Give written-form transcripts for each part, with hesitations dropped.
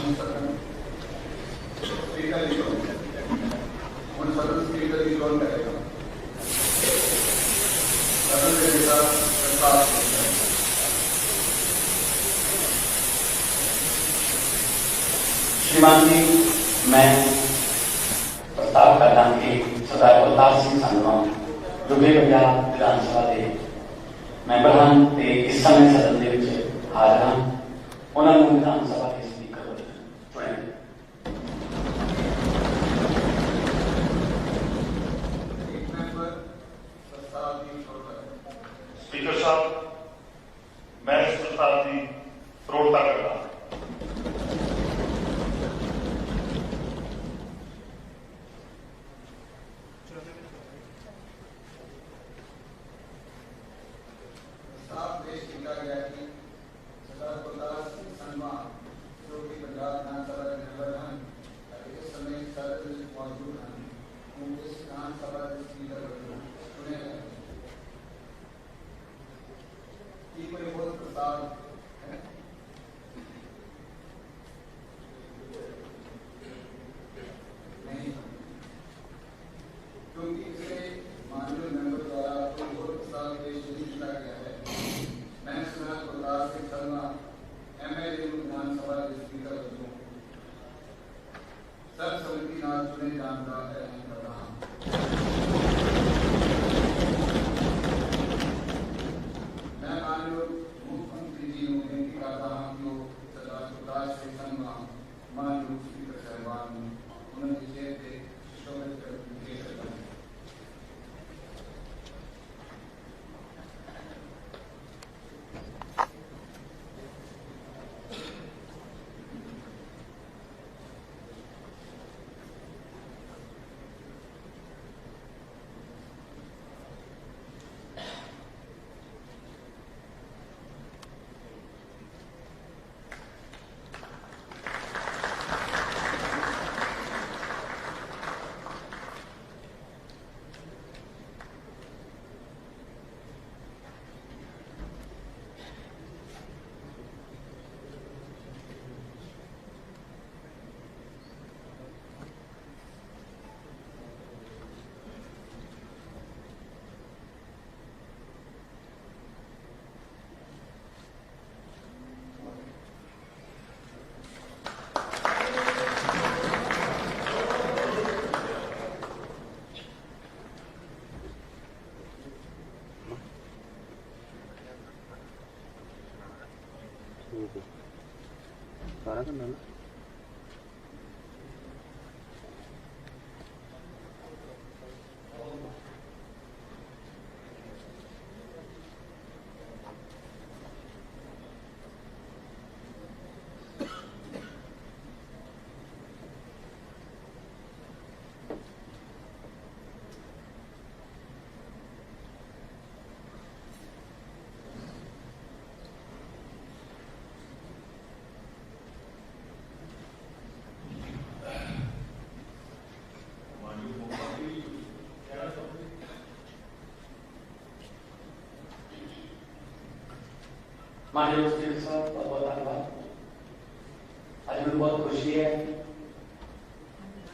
सुन सकन स्पीकर की लोन उन सदन स्पीकर की लोन करेगा सदन के नेता प्रस्ताव श्रीमान जी, मैं प्रस्ताव करना कि सरदार बलतार सिंह संधवा जो भी पंजाब विधानसभा के मैंबर हैं ते इस समय सदन के हाजिर हैं उन्होंने विधानसभा के स्पीकर चुने। स्पीकर साहब, मैं इस प्रस्ताव की प्रौढ़ता करता हूं। पेश किया गया कि सरदार बलतार सिंह संधवा जो कि पंजाब विधानसभा के मेंबर हैं इस समय सदन में मौजूद हैं उनके विधानसभा के स्पीकर चुने गए। कोई बहुत प्रस्ताव है? नहीं, क्योंकि इसे माननीय मेंबर द्वारा कोई बहुत प्रस्ताव पेश नहीं किया गया है। मैं सरदार बलतार सिंह संधवा एमएलए विधानसभा के स्पीकर बचूं सर्वसम्मति नाम चुने जाने का ऐलान कर रहा हूं। मैं माननीय मुख्यमंत्री जी को विनती करता हूं कि वो सरदार बलतार सिंह संधवा माननीय स्पीकर साहिबान उन्होंने चेयर पे शोभित कर सारा करना ना माननीय स्पीकर साहब, बहुत बहुत धन्यवाद। आज मुझे बहुत खुशी है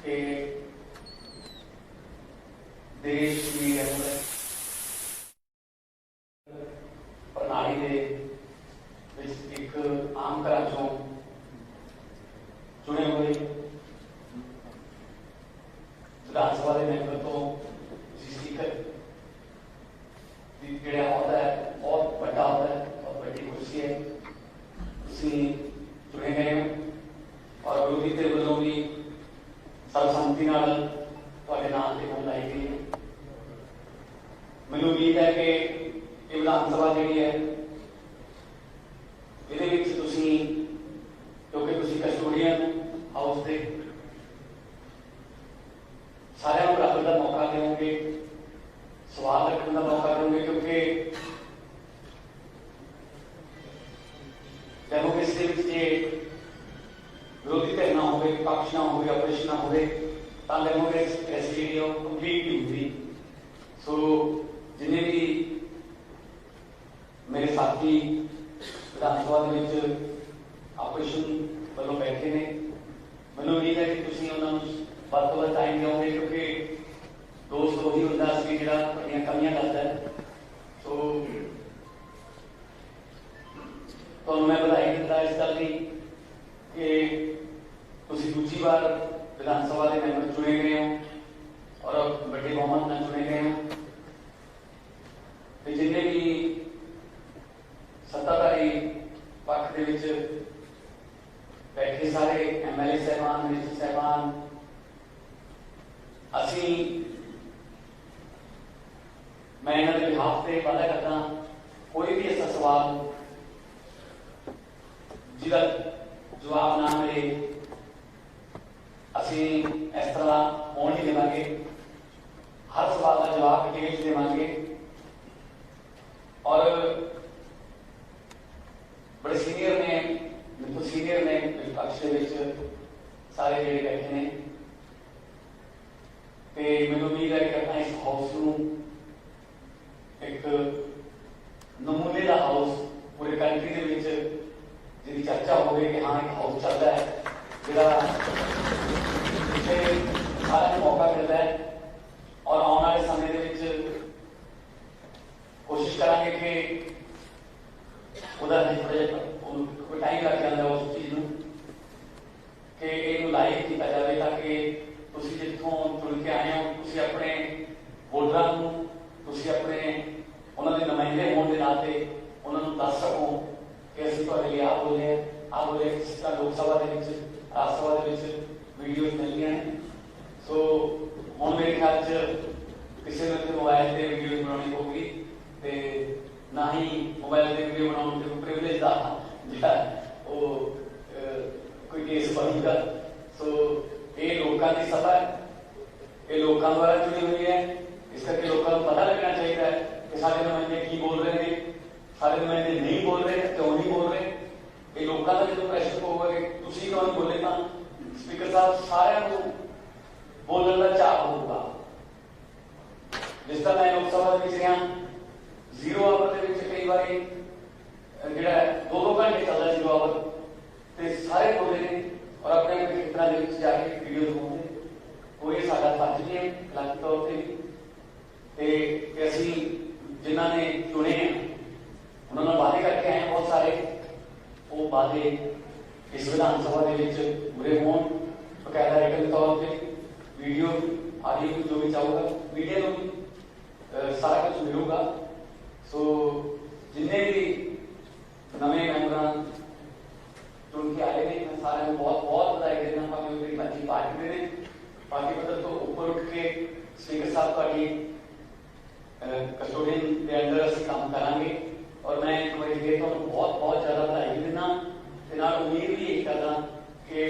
कि देश की प्रणाली के एक आम घर चों चुने हुए विधानसभा के मैंबर तो स्पीकर ਜਿਹੜਾ ਅਹੁਦਾ ਹੈ ਬਹੁਤ ਵੱਡਾ ਅਹੁਦਾ ਹੈ, ਬਹੁਤ ਵੱਡੀ ਕੁਰਸੀ ਹੈ। ਤੁਸੀਂ ਚੁਣੇ ਗਏ ਹੋ ਔਰ ਵਿਰੋਧੀ ਧਿਰ ਵੱਲੋਂ ਵੀ ਸਰਬਸੰਮਤੀ ਨਾਲ ਤੁਹਾਡੇ ਨਾਮ ਤੇ ਵੋਟ ਲਾਈ ਗਈ ਹੈ। ਮੈਨੂੰ ਉਮੀਦ ਹੈ ਕਿ ਇਹ ਵਿਧਾਨ ਸਭਾ ਜਿਹੜੀ ਹੈ ਇਹਦੇ ਵਿੱਚ ਤੁਸੀਂ ਕਿਉਂਕਿ ਤੁਸੀਂ ਕਸਟੋਡੀਅਨ ਹਾਊਸ ਦੇ ਸਾਰਿਆਂ ਨੂੰ ਬਰਾਬਰ ਦਾ ਮੌਕਾ ਦੇਵੋਗੇ, सवाल रखने का मौका दूंगे, क्योंकि डेमोक्रेसी विरोधी धिर ना हो, पक्ष ना हो, अपोजिशन ना हो, डेमोक्रेसी जी कंप्लीट नहीं होती। सो जिन्हें भी मेरे साथी विधानसभा अपोजिशन ਵੱਲੋਂ ਬੈਠੇ ਨੇ। ਮੈਨੂੰ ਉਮੀਦ ਹੈ ਕਿ ਤੁਸੀਂ ਉਹਨਾਂ ਨੂੰ ਵੱਧ ਤੋਂ ਵੱਧ ਟਾਈਮ ਦਿਓਗੇ, ਕਿਉਂਕਿ ਦੋਸਤ ਉਹੀ ਹੁੰਦਾ ਸੀ ਜਿਹੜਾ ਆਪਣੀਆਂ ਕਮੀਆਂ ਦੱਸਦਾ ਹੈ। ਸੋ ਤੁਹਾਨੂੰ ਮੈਂ ਵਧਾਈ ਦਿੰਦਾ ਇਸ ਗੱਲ ਲਈ ਕਿ ਤੁਸੀਂ ਦੂਜੀ ਵਾਰ ਵਿਧਾਨ ਸਭਾ ਦੇ ਮੈਂਬਰ ਚੁਣੇ ਗਏ ਹੋ ਔਰ ਵੱਡੇ ਬਹੁਮਤ ਨਾਲ ਚੁਣੇ ਗਏ ਹੋ। ਤੇ ਜਿੰਨੇ ਵੀ ਸੱਤਾਧਾਰੀ ਪੱਖ ਦੇ ਵਿੱਚ ਬੈਠੇ ਸਾਰੇ MLA ਸਾਹਿਬਾਨ, ਮਿਨਿਸਟਰ ਸਾਹਿਬਾਨ, मैं इन्होंने बिहाफ से वादा करता कोई भी ऐसा सवाल जिसका जवाब ना मिले असी इस तरह होने नहीं देवांगे। हर सवाल का जवाब डिटेल देवांगे और बड़े सीनियर ने बिल्कुल सीनियर ने विपक्ष के सारे जेडे बैठे ने ते मैनूं उम्मीद है कि अपना इस हाउस नूं एक नमूने का हाउस पूरे कंट्री के विच जिहदी चर्चा हो गई कि हाँ एक हाउस चलता है जिहड़ा सारा मौका मिलता है। और आने वाले समय के विच कोशिश करांगे कि उहदा थोड़ा टाइम लग जाता है उस चीज़ नूं कि इहनूं लाइव किया जाए ताकि तुसीं जिथों चुन के आए हो तुसीं अपने वोटरां नूं तुसीं अपने उन्होंने नुमाइंदे होने के नाते उन्होंने दस सको कि असं थोड़े लिए आ बोले जिस तरह लोक सभा के राज्य सभा के वीडियो मिलनी है। सो हम मेरे ख्याल किसी ने मोबाइल से वीडियो बनानी होगी तो ना ही मोबाइल से वीडियो बनाने के प्रिविलेज का जो कोई केस बनूगा। सो ये लोगों की सभा है, ये लोगों द्वारा चुनी हुई है, इस करके लोगों को पता लगना चाहिए कि सारे नुमाइंदे की बोल रहे हैं, सारे नुमाइंदे नहीं बोल रहे, क्यों नहीं बोल रहे। ये लोगों का जो प्रैशर होगा कि तुम क्यों नहीं बोले तो स्पीकर साहब सारे बोलने का चाह होगा। जिस तरह मैं लोकसभा रहा 0 आवर के कई बार जो 2-2 घंटे चलता 0 आवर तो सारे बोले ने और अपने अपने क्षेत्रों के जाके वीडियो दिखाते। कोई साडा फर्ज नहीं है इलाकी तौर पर असी जिन्हों ने चुने हैं उन्होंने वादे करके आए बहुत सारे, वो वादे इस विधान सभा के पूरे हों बकायदा रिटन तौर पर वीडियो ऑडियो जो भी चाहूँगा मीडिया को भी सारा कुछ मिलूगा। सो जिन्हें भी नवे मैंबर चुन के आए हैं मैं सारे बहुत बहुत बधाई देना भावें मेरी बच्ची पार्टी ने पार्टी बदल तो ऊपर उठ के स्पीकर साहब का कस्टोडियन के अंडर अस काम करांगे और मैं एक बार फिर तो बहुत बहुत ज़्यादा बधाई देना ते उम्मीद भी यही करना कि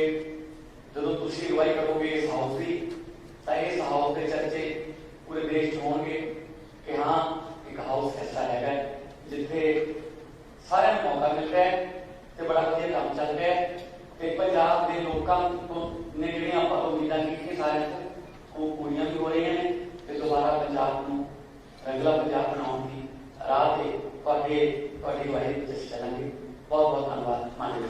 जो तुम अगवाई करोगे इस हाउस की तो इस हाउस के चर्चे पूरे देश होंगे कि हाँ एक हाउस ऐसा है जिथे सारे मौका मिल रहा है तो बड़ा वधिया काम चल रहा है तो पंजाब के लोगों ने जो आप उम्मीदा की सारे वो पूरियां भी हो रही हैं तो दोबारा पंजाब को अगला पंजाब बनाने की राह से अगवाई चलेंगे। बहुत बहुत धन्यवाद माननीय।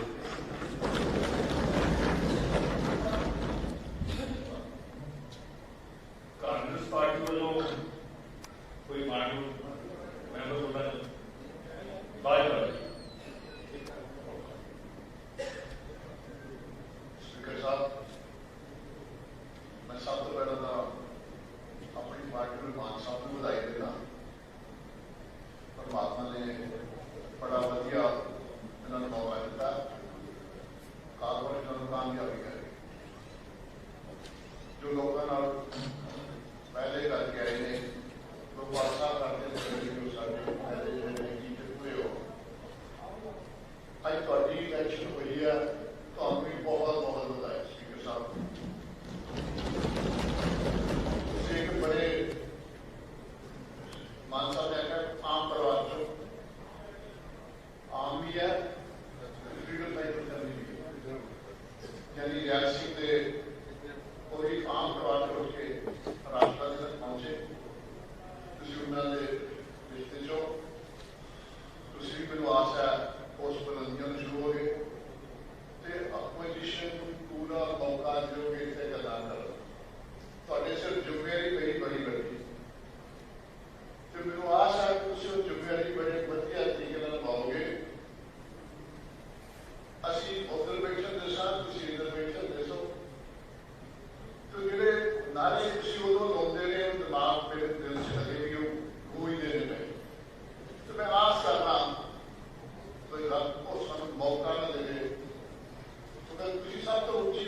कांग्रेस पार्टी वालों कोई माननीय मैंबर होता है स्पीकर साहब मैं सब तो पहले अपनी पार्टी में मान साहब को बधाई देना। परमात्मा ने बड़ा वधिया इन्होंने मौका दिता, कारपोरेशन कामयाबी करे जो लोगों पहले करके आए ने लोग आशा करते जो सारे हुए हो अज थोड़ी इलेक्शन हुई है तो भी बहुत बहुत बधाई स्पीकर साहब। एक बड़े मान साहब ने आखिया आम परिवार चो आम भी है फ्रीडम फाइटर करनी भी यानी रियासी के कोई आम परिवार चो उठ के राष्ट्रपति तक पहुंचे उन्होंने रिश्ते चो मैनू आस है उस बुलंदियों शुरू हो गए तो कोई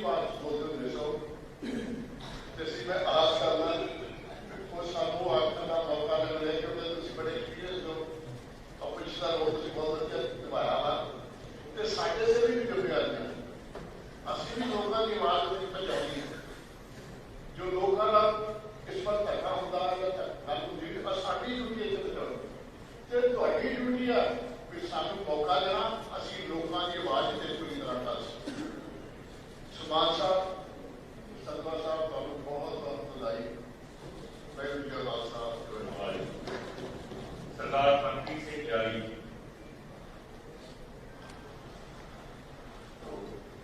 बात बोलते हुए सो जैसी मैं आस करना वो सानू आखने का मौका मिल रहा है क्योंकि तुम बड़े एक्सपीरियंस हो और पिछला रोड तुम बहुत अच्छा निभाया वा तो साढ़े से भी जिम्मेदारियां असली भी लोगों की आवाज नहीं पहुंचानी है जो लोगों का इस पर धक्का होता है गल होती है और साड़ी ड्यूटी है तो ਤੁਹਾਡੀ ड्यूटी है कि सानू मौका देना असं लोगों की आवाज से पूरी तरह कर सकें सुमान साहब सदवा साहब तुहानू बहुत बहुत बधाई सरदार मनप्रीत सिंह जारी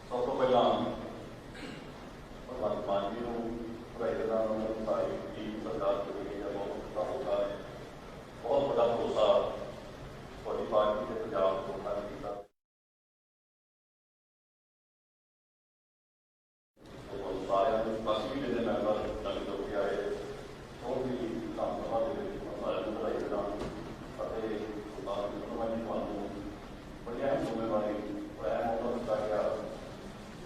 सब तो पहला भगवंत मान जी को बधाई देना सारी टीम सरकार जो बहुत अच्छा होता है बहुत बड़ा भरोसा थोड़ी पार्टी के पंजाब लोगों ने किया सारे बाकी भी जिन्हें मैंबर नवी लोग आए और भी विधान सभा के सारे बधाई देना सरदार मैं थानू बड़ी अहम जिम्मेवारी और अहम अवसर दिता गया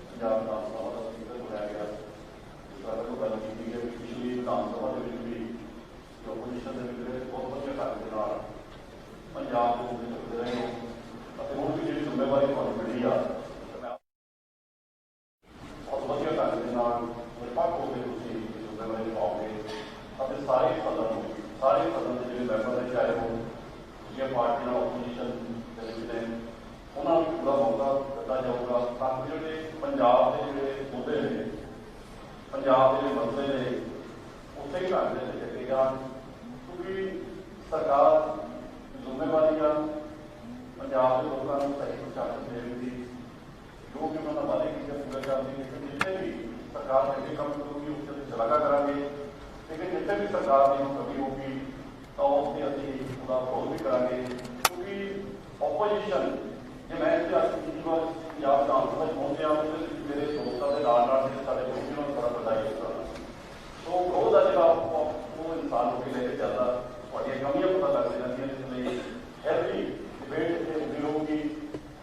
पंजाब विधान सभा का स्पीकर बनाया गया जिस तरह को गल की है पिछली विधान सभा के भी ओपोजिशन के बहुत ਵਧੀਆ ढंग के पंजाब को चलते रहे हो हूँ भी जी जिम्मेवारी थोड़ी मिली आ बहुत ਵਧੀਆ ढंग के निरपक्ष होकर जिम्मेवारी निभाओगे अपने सारे सदन के जो मैंबर है चाहे वो दूसरी पार्टियां ओपोजिशन ने उन्होंने भी पूरा मौका दिता जाऊगा ताकि जो पंजाब के जो मुद्दे ने पंजाब के जो मसले ने उसे ही ढंग से चले जान क्योंकि सरकार जिम्मेवारी आ पंजाब के लोगों को सही प्रशासन देने की जो भी उन्होंने वादे किए पूरे करने लेकिन जितने भी सरकार अगे काम करूगी उसके शलाघा करा लेकिन जितने भी सरकार की कमी होगी तो उससे अभी पूरा विरोध भी करा क्योंकि ओपोजिशन जो मैं तीसरी बार पंजाब विधानसभा पहुंचे मेरे दोस्तों के नाल सारे विरोधी को बड़ा बधाई होता तो विरोध का जो वो इंसान होकर लेके चलता थोड़ी कमियां पता लग जाती इसलिए हैवी डिबेट होती रहूगी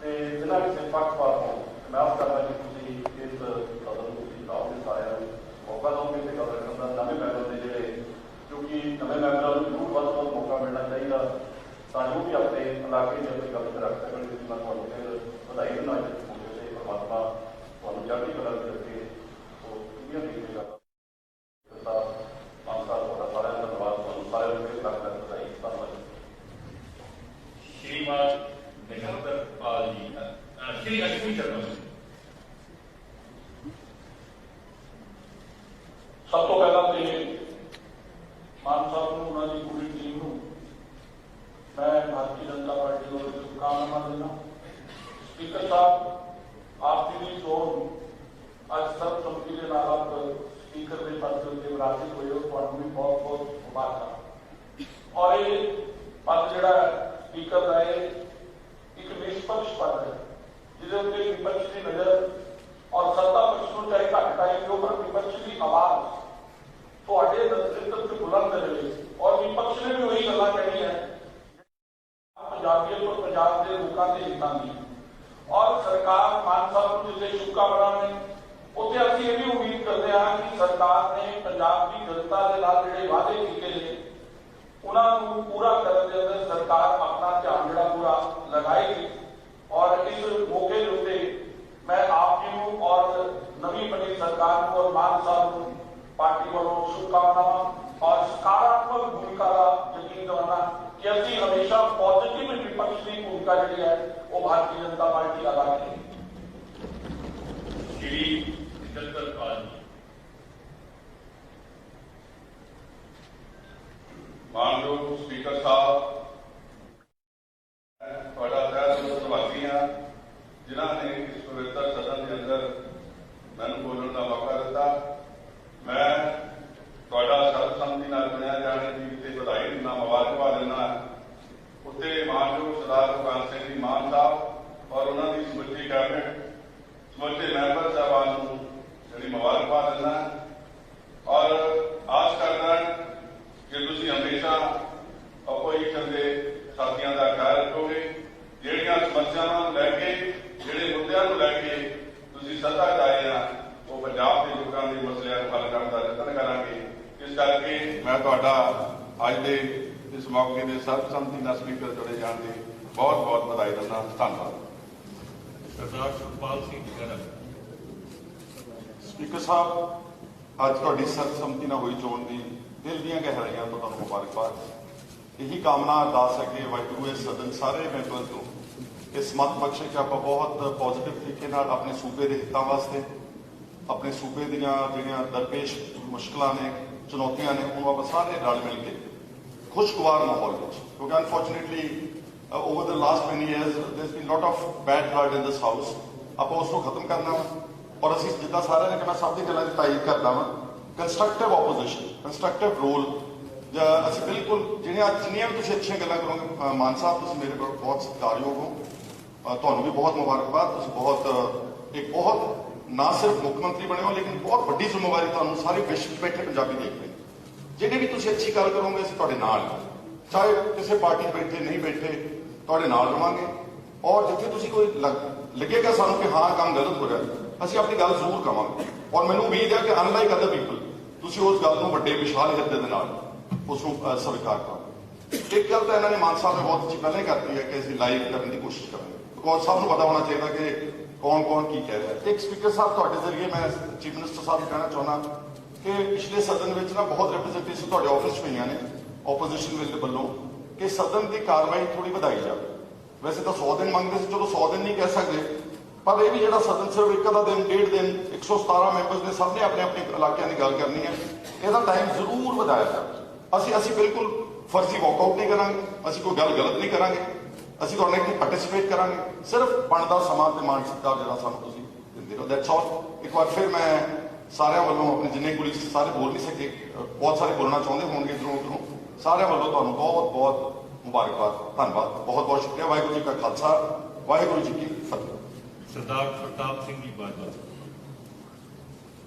तो बिना किसी पक्षपात हो मैं आस करता कि इस सदन को लाओगे सारे मौका दोगे तो गल रखने का नवे मैंबर ने जोड़े क्योंकि नवे मैंबरों को जरूर बहुत बहुत मौका मिलना चाहिए ताकि भी अपने इलाके में अपनी गल रख सकते मैं थोड़ा फिर बधाई देना मौके से परमात्मा थोड़ा चढ़ती कला करके तो दुनिया देखिएगा श्रीमान निशंकर पाल जी श्री अश्विनी शर्मा सब तो पहला तो मान साहब को उन्होंने पूरी टीम को मैं भारतीय जनता पार्टी को शुभकामना देना स्पीकर साहब आपकी चोन आज सर्वसम्मति के नाल आप स्पीकर के पद के उत्ते विराजित हुए हो तो भी बहुत बहुत मुबारक और ये पद जोड़ा स्पीकर का एक निष्पक्ष पद है जिसे उत्ते विपक्ष की नजर और सत्ता पक्ष को चाहे घट आई हो पर विपक्ष की आवाज थोड़े नेतृत्व से बुलंद रहे और विपक्ष ने भी वही गल्लां कही है पंजाबियों को पंजाब के लोगों के हितों की और सरकार मान साहब को जिसे शुभकामना ने उत्ते असीं ये भी उम्मीद करते हैं कि सरकार ने पंजाब की जनता के नाल जिहड़े वादे कीते ने उन्होंने पूरा करने के अंदर सरकार अपना ध्यान जो पूरा लगाएगी और इस मौके के उत्ते मैं आप जी और नवी बनी सरकार और मान साहब पार्टी वालों शुभकामनावां और सकारात्मक भूमिका का यकीन दिलाना कि असीं हमेशा पॉजिटिव विपक्ष की भूमिका जी है वो भारतीय जनता पार्टी अदा करेगी। श्री निशंकर पाल जी मानयोग स्पीकर साहब थोड़ा प्रवासी हाँ जिन्होंने इस पवित्र सदन के अंदर मैं बोलने का मौका दिता मैं सर्वसम्मति चुनिया जाने की बधाई देना मुबारकबाद देना उत्ते मानयोग सरदार भगवंत सिंह जी मान साहब और उन्होंने समੁੱਚੀ कैबिनेट समੁੱਚੇ मैंबर साहबान जी मुबारकबाद देना और आस करना कि तुम हमेशा अपोजिशन के साथियों का ख्याल रखोगे जड़िया समस्यावां लैके जिहड़े मुद्दों को लैके तुसीं सत्ता च आए हैं ਤੁਹਾਡਾ ਅੱਜ ਦੇ ਇਸ ਮੌਕੇ ਦੇ ਸਰਬਸੰਮਤੀ ਨਾਲ ਸਪੀਕਰ ਚੁਣੇ ਜਾਣ ਦੀ ਬਹੁਤ ਬਹੁਤ ਵਧਾਈ ਦਿੰਦਾ। ਧੰਨਵਾਦ। ਸਰਦਾਰ ਸੁਖਪਾਲ ਸਿੰਘ ਖਹਿਰਾ। ਸਪੀਕਰ ਸਾਹਿਬ, ਅੱਜ ਤੁਹਾਡੀ ਸਰਬਸੰਮਤੀ ਨਾਲ ਹੋਈ ਚੋਣ ਦੀ ਦਿਲ ਦੀਆਂ ਗਹਿਰਾਈਆਂ ਤੋਂ ਤੁਹਾਨੂੰ ਮੁਬਾਰਕਬਾਦ। ਇਹੀ ਕਾਮਨਾ ਅਰਦਾਸ ਹੈ ਕਿ ਵਾਹਿਗੁਰੂ ਇਸ ਸਦਨ ਸਾਰੇ ਮੈਂਬਰਾਂ ਤੋਂ ਇਸ ਮਤ ਬਖਸ਼ੇ ਕਿ ਆਪਾਂ ਬਹੁਤ ਪੋਜ਼ਿਟਿਵ ਤਰੀਕੇ ਨਾਲ ਆਪਣੇ ਸੂਬੇ ਦੇ ਹਿੱਤਾਂ ਵਾਸਤੇ, ਆਪਣੇ ਸੂਬੇ ਦੀਆਂ ਜਿਹੜੀਆਂ ਦਰਪੇਸ਼ ਮੁਸ਼ਕਲਾਂ ਨੇ, ਚੁਣੌਤੀਆਂ ਨੇ, ਉਹਨੂੰ ਆਪਾਂ ਸਾਰੇ ਰਲ ਮਿਲ ਕੇ ਖੁਸ਼ਗਵਾਰ ਮਾਹੌਲ ਵਿੱਚ, ਕਿਉਂਕਿ unfortunately over the last many years there's been lot of bad blood in this house, ਆਪਾਂ ਉਸ ਨੂੰ ਖਤਮ ਕਰਨਾ ਵਾ। ਔਰ ਅਸੀਂ ਜਿੱਦਾਂ ਸਾਰਿਆਂ ਨੇ ਕਿ ਮੈਂ ਸਭ ਦੀ ਗੱਲਾਂ ਦੀ ਤਾਇਦ ਕਰਦਾ ਵਾਂ, ਕੰਸਟਰਕਟਿਵ ਆਪੋਜੀਸ਼ਨ, ਕੰਸਟਰਕਟਿਵ ਰੋਲ, ਅਸੀਂ ਬਿਲਕੁਲ ਜਿੰਨੀਆਂ ਵੀ ਤੁਸੀਂ ਅੱਛੀਆਂ ਗੱਲਾਂ ਕਰੋਗੇ। ਮਾਨ ਸਾਹਿਬ, ਤੁਸੀਂ ਮੇਰੇ ਕੋਲ ਬਹੁਤ ਸਤਿਕਾਰਯੋਗ ਹੋ, ਤੁਹਾਨੂੰ ਵੀ ਬਹੁਤ ਮੁਬਾਰਕਬਾਦ। ਤੁਸੀਂ ਬਹੁਤ ਨਾ ਸਿਰਫ ਮੁੱਖ ਮੰਤਰੀ ਬਣੇ ਹੋ, ਲੇਕਿਨ ਬਹੁਤ ਵੱਡੀ ਜ਼ਿੰਮੇਵਾਰੀ ਤੁਹਾਨੂੰ ਸਾਰੇ ਵਿਸ਼ਵ 'ਚ ਬੈਠੇ ਪੰਜਾਬੀ ਦੇਖ ਰਹੇ। ਜਿਹੜੇ ਵੀ ਤੁਸੀਂ ਅੱਛੀ ਗੱਲ ਕਰੋਗੇ ਅਸੀਂ ਤੁਹਾਡੇ ਨਾਲ, ਚਾਹੇ ਕਿਸੇ ਪਾਰਟੀ ਬੈਠੇ ਨਹੀਂ ਬੈਠੇ, ਤੁਹਾਡੇ ਨਾਲ ਰਵਾਂਗੇ। ਔਰ ਜਿੱਥੇ ਤੁਸੀਂ ਕੋਈ ਲੱਗੇਗਾ ਸਾਨੂੰ ਕਿ ਹਾਂ ਕੰਮ ਗਲਤ ਹੋ ਰਿਹਾ, ਅਸੀਂ ਆਪਣੀ ਗੱਲ ਜ਼ਰੂਰ ਕਵਾਂਗੇ। ਔਰ ਮੈਨੂੰ ਉਮੀਦ ਹੈ ਕਿ ਅਨਲਾਈਕ ਅਦਰ ਪੀਪਲ ਤੁਸੀਂ ਉਸ ਗੱਲ ਨੂੰ ਵੱਡੇ ਵਿਸ਼ਾਲ ਹਿਰਦੇ ਦੇ ਨਾਲ ਉਸ ਨੂੰ ਸਵੀਕਾਰ ਕਰੋ। ਇੱਕ ਗੱਲ ਤਾਂ ਇਹਨਾਂ ਨੇ ਮਾਨ ਸਾਹਿਬ ਨੇ ਬਹੁਤ ਅੱਛੀ ਪਹਿਲਾਂ ਹੀ ਕਰਤੀ ਹੈ ਕਿ ਅਸੀਂ ਲਾਈਵ ਕਰਨ ਦੀ ਕੋਸ਼ਿਸ਼ ਕਰਾਂਗੇ, ਬਿਕੋਜ਼ ਸਭ ਨੂੰ ਪਤਾ ਹੋਣਾ ਚਾਹੀਦਾ ਕਿ ਕੌਣ ਕੀ ਕਹਿ ਰਿਹਾ। ਇੱਕ ਸਪੀਕਰ ਸਾਹਿਬ, ਤੁਹਾਡੇ ਜ਼ਰੀਏ ਮੈਂ ਚੀਫ ਮਿਨਿਸਟਰ ਸਾਹਿਬ ਨੂੰ ਕਹਿਣਾ ਚਾਹੁੰਦਾ ਕਿ ਪਿਛਲੇ ਸਦਨ ਵਿੱਚ ਨਾ ਬਹੁਤ ਰਿਪਰੈਜ਼ੈਂਟੇਸ਼ਨ ਤੁਹਾਡੇ ਆਫਿਸ 'ਚ ਪਈਆਂ ਨੇ ਆਪੋਜੀਸ਼ਨ ਵੱਲੋਂ ਕਿ ਸਦਨ ਦੀ ਕਾਰਵਾਈ ਥੋੜੀ ਵਧਾਈ ਜਾਵੇ। ਵੈਸੇ ਤਾਂ 100 ਦਿਨ ਮੰਗਦੇ ਸੀ, ਚਲੋ 100 ਦਿਨ ਨਹੀਂ ਕਹਿ ਸਕਦੇ, ਪਰ ਇਹ ਵੀ ਜਿਹੜਾ ਸਦਨ ਸਿਰਫ ਇੱਕ ਅੱਧਾ ਦਿਨ, ਡੇਢ ਦਿਨ, 117 ਮੈਂਬਰਸ ਨੇ, ਸਭ ਨੇ ਆਪਣੇ ਆਪਣੇ ਇਲਾਕਿਆਂ ਦੀ ਗੱਲ ਕਰਨੀ ਹੈ, ਇਹਦਾ ਟਾਈਮ ਜ਼ਰੂਰ ਵਧਾਇਆ ਜਾਵੇ। ਅਸੀਂ ਬਿਲਕੁਲ ਫਰਜ਼ੀ ਵਾਕਆਊਟ ਨਹੀਂ ਕਰਾਂਗੇ, ਅਸੀਂ ਕੋਈ ਗੱਲ ਗਲਤ ਨਹੀਂ ਕਰਾਂਗੇ, ਅਸੀਂ ਤੁਹਾਡੇ ਨਾਲ ਇੱਥੇ ਪਾਰਟਿਸਿਪੇਟ ਕਰਾਂਗੇ, ਸਿਰਫ ਬਣਦਾ ਸਮਾਂ ਤੇ ਮਾਨ ਸਤਿਕਾਰ ਜਿਹੜਾ ਸਾਨੂੰ ਤੁਸੀਂ ਦਿੰਦੇ ਹੋ। That's all. ਇੱਕ ਵਾਰ ਫਿਰ ਮੈਂ ਸਾਰਿਆਂ ਵੱਲੋਂ, ਆਪਣੇ ਜਿੰਨੇ ਕੁਲੀਗ ਸਾਰੇ ਬੋਲ ਨਹੀਂ ਸਕੇ, ਬਹੁਤ ਸਾਰੇ ਬੋਲਣਾ ਚਾਹੁੰਦੇ ਹੋਣਗੇ ਇੱਧਰੋਂ, ਸਾਰਿਆਂ ਵੱਲੋਂ ਤੁਹਾਨੂੰ ਬਹੁਤ ਬਹੁਤ ਮੁਬਾਰਕਬਾਦ। ਧੰਨਵਾਦ, ਬਹੁਤ ਬਹੁਤ ਸ਼ੁਕਰੀਆ। ਵਾਹਿਗੁਰੂ ਜੀ ਕਾ ਖਾਲਸਾ, ਵਾਹਿਗੁਰੂ ਜੀ ਕੀ ਫਤਿਹ। ਸਰਦਾਰ ਪ੍ਰਤਾਪ ਸਿੰਘ ਜੀ ਬਾਜਵਾ।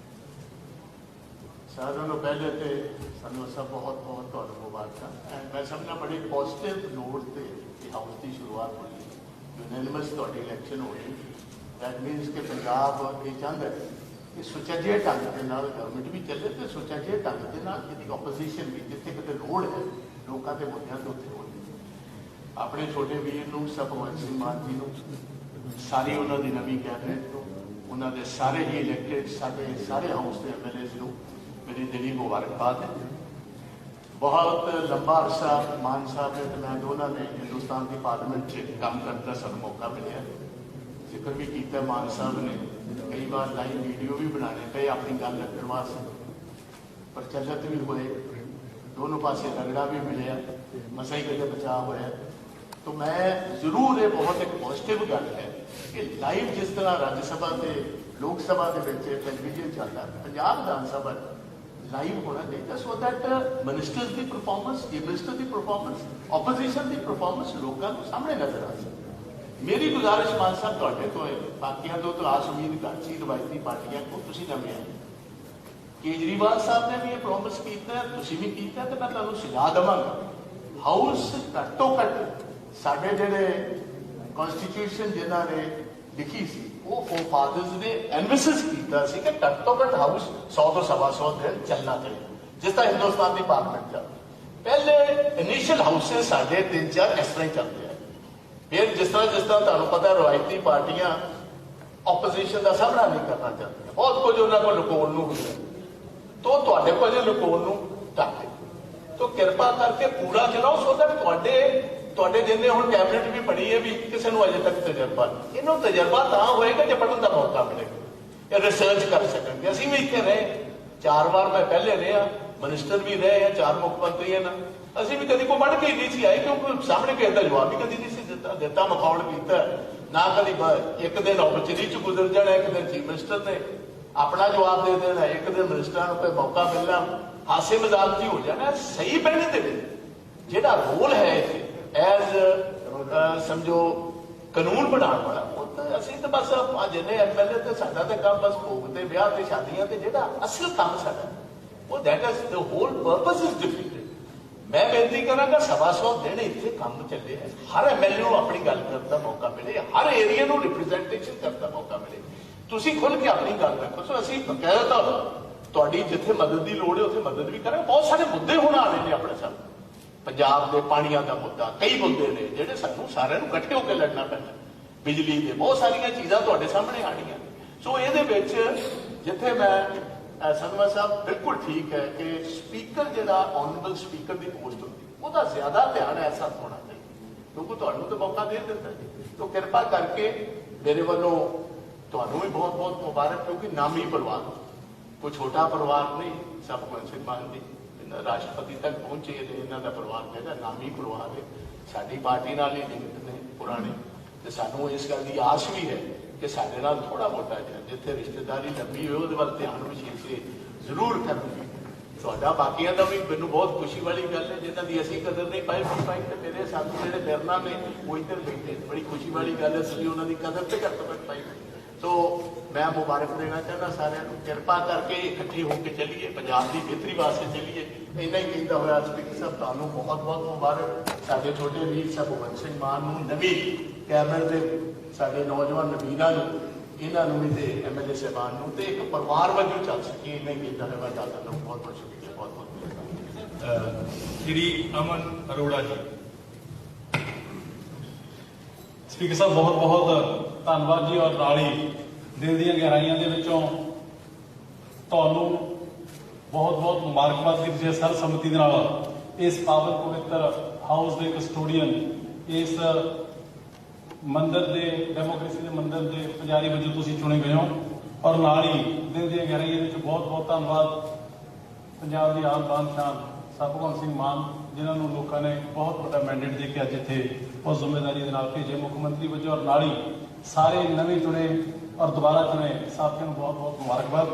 ਸਾਰਿਆਂ ਨੂੰ ਪਹਿਲੇ ਤੇ ਸਾਨੂੰ ਸਭ ਬਹੁਤ ਬਹੁਤ ਤੁਹਾਨੂੰ ਮੁਬਾਰਕਾਂ। ਐਂਡ ਮੈਂ ਸਭ ਨਾਲ ਬੜੀ ਪੋਜ਼ਿਟਿਵ ਨੋਟ ਤੇ ਹਾਊਸ ਦੀ ਸ਼ੁਰੂਆਤ ਹੋਈ, ਯੂਨੈਨਿਮਸ ਤੁਹਾਡੀ ਇਲੈਕਸ਼ਨ ਹੋਈ। ਦੈਟ ਮੀਨਸ ਕਿ ਪੰਜਾਬ ਇਹ ਚਾਹੁੰਦਾ ਹੈ ਕਿ ਸੁਚੱਜੇ ਢੰਗ ਦੇ ਨਾਲ ਗਵਰਨਮੈਂਟ ਵੀ ਚੱਲੇ ਤੇ ਸੁਚੱਜੇ ਢੰਗ ਦੇ ਨਾਲ ਇਹਦੀ ਆਪੋਜੀਸ਼ਨ ਵੀ, ਜਿੱਥੇ ਕਿਤੇ ਲੋੜ ਹੈ ਲੋਕਾਂ ਦੇ ਮੁੱਦਿਆਂ ਤੇ ਉੱਥੇ ਹੋਣੀ। ਆਪਣੇ ਛੋਟੇ ਵੀਰ ਨੂੰ, ਭਗਵੰਤ ਸਿੰਘ ਮਾਨ ਜੀ ਨੂੰ, ਸਾਰੀ ਉਹਨਾਂ ਦੀ ਨਵੀਂ ਕੈਬਨਿਟ ਨੂੰ, ਉਹਨਾਂ ਦੇ ਸਾਰੇ ਹੀ ਇਲੈਕਟਿਡ ਸਾਡੇ ਸਾਰੇ ਹਾਊਸ ਦੇ ਐਮਐਲਏਜ਼ ਨੂੰ ਮੇਰੀ ਦਿਲੀ ਮੁਬਾਰਕਬਾਦ ਹੈ। ਬਹੁਤ ਲੰਬਾ ਅਰਸਾ ਮਾਨ ਸਾਹਿਬ ਨੇ ਤੇ ਮੈਂ ਦੋਨਾਂ ਨੇ ਹਿੰਦੁਸਤਾਨ ਦੀ ਪਾਰਲੀਮੈਂਟ 'ਚ ਕੰਮ ਕਰਨ ਦਾ ਸਾਨੂੰ ਮੌਕਾ ਮਿਲਿਆ। ਜ਼ਿਕਰ ਵੀ ਕੀਤਾ ਮਾਨ ਸਾਹਿਬ ਨੇ, ਕਈ ਵਾਰ ਲਾਈਵ ਵੀਡੀਓ ਵੀ ਬਣਾਉਣੇ ਪਏ ਆਪਣੀ ਗੱਲ ਰੱਖਣ ਵਾਸਤੇ, ਪ੍ਰਚਲਿਤ ਵੀ ਹੋਏ, ਦੋਨੋਂ ਪਾਸੇ ਰਗੜਾ ਵੀ ਮਿਲਿਆ, ਮਸਾਂ ਹੀ ਕਿਤੇ ਬਚਾਅ ਹੋਇਆ। ਤਾਂ ਮੈਂ ਜ਼ਰੂਰ ਇਹ ਬਹੁਤ ਇੱਕ ਪੋਜ਼ਿਟਿਵ ਗੱਲ ਹੈ ਕਿ ਲਾਈਵ ਜਿਸ ਤਰ੍ਹਾਂ ਰਾਜ ਸਭਾ ਤੇ ਲੋਕ ਸਭਾ ਦੇ ਵਿੱਚ ਟੈਲੀਵਿਜ਼ਨ ਚੱਲਦਾ, ਪੰਜਾਬ ਵਿਧਾਨ ਸਭਾ ਲਾਈਵ ਹੋਣਾ ਚਾਹੀਦਾ, so that ministers the performance, chief minister the performance, opposition the performance ਲੋਕਾਂ ਨੂੰ ਸਾਹਮਣੇ ਨਜ਼ਰ ਆ ਸਕੇ। ਮੇਰੀ ਗੁਜ਼ਾਰਿਸ਼ ਮਾਨ ਸਾਹਿਬ ਤੁਹਾਡੇ ਤੋਂ ਹੈ, ਬਾਕੀਆਂ ਤੋਂ ਤਾਂ ਆਸ ਉਮੀਦ ਘੱਟ ਸੀ, ਰਵਾਇਤੀ ਪਾਰਟੀਆਂ ਕੋਲ, ਤੁਸੀਂ ਨਵੇਂ ਆਏ। ਕੇਜਰੀਵਾਲ ਸਾਹਿਬ ਨੇ ਵੀ ਇਹ ਪ੍ਰੋਮਿਸ ਕੀਤਾ, ਤੁਸੀਂ ਵੀ ਕੀਤਾ, ਤੇ ਮੈਂ ਤੁਹਾਨੂੰ ਸੁਝਾਅ ਦੇਵਾਂਗਾ ਹਾਊਸ ਘੱਟੋ ਘੱਟ ਸਾਡੇ ਜਿਹੜੇ ਕਨਸਟੀਟਿਊਸ਼ਨ ਜਿਨ੍ਹਾਂ ਨੇ ਲਿਖੀ ਸੀ, ਉਹ ਫਾਦਰਸ ਨੇ ਐਨਵਿਸਿਸ ਕੀਤਾ ਸੀ ਕਿ ਘੱਟੋ ਘੱਟ ਹਾਊਸ 100 ਤੋਂ 125 ਦਿਨ ਚੱਲਣਾ ਚਾਹੀਦਾ, ਜਿਸ ਤਰ੍ਹਾਂ ਹਿੰਦੁਸਤਾਨ ਦੀ ਪਾਰਲੀਮੈਂਟ ਚੱਲਦੀ। ਪਹਿਲੇ ਇਨੀਸ਼ੀਅਲ ਹਾਊਸਿਸ ਸਾਡੇ 3-4 ਇਸ ਤਰ੍ਹਾਂ ਹੀ ਚੱਲਦੇ ਆ। ਫਿਰ ਜਿਸ ਤਰ੍ਹਾਂ ਤੁਹਾਨੂੰ ਪਤਾ ਰਵਾਇਤੀ ਪਾਰਟੀਆਂ ਆਪੋਜੀਸ਼ਨ ਦਾ ਸਾਹਮਣਾ ਨਹੀਂ ਕਰਨਾ ਚਾਹੁੰਦੀਆਂ, ਬਹੁਤ ਕੁਝ ਉਹਨਾਂ ਕੋਲ ਲੁਕਾਉਣ ਨੂੰ ਹੁੰਦਾ, ਤਾਂ ਤੁਹਾਡੇ ਕੋਲ ਲੁਕਾਉਣ ਨੂੰ ਘੱਟ। ਤਾਂ ਕਿਰਪਾ ਕਰਕੇ ਪੂਰਾ ਚਲਾਓ, ਸੋ ਦੈਟ ਤੁਹਾਡੇ ਜਿੰਨੇ ਹੁਣ ਕੈਬਨਿਟ ਵੀ ਬਣੀ ਹੈ, ਵੀ ਕਿਸੇ ਨੂੰ ਅਜੇ ਤੱਕ ਤਜਰਬਾ ਨਹੀਂ। ਇਹਨੂੰ ਤਜਰਬਾ ਤਾਂ ਹੋਏਗਾ ਜੇ ਪੜ੍ਹਨ ਦਾ ਮੌਕਾ ਮਿਲੇਗਾ, ਇਹ ਰਿਸਰਚ ਕਰ ਸਕਣਗੇ। ਅਸੀਂ ਵੀ ਇੱਥੇ ਰਹੇ 4 ਵਾਰ, ਮੈਂ ਪਹਿਲੇ ਰਿਹਾ, ਮਿਨਿਸਟਰ ਵੀ ਰਹੇ ਆ, 4 ਮੁੱਖ ਮੰਤਰੀਆਂ ਨਾਲ, ਅਸੀਂ ਵੀ ਕਦੀ ਕੋਈ ਪੜ੍ਹ ਕੇ ਨਹੀਂ ਸੀ ਆਏ, ਕਿਉਂਕਿ ਸਾਹਮਣੇ ਕਿਸੇ ਦਾ ਜਵਾਬ ਵੀ ਕਦੀ ਨਹੀਂ ਸੀ ਦਿੱਤਾ ਮਖੌਲ ਕੀਤਾ ਨਾ, ਕਦੀ ਇੱਕ ਦਿਨ ਆਫਿਸਰੀ ਚ ਗੁਜ਼ਰ ਜਾਣਾ, ਇੱਕ ਦਿਨ ਚੀਫ ਮਿਨਿਸਟਰ ਨੇ ਆਪਣਾ ਜਵਾਬ ਦੇ ਦੇਣਾ, ਇੱਕ ਦਿਨ ਮਿਨਿਸਟਰਾਂ ਨੂੰ ਕੋਈ ਮੌਕਾ ਮਿਲਣਾ, ਹਾਸੇ ਮਜ਼ਾਕ ਜੀ ਹੋ ਜਾਣਾ। ਸਹੀ ਪਹਿਲੇ ਦੇ ਵਿੱਚ ਜਿਹੜਾ ਰੋਲ ਹੈ ਇੱਥੇ ਐਜ਼ ਸਮਝੋ ਕਾਨੂੰਨ ਬਣਾਉਣ ਵਾਲਾ, ਉਹ ਤਾਂ ਅਸੀਂ ਤਾਂ ਬਸ ਜਿੰਨੇ ਐਮਐਲਏ ਤੇ ਸਾਡਾ ਤੇ ਕੰਮ ਬਸ ਭੋਗ ਤੇ ਵਿਆਹ ਤੇ ਸ਼ਾਦੀਆਂ ਤੇ ਜਿਹੜਾ ਅਸਲ ਕੰਮ ਸਾਡਾ ਉਹ that is the whole purpose is defeated. ਮੈਂ ਬੇਨਤੀ ਕਰਾਂਗਾ 125 ਦਿਨ ਇੱਥੇ ਕੰਮ ਚੱਲੇ, ਹਰ ਐਮਐਲਏ ਨੂੰ ਆਪਣੀ ਗੱਲ ਕਰਨ ਦਾ ਮੌਕਾ ਮਿਲੇ, ਹਰ ਏਰੀਆ ਨੂੰ ਰਿਪਰੈਜ਼ੈਂਟੇਸ਼ਨ ਕਰਨ ਦਾ ਮੌਕਾ ਮਿਲੇ, ਤੁਸੀਂ ਖੁੱਲ ਕੇ ਆਪਣੀ ਗੱਲ ਰੱਖੋ। ਸੋ ਅਸੀਂ ਬਕਾਇਦਾ ਤੁਹਾਡੀ ਜਿੱਥੇ ਮਦਦ ਦੀ ਲੋੜ ਹੈ ਉੱਥੇ ਮਦਦ ਵੀ ਕਰਾਂਗੇ। ਬਹੁਤ ਸਾਰੇ ਮੁੱਦੇ ਹੁਣ ਆ ਰਹੇ ਨੇ ਆਪਣੇ ਸਾਹਮਣੇ, ਪੰਜਾਬ ਦੇ ਪਾਣੀਆਂ ਦਾ ਮੁੱਦਾ, ਕਈ ਮੁੱਦੇ ਨੇ ਜਿਹੜੇ ਸਾਨੂੰ ਸਾਰਿਆਂ ਨੂੰ ਇਕੱਠੇ ਹੋ ਕੇ ਲੜਨਾ ਪੈਂਦਾ, ਬਿਜਲੀ ਦੇ ਬਹੁਤ ਸਾਰੀਆਂ ਚੀਜ਼ਾਂ ਤੁਹਾਡੇ ਸਾਹਮਣੇ ਆਣੀਆਂ। ਸੋ ਇਹਦੇ ਵਿੱਚ ਜਿੱਥੇ ਮੈਂ ਸੰਧਵਾ ਸਾਹਿਬ ਬਿਲਕੁਲ ਠੀਕ ਹੈ ਕਿ ਸਪੀਕਰ ਜਿਹੜਾ ਆਨਰੇਬਲ ਸਪੀਕਰ ਦੀ ਪੋਸਟ ਹੁੰਦੀ ਉਹਦਾ ਜ਼ਿਆਦਾ ਧਿਆਨ ਐਸਾ ਹੋਣਾ ਚਾਹੀਦਾ, ਕਿਉਂਕਿ ਤੁਹਾਨੂੰ ਤਾਂ ਮੌਕਾ ਦੇ ਦਿੱਤਾ ਜੀ। तो कृपा करके मेरे वालों ਤੁਹਾਨੂੰ भी बहुत बहुत मुबारक, क्योंकि नामी परिवार, कोई छोटा परिवार नहीं, सब को मान दी राष्ट्रपति तक पहुंचे इन्हों का परिवार कहता नामी परिवार है, साडी पार्टी नाल ही लिंक ने पुराने, तो सानू इस गल की आस भी है कि साडे नाल थोड़ा मोटा जिथे रिश्तेदारी लंबी हो उहदे वल ध्यान विशेष से जरूर करनी। ਤੁਹਾਡਾ ਬਾਕੀਆਂ ਦਾ ਵੀ ਮੈਨੂੰ ਬਹੁਤ ਖੁਸ਼ੀ ਵਾਲੀ ਗੱਲ ਹੈ, ਜਿਨ੍ਹਾਂ ਦੀ ਅਸੀਂ ਕਦਰ ਨਹੀਂ ਪਾਈ ਤੇ ਮੇਰੇ ਸਾਥੀ ਜਿਹੜੇ ਨਿਰਣਾ ਨੇ ਉਹ ਇੱਧਰ ਬੈਠੇ, ਬੜੀ ਖੁਸ਼ੀ ਵਾਲੀ ਗੱਲ ਹੈ, ਅਸੀਂ ਉਹਨਾਂ ਦੀ ਕਦਰ ਤੇ ਕਰਤੱਵ ਪਾਈ। ਸੋ ਮੈਂ ਮੁਬਾਰਕ ਦੇਣਾ ਚਾਹੁੰਦਾ ਸਾਰਿਆਂ ਨੂੰ, ਕਿਰਪਾ ਕਰਕੇ ਇਕੱਠੇ ਹੋ ਕੇ ਚੱਲੀਏ, ਪੰਜਾਬ ਦੀ ਬਿਹਤਰੀ ਵਾਸਤੇ ਚੱਲੀਏ। ਇੰਨਾ ਹੀ ਕਹਿੰਦਾ ਹੋਇਆ ਸਪੀਕਰ ਸਾਹਿਬ ਤੁਹਾਨੂੰ ਬਹੁਤ ਬਹੁਤ ਮੁਬਾਰਕ, ਸਾਡੇ ਛੋਟੇ ਵੀਰ ਸਾਹਿਬ ਭਗਵੰਤ ਸਿੰਘ ਮਾਨ ਨੂੰ, ਨਵੀਂ ਕੈਬਨਿਟ ਦੇ ਸਾਡੇ ਨੌਜਵਾਨ ਨਵੀਨਾਂ ਨੂੰ, ਇਹਨਾਂ ਨੂੰ ਵੀ ਤੇ ਐਮਐਲਏ ਸਾਹਿਬਾਨ ਨੂੰ, ਤੇ ਇੱਕ ਪਰਿਵਾਰ ਵਜੋਂ ਚੱਲ ਸਕੀਏ। ਇੰਨਾ ਹੀ ਕਹਿੰਦਾ ਹੋਇਆ ਗੱਲ ਨੂੰ ਬਹੁਤ ਬਹੁਤ ਸ਼ੁਕਰੀਆ। श्री अमन अरोड़ा जी। स्पीकर साहब बहुत बहुत धन्यवाद जी, और नाल ही दिल ਦੀਆਂ ਗਹਿਰਾਈਆਂ ਦੇ ਵਿੱਚੋਂ ਤੁਹਾਨੂੰ ਬਹੁਤ ਬਹੁਤ ਮੁਬਾਰਕਬਾਦ ਦੀ ਤੁਸੀਂ ਸਰਬਸੰਮਤੀ ਦੇ ਨਾਲ ਇਸ ਪਾਵਨ ਪਵਿੱਤਰ ਹਾਊਸ ਦੇ ਕਸਟੋਡੀਅਨ, ਇਸ ਮੰਦਰ ਦੇ ਡੈਮੋਕ੍ਰੇਸੀ ਦੇ ਮੰਦਰ ਦੇ ਪੁਜਾਰੀ ਵਜੋਂ ਤੁਸੀਂ ਚੁਣੇ ਗਏ ਹੋ। ਔਰ ਨਾਲ ਹੀ ਦਿਲ ਦੀਆਂ ਗਹਿਰਾਈਆਂ ਵਿੱਚ ਬਹੁਤ ਬਹੁਤ ਧੰਨਵਾਦ ਪੰਜਾਬ ਦੀ ਆਨ ਬਾਨ ਸ਼ਾਨ ਭਗਵੰਤ ਸਿੰਘ ਮਾਨ, ਜਿਨ੍ਹਾਂ ਨੂੰ ਲੋਕਾਂ ਨੇ ਬਹੁਤ ਵੱਡਾ ਮੈਂਡੇਟ ਦੇ ਕੇ ਅੱਜ ਇੱਥੇ ਉਸ ਜ਼ਿੰਮੇਵਾਰੀ ਦੇ ਨਾਲ ਭੇਜੇ ਮੁੱਖ ਮੰਤਰੀ ਵਜੋਂ। ਔਰ ਨਾਲ ਹੀ ਸਾਰੇ ਨਵੇਂ ਚੁਣੇ ਔਰ ਦੁਬਾਰਾ ਚੁਣੇ ਸਾਥੀਆਂ ਨੂੰ ਬਹੁਤ ਬਹੁਤ ਮੁਬਾਰਕਬਾਦ।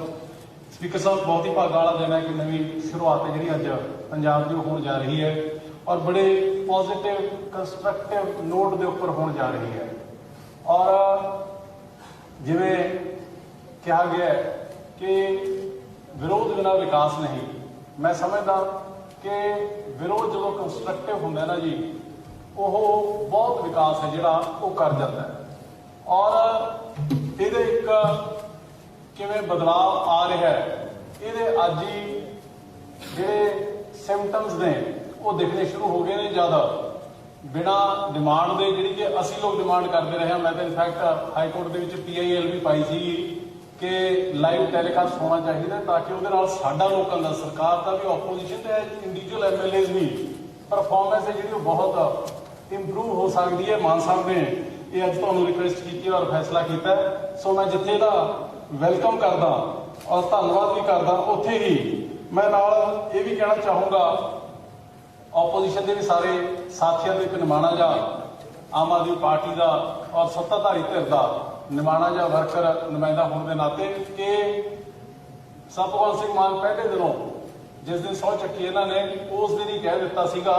ਸਪੀਕਰ ਸਾਹਿਬ ਬਹੁਤ ਹੀ ਭਾਗਾਂ ਵਾਲਾ ਦਿਨ ਹੈ ਕਿ ਨਵੀਂ ਸ਼ੁਰੂਆਤ ਹੈ ਜਿਹੜੀ ਅੱਜ ਪੰਜਾਬ ਦੀ ਹੋਣ ਜਾ ਰਹੀ ਹੈ, ਔਰ ਬੜੇ ਪੋਜ਼ਿਟਿਵ ਕੰਸਟਰਕਟਿਵ ਨੋਟ ਦੇ ਉੱਪਰ ਹੋਣ ਜਾ ਰਹੀ ਹੈ। ਔਰ ਜਿਵੇਂ ਕਿਹਾ ਗਿਆ ਕਿ ਵਿਰੋਧ ਬਿਨਾਂ ਵਿਕਾਸ ਨਹੀਂ, ਮੈਂ ਸਮਝਦਾ ਕਿ ਵਿਰੋਧ ਜਦੋਂ ਕੰਸਟਰਕਟਿਵ ਹੁੰਦਾ ਨਾ ਜੀ, ਉਹ ਬਹੁਤ ਵਿਕਾਸ ਹੈ ਜਿਹੜਾ ਉਹ ਕਰ ਜਾਂਦਾ ਹੈ। ਔਰ ਇਹਦੇ ਇੱਕ ਕਿਵੇਂ ਬਦਲਾਅ ਆ ਰਿਹਾ ਹੈ, ਇਹਦੇ ਅੱਜ ਹੀ ਜਿਹੜੇ ਸਿੰਪਟਮਸ ਨੇ ਉਹ ਦਿਖਣੇ ਸ਼ੁਰੂ ਹੋ ਗਏ ਨੇ। ਜ਼ਿਆਦਾ ਬਿਨਾਂ ਡਿਮਾਂਡ ਦੇ, ਜਿਹੜੀ ਕਿ ਅਸੀਂ ਲੋਕ ਡਿਮਾਂਡ ਕਰਦੇ ਰਹੇ ਹਾਂ, ਮੈਂ ਤਾਂ ਇਨਫੈਕਟ ਹਾਈ ਕੋਰਟ ਦੇ ਵਿੱਚ PIL ਵੀ ਪਾਈ ਸੀ ਕਿ ਲਾਈਵ ਟੈਲੀਕਾਸਟ ਹੋਣਾ ਚਾਹੀਦਾ, ਤਾਂ ਕਿ ਉਹਦੇ ਨਾਲ ਸਾਡਾ ਲੋਕਾਂ ਦਾ, ਸਰਕਾਰ ਦਾ ਵੀ, ਆਪੋਜੀਸ਼ਨ ਤੇ ਇੰਡੀਵਿਜੂਅਲ MLAs ਵੀ ਪਰਫਾਰਮੈਂਸ ਹੈ ਜਿਹੜੀ ਉਹ ਬਹੁਤ ਇੰਪਰੂਵ ਹੋ ਸਕਦੀ ਹੈ। ਮਾਨ ਸਾਹਿਬ ਨੇ ਇਹ ਅੱਜ ਤੁਹਾਨੂੰ ਰਿਕੁਐਸਟ ਕੀਤੀ ਔਰ ਫੈਸਲਾ ਕੀਤਾ। ਸੋ ਮੈਂ ਜਿੱਥੇ ਦਾ ਵੈਲਕਮ ਕਰਦਾ ਔਰ ਧੰਨਵਾਦ ਵੀ ਕਰਦਾ, ਉੱਥੇ ਹੀ ਮੈਂ ਨਾਲ ਇਹ ਵੀ ਕਹਿਣਾ ਚਾਹੂੰਗਾ ਆਪੋਜੀਸ਼ਨ ਦੇ ਵੀ ਸਾਰੇ ਸਾਥੀਆਂ ਨੂੰ, ਇੱਕ ਨਿਮਾਣਾ ਜਾਂ ਆਮ ਆਦਮੀ ਪਾਰਟੀ ਦਾ ਔਰ ਸੱਤਾਧਾਰੀ ਧਿਰ ਦਾ ਨਿਮਾਣਾ ਜਾਂ ਵਰਕਰ ਨੁਮਾਇੰਦਾ ਹੋਣ ਦੇ ਨਾਤੇ, ਕਿ ਭਗਵੰਤ ਸਿੰਘ ਮਾਨ ਪਹਿਲੇ ਦਿਨੋਂ ਜਿਸ ਦਿਨ ਸਹੁੰ ਚੱਕੀ ਇਹਨਾਂ ਨੇ, ਉਸ ਦਿਨ ਹੀ ਕਹਿ ਦਿੱਤਾ ਸੀਗਾ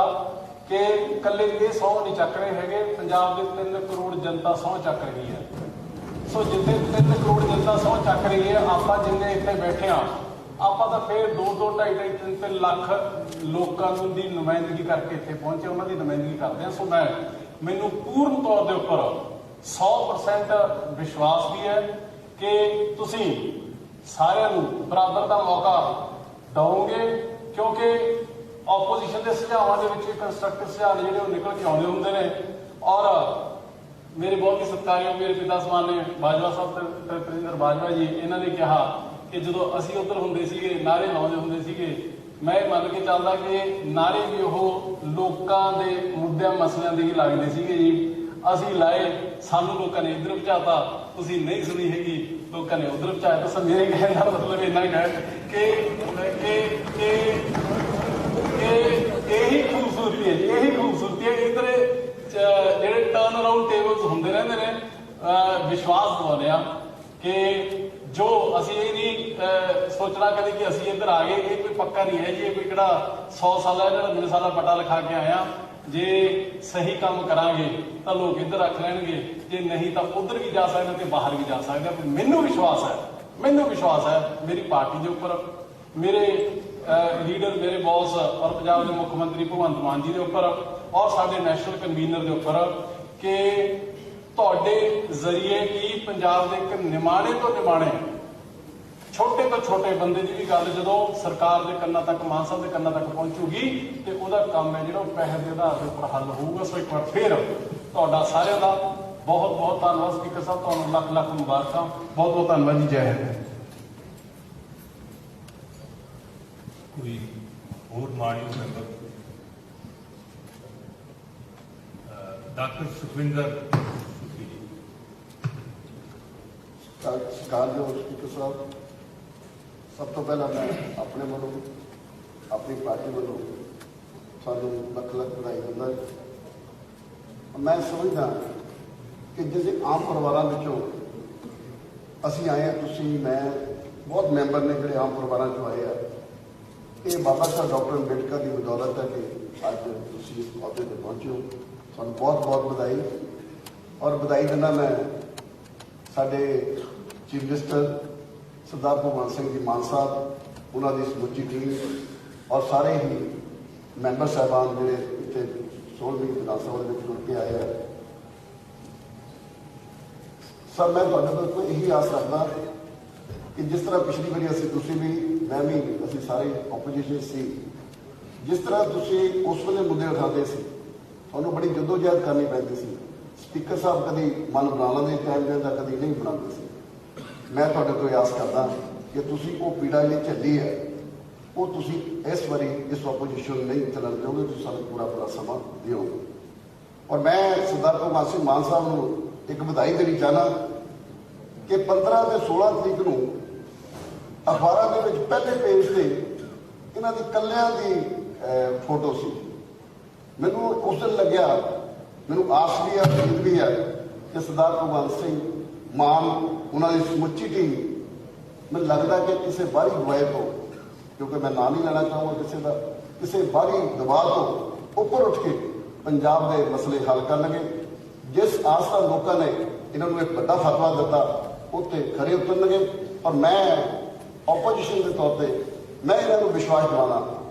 ਕਿ ਇਕੱਲੇ ਇਹ ਸਹੁੰ ਨਹੀਂ ਚੱਕ ਰਹੇ ਹੈਗੇ, ਪੰਜਾਬ ਦੇ 3 ਕਰੋੜ ਜਨਤਾ ਸਹੁੰ ਚੱਕ ਰਹੀ ਹੈ। ਸੋ ਜਿੱਥੇ 3 ਕਰੋੜ ਜਨਤਾ ਸਹੁੰ ਚੱਕ ਰਹੀ ਹੈ, ਆਪਾਂ ਜਿੰਨੇ ਇੱਥੇ ਬੈਠੇ ਹਾਂ, ਆਪਾਂ ਤਾਂ ਫਿਰ 2-2, 2.5, 3 ਲੱਖ ਲੋਕਾਂ ਨੂੰ ਦੀ ਨੁਮਾਇੰਦਗੀ ਕਰਕੇ ਇੱਥੇ ਪਹੁੰਚੇ, ਉਹਨਾਂ ਦੀ ਨੁਮਾਇੰਦਗੀ ਕਰਦੇ ਹਾਂ। ਸੋ ਮੈਨੂੰ ਪੂਰਨ ਤੌਰ ਦੇ ਉੱਪਰ 100% ਵਿਸ਼ਵਾਸ ਵੀ ਹੈ ਕਿ ਤੁਸੀਂ ਸਾਰਿਆਂ ਨੂੰ ਬਰਾਬਰ ਦਾ ਮੌਕਾ ਦਿਓਗੇ, ਕਿਉਂਕਿ ਆਪੋਜੀਸ਼ਨ ਦੇ ਸੁਝਾਵਾਂ ਦੇ ਵਿੱਚ ਕੰਸਟਰਕਟਿਵ ਸੁਝਾਅ ਜਿਹੜੇ ਉਹ ਨਿਕਲ ਕੇ ਆਉਂਦੇ ਹੁੰਦੇ ਨੇ। ਔਰ ਮੇਰੇ ਬਹੁਤ ਹੀ ਸਤਿਕਾਰਯੋਗ ਮੇਰੇ ਪਿਤਾ ਸਮਾਨ ਨੇ ਬਾਜਵਾ ਸਾਹਿਬ ਤੇ ਪ੍ਰਜਿੰਦਰ ਬਾਜਵਾ ਜੀ, ਇਹਨਾਂ ਨੇ ਕਿਹਾ ਕਿ ਜਦੋਂ ਅਸੀਂ ਉੱਧਰ ਹੁੰਦੇ ਸੀਗੇ, ਨਾਅਰੇ ਲਾਉਂਦੇ ਹੁੰਦੇ ਸੀਗੇ, ਮੈਂ ਇਹ ਮੰਨ ਕੇ ਚੱਲਦਾ ਕਿ ਨਾਅਰੇ ਵੀ ਉਹ ਲੋਕਾਂ ਦੇ ਮੁੱਦਿਆਂ ਮਸਲਿਆਂ ਦੇ ਹੀ ਲੱਗਦੇ ਸੀਗੇ ਜੀ। ਅਸੀਂ ਲਾਏ, ਸਾਨੂੰ ਲੋਕਾਂ ਨੇ ਇੱਧਰ ਪਹੁੰਚਾਤਾ, ਤੁਸੀਂ ਨਹੀਂ ਸੁਣੀ ਹੈਗੀ, ਲੋਕਾਂ ਨੇ ਉੱਧਰ ਪਹੁੰਚਾਇਆ। ਤਾਂ ਮੇਰੇ ਕਹਿਣ ਦਾ ਮਤਲਬ ਇੰਨਾ ਹੀ ਹੈ ਕਿ ਇਹੀ ਖੂਬਸੂਰਤੀ ਹੈ ਜੀ, ਇਹੀ ਖੂਬਸੂਰਤੀ ਹੈ। ਇੱਧਰ ਜਿਹੜੇ ਟਰਨ ਅਰਾਊਂਡ ਟੇਬਲਸ ਹੁੰਦੇ ਰਹਿੰਦੇ ਨੇ, ਵਿਸ਼ਵਾਸ ਦਿਵਾਉਂਦੇ ਆ ਕਿ ਜੋ ਅਸੀਂ ਇਹ ਨਹੀਂ ਸੋਚਣਾ ਕਦੇ ਕਿ ਅਸੀਂ ਇੱਧਰ ਆ ਗਏ, ਇਹ ਕੋਈ ਪੱਕਾ ਨਹੀਂ ਹੈ ਜੀ, ਇਹ ਕੋਈ ਕਿਹੜਾ 100 ਸਾਲਾ 99 ਸਾਲਾ ਪਟਾ ਲਿਖਾ ਕੇ ਆਇਆ। ਜੇ ਸਹੀ ਕੰਮ ਕਰਾਂਗੇ ਤਾਂ ਲੋਕ ਇੱਧਰ ਰੱਖ ਲੈਣਗੇ, ਜੇ ਨਹੀਂ ਤਾਂ ਉੱਧਰ ਵੀ ਜਾ ਸਕਦੇ ਤੇ ਬਾਹਰ ਵੀ ਜਾ ਸਕਦੇ। ਮੈਨੂੰ ਵਿਸ਼ਵਾਸ ਹੈ ਮੇਰੀ ਪਾਰਟੀ ਦੇ ਉੱਪਰ, ਮੇਰੇ ਲੀਡਰ, ਮੇਰੇ ਬੌਸ ਔਰ ਪੰਜਾਬ ਦੇ ਮੁੱਖ ਮੰਤਰੀ ਭਗਵੰਤ ਮਾਨ ਜੀ ਦੇ ਉੱਪਰ, ਔਰ ਸਾਡੇ ਨੈਸ਼ਨਲ ਕਨਵੀਨਰ ਦੇ ਉੱਪਰ, ਕਿ ਤੁਹਾਡੇ ਜ਼ਰੀਏ ਕੀ ਪੰਜਾਬ ਦੇ ਇੱਕ ਨਿਮਾਣੇ ਤੋਂ ਨਿਮਾਣੇ, ਛੋਟੇ ਤੋਂ ਛੋਟੇ ਬੰਦੇ ਦੀ ਵੀ ਗੱਲ ਜਦੋਂ ਸਰਕਾਰ ਦੇ ਕੰਨਾਂ ਤੱਕ, ਮਾਨ ਸਾਹਿਬ ਦੇ ਕੰਨਾਂ ਤੱਕ ਪਹੁੰਚੂਗੀ ਤੇ ਉਹਦਾ ਕੰਮ ਹੈ ਜਿਹੜਾ ਉਹ ਪੈਸੇ ਦੇ ਆਧਾਰ ਦੇ ਉੱਪਰ ਹੱਲ ਹੋਊਗਾ। ਸੋ ਇੱਕ ਵਾਰ ਫਿਰ ਤੁਹਾਡਾ ਸਾਰਿਆਂ ਦਾ ਬਹੁਤ ਬਹੁਤ ਧੰਨਵਾਦ। ਸਪੀਕਰ ਸਾਹਿਬ, ਤੁਹਾਨੂੰ ਲੱਖ ਲੱਖ ਮੁਬਾਰਕਾਂ। ਬਹੁਤ ਬਹੁਤ ਧੰਨਵਾਦ ਜੀ। ਜੈ ਹਿੰਦ। ਕੋਈ ਹੋਰ ਮਾਣਯੋਗ ਮੈਂਬਰ? ਡਾਕਟਰ ਸੁਖਵਿੰਦਰ ਸੁਖੀ ਜੀ। ਸਤਿਕਾਰਯੋਗ ਸਪੀਕਰ ਸਾਹਿਬ, ਸਭ ਤੋਂ ਪਹਿਲਾਂ ਮੈਂ ਆਪਣੇ ਵੱਲੋਂ, ਆਪਣੀ ਪਾਰਟੀ ਵੱਲੋਂ ਤੁਹਾਨੂੰ ਲੱਖ ਲੱਖ ਵਧਾਈ ਦਿੰਦਾ। ਮੈਂ ਸਮਝਦਾ ਕਿ ਜਿਹੜੇ ਆਮ ਪਰਿਵਾਰਾਂ ਵਿੱਚੋਂ ਅਸੀਂ ਆਏ ਹਾਂ, ਤੁਸੀਂ, ਮੈਂ, ਬਹੁਤ ਮੈਂਬਰ ਨੇ ਜਿਹੜੇ ਆਮ ਪਰਿਵਾਰਾਂ 'ਚੋਂ ਆਏ ਆ। ਇਹ ਬਾਬਾ ਸਾਹਿਬ ਡਾਕਟਰ ਅੰਬੇਡਕਰ ਦੀ ਬਦੌਲਤ ਹੈ ਕਿ ਅੱਜ ਤੁਸੀਂ ਇਸ ਅਹੁਦੇ 'ਤੇ ਪਹੁੰਚੇ ਹੋ। ਤੁਹਾਨੂੰ ਬਹੁਤ ਬਹੁਤ ਵਧਾਈ। ਔਰ ਵਧਾਈ ਦਿੰਦਾ ਮੈਂ ਸਾਡੇ ਚੀਫ ਮਿਨਿਸਟਰ ਸਰਦਾਰ ਭਗਵੰਤ ਸਿੰਘ ਜੀ ਮਾਨ ਸਾਹਿਬ, ਉਹਨਾਂ ਦੀ ਸਮੁੱਚੀ ਟੀਮ ਔਰ ਸਾਰੇ ਹੀ ਮੈਂਬਰ ਸਾਹਿਬਾਨ ਜਿਹੜੇ ਇੱਥੇ 16ਵੀਂ ਵਿਧਾਨ ਸਭਾ ਦੇ ਵਿੱਚ ਜੁੜ ਕੇ ਆਏ ਆ। ਸਰ, ਮੈਂ ਤੁਹਾਡੇ ਤੋਂ ਇਹੀ ਆਸ ਰੱਖਦਾ ਕਿ ਜਿਸ ਤਰ੍ਹਾਂ ਪਿਛਲੀ ਵਾਰੀ ਅਸੀਂ, ਤੁਸੀਂ ਵੀ, ਮੈਂ ਵੀ, ਅਸੀਂ ਸਾਰੇ ਆਪੋਜੀਸ਼ਨ ਸੀ, ਜਿਸ ਤਰ੍ਹਾਂ ਤੁਸੀਂ ਉਸ ਵੇਲੇ ਮੁੱਦੇ ਉਠਾਉਂਦੇ ਸੀ, ਤੁਹਾਨੂੰ ਬੜੀ ਜਦੋਜਹਿਦ ਕਰਨੀ ਪੈਂਦੀ ਸੀ। ਸਪੀਕਰ ਸਾਹਿਬ ਕਦੀ ਮਨ ਬਣਾ ਲੈਂਦੇ ਟਾਈਮ ਦਿੰਦਾ, ਕਦੀ ਨਹੀਂ ਬਣਾਉਂਦੇ ਸੀ। ਮੈਂ ਤੁਹਾਡੇ ਤੋਂ ਆਸ ਕਰਦਾ ਕਿ ਤੁਸੀਂ ਉਹ ਪੀੜਾ ਜਿਹੜੀ ਝੱਲੀ ਹੈ, ਉਹ ਤੁਸੀਂ ਇਸ ਵਾਰੀ ਇਸ ਆਪੋਜੀਸ਼ਨ ਨਹੀਂ ਚੱਲਣ ਦਿਓਗੇ, ਤੁਸੀਂ ਸਾਨੂੰ ਪੂਰਾ ਸਮਾਂ ਦਿਓਗੇ। ਔਰ ਮੈਂ ਸਰਦਾਰ ਭਗਵੰਤ ਸਿੰਘ ਮਾਨ ਸਾਹਿਬ ਨੂੰ ਇੱਕ ਵਧਾਈ ਦੇਣੀ ਚਾਹੁੰਦਾ ਕਿ 15 ਤੇ 16 ਤਰੀਕ ਨੂੰ ਅਖਬਾਰਾਂ ਦੇ ਵਿੱਚ ਪਹਿਲੇ ਪੇਜ ਤੇ ਇਹਨਾਂ ਦੀ ਕੱਲਿਆਂ ਦੀ ਫੋਟੋ ਸੀ। ਮੈਨੂੰ ਉਸ ਦਿਨ ਲੱਗਿਆ, ਮੈਨੂੰ ਆਸ ਵੀ ਹੈ, ਉਮੀਦ ਵੀ ਹੈ ਕਿ ਸਰਦਾਰ ਭਗਵੰਤ ਸਿੰਘ ਮਾਨ, ਉਹਨਾਂ ਦੀ ਸਮੁੱਚੀ ਟੀਮ, ਮੈਨੂੰ ਲੱਗਦਾ ਕਿ ਕਿਸੇ ਬਾਹਰੀ ਗਵਾਏ ਤੋਂ, ਕਿਉਂਕਿ ਮੈਂ ਨਾਂ ਨਹੀਂ ਲੈਣਾ ਚਾਹੂੰਗਾ ਕਿਸੇ ਦਾ, ਕਿਸੇ ਬਾਹਰੀ ਦਬਾਅ ਤੋਂ ਉੱਪਰ ਉੱਠ ਕੇ ਪੰਜਾਬ ਦੇ ਮਸਲੇ ਹੱਲ ਕਰਨਗੇ। ਜਿਸ ਆਸ ਨਾਲ ਲੋਕਾਂ ਨੇ ਇਹਨਾਂ ਨੂੰ ਇੱਕ ਵੱਡਾ ਫਤਵਾ ਦਿੱਤਾ, ਉੱਤੇ ਖਰੇ ਉਤਰਨਗੇ। ਔਰ ਮੈਂ ਆਪੋਜੀਸ਼ਨ ਦੇ ਤੌਰ ਤੇ ਮੈਂ ਇਹਨਾਂ ਨੂੰ ਵਿਸ਼ਵਾਸ ਦਿਵਾਉਣਾ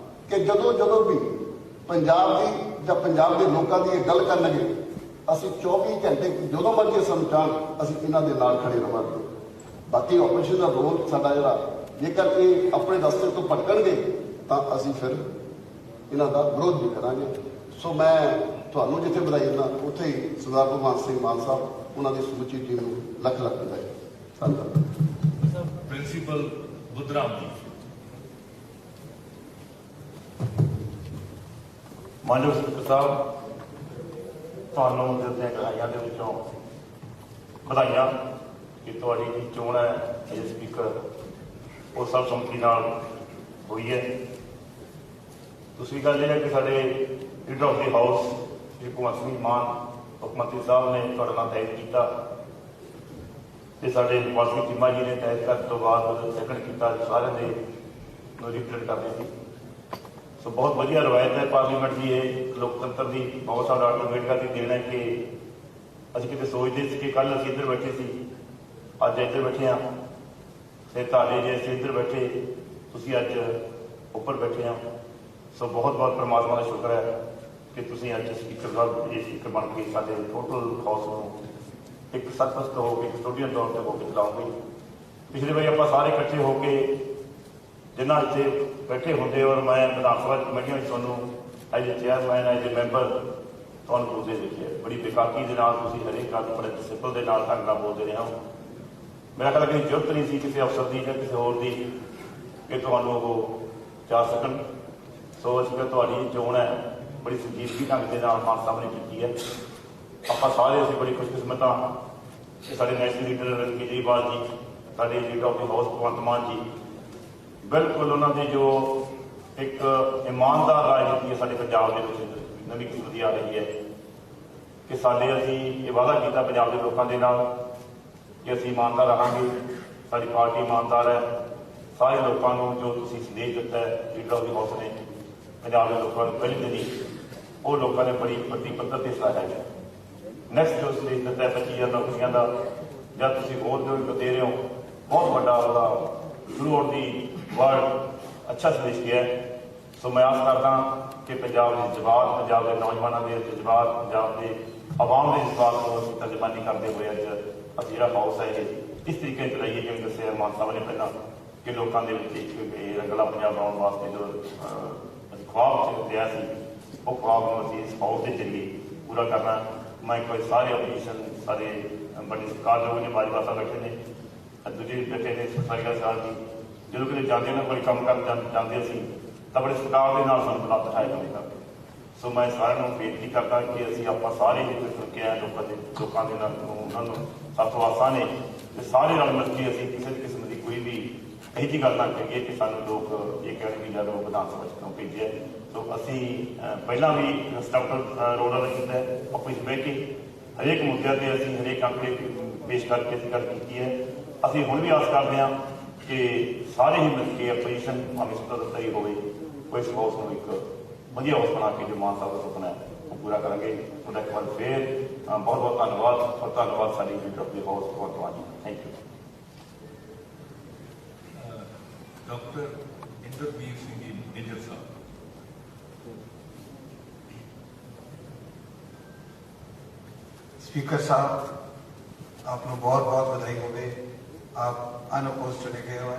ਕਿ ਜਦੋਂ ਵੀ ਪੰਜਾਬ ਦੀ ਜਾਂ ਪੰਜਾਬ ਦੇ ਲੋਕਾਂ ਦੀ ਇਹ ਗੱਲ ਕਰਨਗੇ, ਅਸੀਂ 24 ਘੰਟੇ ਜਦੋਂ ਮਰਜ਼ੀ ਸਾਨੂੰ ਚਾਹਣ, ਅਸੀਂ ਇਹਨਾਂ ਦੇ ਨਾਲ ਖੜੇ ਰਹਾਂਗੇ। ਬਾਕੀ ਆਪੋਜੀਸ਼ਨ ਦਾ ਰੋਲ ਸਾਡਾ ਜਿਹੜਾ, ਜੇਕਰ ਇਹ ਆਪਣੇ ਰਸਤੇ ਤੋਂ ਭਟਕਣਗੇ ਤਾਂ ਅਸੀਂ ਫਿਰ ਇਹਨਾਂ ਦਾ ਵਿਰੋਧ ਵੀ ਕਰਾਂਗੇ। ਸੋ ਮੈਂ ਤੁਹਾਨੂੰ ਜਿੱਥੇ ਵਧਾਈ ਦਿੰਦਾ, ਉੱਥੇ ਹੀ ਸਰਦਾਰ ਭਗਵੰਤ ਸਿੰਘ ਮਾਨ ਸਾਹਿਬ, ਉਹਨਾਂ ਦੀ ਸਮੁੱਚੀ ਟੀਮ ਨੂੰ ਲੱਖ ਲੱਖ ਵਧਾਈ। ਧੰਨਵਾਦ। ਪ੍ਰਿੰਸੀਪਲ ਬੁੱਧਰਾਮ ਜੀ। ਮਾਨਯੋਗ ਸਪੀਕਰ ਸਾਹਿਬ, ਤੁਹਾਨੂੰ ਦਿਲ ਦੀਆਂ ਗਹਿਰਾਈਆਂ ਦੇ ਵਿੱਚੋਂ ਵਧਾਈਆਂ ਕਿ ਤੁਹਾਡੀ ਜਿਹੜੀ ਚੋਣ ਹੈ ਇਹ ਸਪੀਕਰ ਉਹ ਸਰਬਸੰਮਤੀ ਨਾਲ ਹੋਈ ਹੈ। ਦੂਸਰੀ ਗੱਲ ਇਹ ਹੈ ਕਿ ਸਾਡੇ ਲੀਡਰ ਆਫ ਦੀ ਹਾਊਸ ਸ਼੍ਰੀ ਭਗਵੰਤ ਸਿੰਘ ਮਾਨ ਮੁੱਖ ਮੰਤਰੀ ਸਾਹਿਬ ਨੇ ਤੁਹਾਡੇ ਨਾਲ ਤੈਅ ਕੀਤਾ ਤੇ ਸਾਡੇ ਪਾਰਟੀ ਚੀਮਾ ਜੀ ਨੇ ਤੈਅ ਕਰਨ ਤੋਂ ਬਾਅਦ ਸੈਕੰਡ ਕੀਤਾ, ਸਾਰਿਆਂ ਦੇ ਨੂੰ ਰਿਪਰੈਜ਼ੈਂਟ ਕਰਦੇ ਸੀ। ਸੋ ਬਹੁਤ ਵਧੀਆ ਰਵਾਇਤ ਹੈ ਪਾਰਲੀਮੈਂਟ ਦੀ, ਇਹ ਲੋਕਤੰਤਰ ਦੀ। ਬਹੁਤ ਸਾਰਾ ਡਾਕਟਰ ਅੰਬੇਡਕਰ ਦੀ ਦੇਣ ਹੈ ਕਿ ਅਸੀਂ ਕਿਤੇ ਸੋਚਦੇ ਸੀ ਕਿ ਕੱਲ੍ਹ ਅਸੀਂ ਇੱਧਰ ਬੈਠੇ ਸੀ, ਅੱਜ ਇੱਧਰ ਬੈਠੇ ਹਾਂ, ਤੇ ਤੁਹਾਡੇ ਜੇ ਅਸੀਂ ਇੱਧਰ ਬੈਠੇ, ਤੁਸੀਂ ਅੱਜ ਉੱਪਰ ਬੈਠੇ ਹਾਂ। ਸੋ ਬਹੁਤ ਬਹੁਤ ਪਰਮਾਤਮਾ ਦਾ ਸ਼ੁਕਰ ਹੈ ਕਿ ਤੁਸੀਂ ਅੱਜ ਸਪੀਕਰ ਸਾਹਿਬ, ਇਹ ਸਪੀਕਰ ਬਣ ਕੇ ਸਾਡੇ ਟੋਟਲ ਹਾਊਸ ਨੂੰ ਇੱਕ ਸਰਪ੍ਰਸਤ ਹੋ ਕੇ, ਕਸਟੋਡੀਅਨ ਤੌਰ 'ਤੇ ਹੋ ਕੇ ਚਲਾਓਗੇ। ਪਿਛਲੇ ਵਾਰੀ ਆਪਾਂ ਸਾਰੇ ਇਕੱਠੇ ਹੋ ਕੇ ਜਿਨ੍ਹਾਂ ਇੱਥੇ ਬੈਠੇ ਹੁੰਦੇ, ਔਰ ਮੈਂ ਵਿਧਾਨ ਸਭਾ ਕਮੇਟੀਆਂ ਵਿੱਚ ਤੁਹਾਨੂੰ as a chairman, as a member ਤੁਹਾਨੂੰ ਬੋਲਦੇ ਦੇਖਿਆ। ਬੜੀ ਬੇਕਾਕੀ ਦੇ ਨਾਲ ਤੁਸੀਂ ਹਰੇਕ ਗੱਲ ਬੜੇ ਡਿਸਿਪਲ ਦੇ ਨਾਲ ਢੰਗ ਨਾਲ ਬੋਲਦੇ ਰਹੇ ਹੋ। ਮੇਰਾ ਖਿਆਲ ਹੈ ਕਿ ਜ਼ਰੂਰਤ ਨਹੀਂ ਸੀ ਕਿਸੇ ਅਫਸਰ ਦੀ ਜਾਂ ਕਿਸੇ ਹੋਰ ਦੀ ਕਿ ਤੁਹਾਨੂੰ ਉਹ ਜਾ ਸਕਣ। ਸੋ ਅਸੀਂ ਤੁਹਾਡੀ ਚੋਣ ਹੈ ਬੜੀ ਸੰਜੀਦਗੀ ਢੰਗ ਦੇ ਨਾਲ ਮਾਨ ਸਾਹਿਬ ਨੇ ਕੀਤੀ ਹੈ। ਆਪਾਂ ਸਾਰੇ ਅਸੀਂ ਬੜੀ ਖੁਸ਼ਕਿਸਮਤ ਹਾਂ ਕਿ ਸਾਡੇ ਨੈਸ਼ਨਲ ਲੀਡਰ ਕੇਜਰੀਵਾਲ ਜੀ, ਸਾਡੇ leader of the house Bhagwant Mann ji, ਬਿਲਕੁਲ ਉਹਨਾਂ ਦੀ ਜੋ ਇੱਕ ਇਮਾਨਦਾਰ ਰਾਜਨੀਤੀ ਹੈ ਸਾਡੇ ਪੰਜਾਬ ਦੇ ਵਿੱਚ ਨਵੀਂ ਕਿਸਮ ਦੀ ਆ ਰਹੀ ਹੈ ਕਿ ਅਸੀਂ ਇਹ ਵਾਅਦਾ ਕੀਤਾ ਪੰਜਾਬ ਦੇ ਲੋਕਾਂ ਦੇ ਨਾਲ ਕਿ ਅਸੀਂ ਇਮਾਨਦਾਰ ਰਹਾਂਗੇ, ਸਾਡੀ ਪਾਰਟੀ ਇਮਾਨਦਾਰ ਹੈ। ਸਾਰੇ ਲੋਕਾਂ ਨੂੰ ਜੋ ਤੁਸੀਂ ਸੰਦੇਸ਼ ਦਿੱਤਾ ਹੈ ਲੀਡਰ ਆਫ ਦੀ ਹਾਊਸ ਨੇ ਪੰਜਾਬ ਦੇ ਲੋਕਾਂ ਨੂੰ ਪਹਿਲੇ ਦਿਨ ਹੀ, ਉਹ ਲੋਕਾਂ ਨੇ ਬੜੀ ਵੱਡੀ ਪੱਧਰ ਤੇ ਸਰਾਹਿਆ ਹੈ। ਨੈਕਸਟ ਜੋ ਸੰਦੇਸ਼ ਦਿੱਤਾ 25,000 ਨੌਕਰੀਆਂ ਦਾ, ਜਦ ਤੁਸੀਂ ਹੋਰ ਜੋ ਦੇ ਰਹੇ ਹੋ, ਬਹੁਤ ਵੱਡਾ ਉਹਦਾ ਥਰੂ ਆਊਟ ਦੀ ਵਰਲਡ ਅੱਛਾ ਸੰਦੇਸ਼ ਗਿਆ। ਸੋ ਮੈਂ ਆਸ ਕਰਦਾ ਕਿ ਪੰਜਾਬ ਦੇ ਜਜ਼ਬਾਤ, ਪੰਜਾਬ ਦੇ ਨੌਜਵਾਨਾਂ ਦੇ ਜਜ਼ਬਾਤ, ਪੰਜਾਬ ਦੇ ਆਵਾਮ ਦੇ ਜਜ਼ਬਾਤ ਨੂੰ ਅਸੀਂ ਤਰਜਮਾਨੀ ਕਰਦੇ ਹੋਏ ਅੱਜ ਅਸੀਂ ਜਿਹੜਾ ਹਾਊਸ ਹੈ ਇਹ ਇਸ ਤਰੀਕੇ ਨਾਲ ਚਲਾਈਏ, ਜਿਵੇਂ ਦੱਸਿਆ ਮਾਨ ਸਾਹਿਬ ਨੇ ਪਹਿਲਾਂ ਕਿ ਲੋਕਾਂ ਦੇ ਵਿੱਚ ਇੱਕ ਇਹ ਰੰਗਲਾ ਪੰਜਾਬ ਬਣਾਉਣ ਵਾਸਤੇ ਜੋ ਅਸੀਂ ਖੁਆਬ 'ਚ ਲਿਆ ਸੀ, ਉਹ ਖੁਆਬ ਨੂੰ ਅਸੀਂ ਇਸ ਹਾਊਸ ਦੇ ਜ਼ਰੀਏ ਪੂਰਾ ਕਰਨਾ। ਮੈਂ ਇੱਕ ਵਾਰੀ ਸਾਰੇ ਆਪੋਜੀਸ਼ਨ, ਸਾਰੇ ਬੜੇ ਸਤਿਕਾਰਯੋਗ ਨੇ, ਬਾਜਵਾ ਸਾਹਿਬ ਬੈਠੇ ਨੇ, ਦੂਜੇ ਬੈਠੇ ਨੇ, ਸਰਕਾਰੀ ਸਾਹਿਬ ਜੀ, ਜਦੋਂ ਕਿਤੇ ਜਾਂਦੇ ਨੇ ਕੋਈ ਕੰਮ ਕਰਨ ਜਾਂਦੇ ਅਸੀਂ ਤਾਂ ਬੜੇ ਸਤਿਕਾਰ ਦੇ ਨਾਲ ਸਾਨੂੰ ਬੁਲਾ ਬਿਠਾਇਆ ਜਾਂਦਾ। ਸੋ ਮੈਂ ਸਾਰਿਆਂ ਨੂੰ ਬੇਨਤੀ ਕਰਦਾ ਕਿ ਅਸੀਂ ਆਪਾਂ ਸਾਰੇ ਜਿਹੜੇ ਤੁਰ ਕੇ ਆਏ ਲੋਕਾਂ ਦੇ ਨਾਲ, ਉਹਨਾਂ ਨੂੰ ਸਭ ਤੋਂ ਆਸਾਂ ਨੇ ਤੇ ਸਾਰੇ ਨਾਲ ਮਿਲ ਕੇ ਅਸੀਂ ਕਿਸੇ ਕਿਸਮ ਦੀ ਕੋਈ ਵੀ ਇਹੋ ਜਿਹੀ ਗੱਲ ਨਾ ਕਰੀਏ ਕਿ ਸਾਨੂੰ ਲੋਕ ਇਹ ਕਹਿਣ ਵੀ ਜਦੋਂ ਵਿਧਾਨ ਸਭਾ 'ਚ ਕਿਉਂ ਭੇਜਿਆ। ਸੋ ਅਸੀਂ ਪਹਿਲਾਂ ਵੀ ਸਟਰਕਚਰ ਰੋਲ ਅਦਾ ਕੀਤਾ ਹੈ, ਆਪਸ ਵਿੱਚ ਬਹਿ ਕੇ ਹਰੇਕ ਮੁੱਦਿਆਂ 'ਤੇ ਅਸੀਂ ਹਰੇਕ ਆਂਕੜੇ ਪੇਸ਼ ਕਰਕੇ ਅਸੀਂ ਗੱਲ ਕੀਤੀ ਹੈ। ਅਸੀਂ ਹੁਣ ਵੀ ਆਸ ਕਰਦੇ ਹਾਂ ਕਿ ਸਾਰੇ ਹੀ ਮਿਲ ਕੇ ਆਪੋਜੀਸ਼ਨ ਭਾਵੇਂ ਸੱਤਾਧਾਰੀ ਹੋਵੇ, ਕੋਈ ਇਸ ਹਾਊਸ ਨੂੰ ਇੱਕ ਵਧੀਆ ਹਾਊਸ ਬਣਾ ਕੇ ਜੋ ਮਾਨ ਸਾਹਿਬ ਦਾ ਸੁਪਨਾ ਹੈ ਉਹ ਪੂਰਾ ਕਰਾਂਗੇ। ਉਹਦਾ ਇੱਕ ਵਾਰ ਫੇਰ ਬਹੁਤ ਬਹੁਤ ਧੰਨਵਾਦ, ਔਰ ਧੰਨਵਾਦ ਸਾਡੀ leader of the house Bhagwant ji. Thank you. Doctor Inderbir Singh ji major साहब। स्पीकर साहब, आपको बहुत बहुत बधाई होवे, आप अनअपोज चुने गए हो।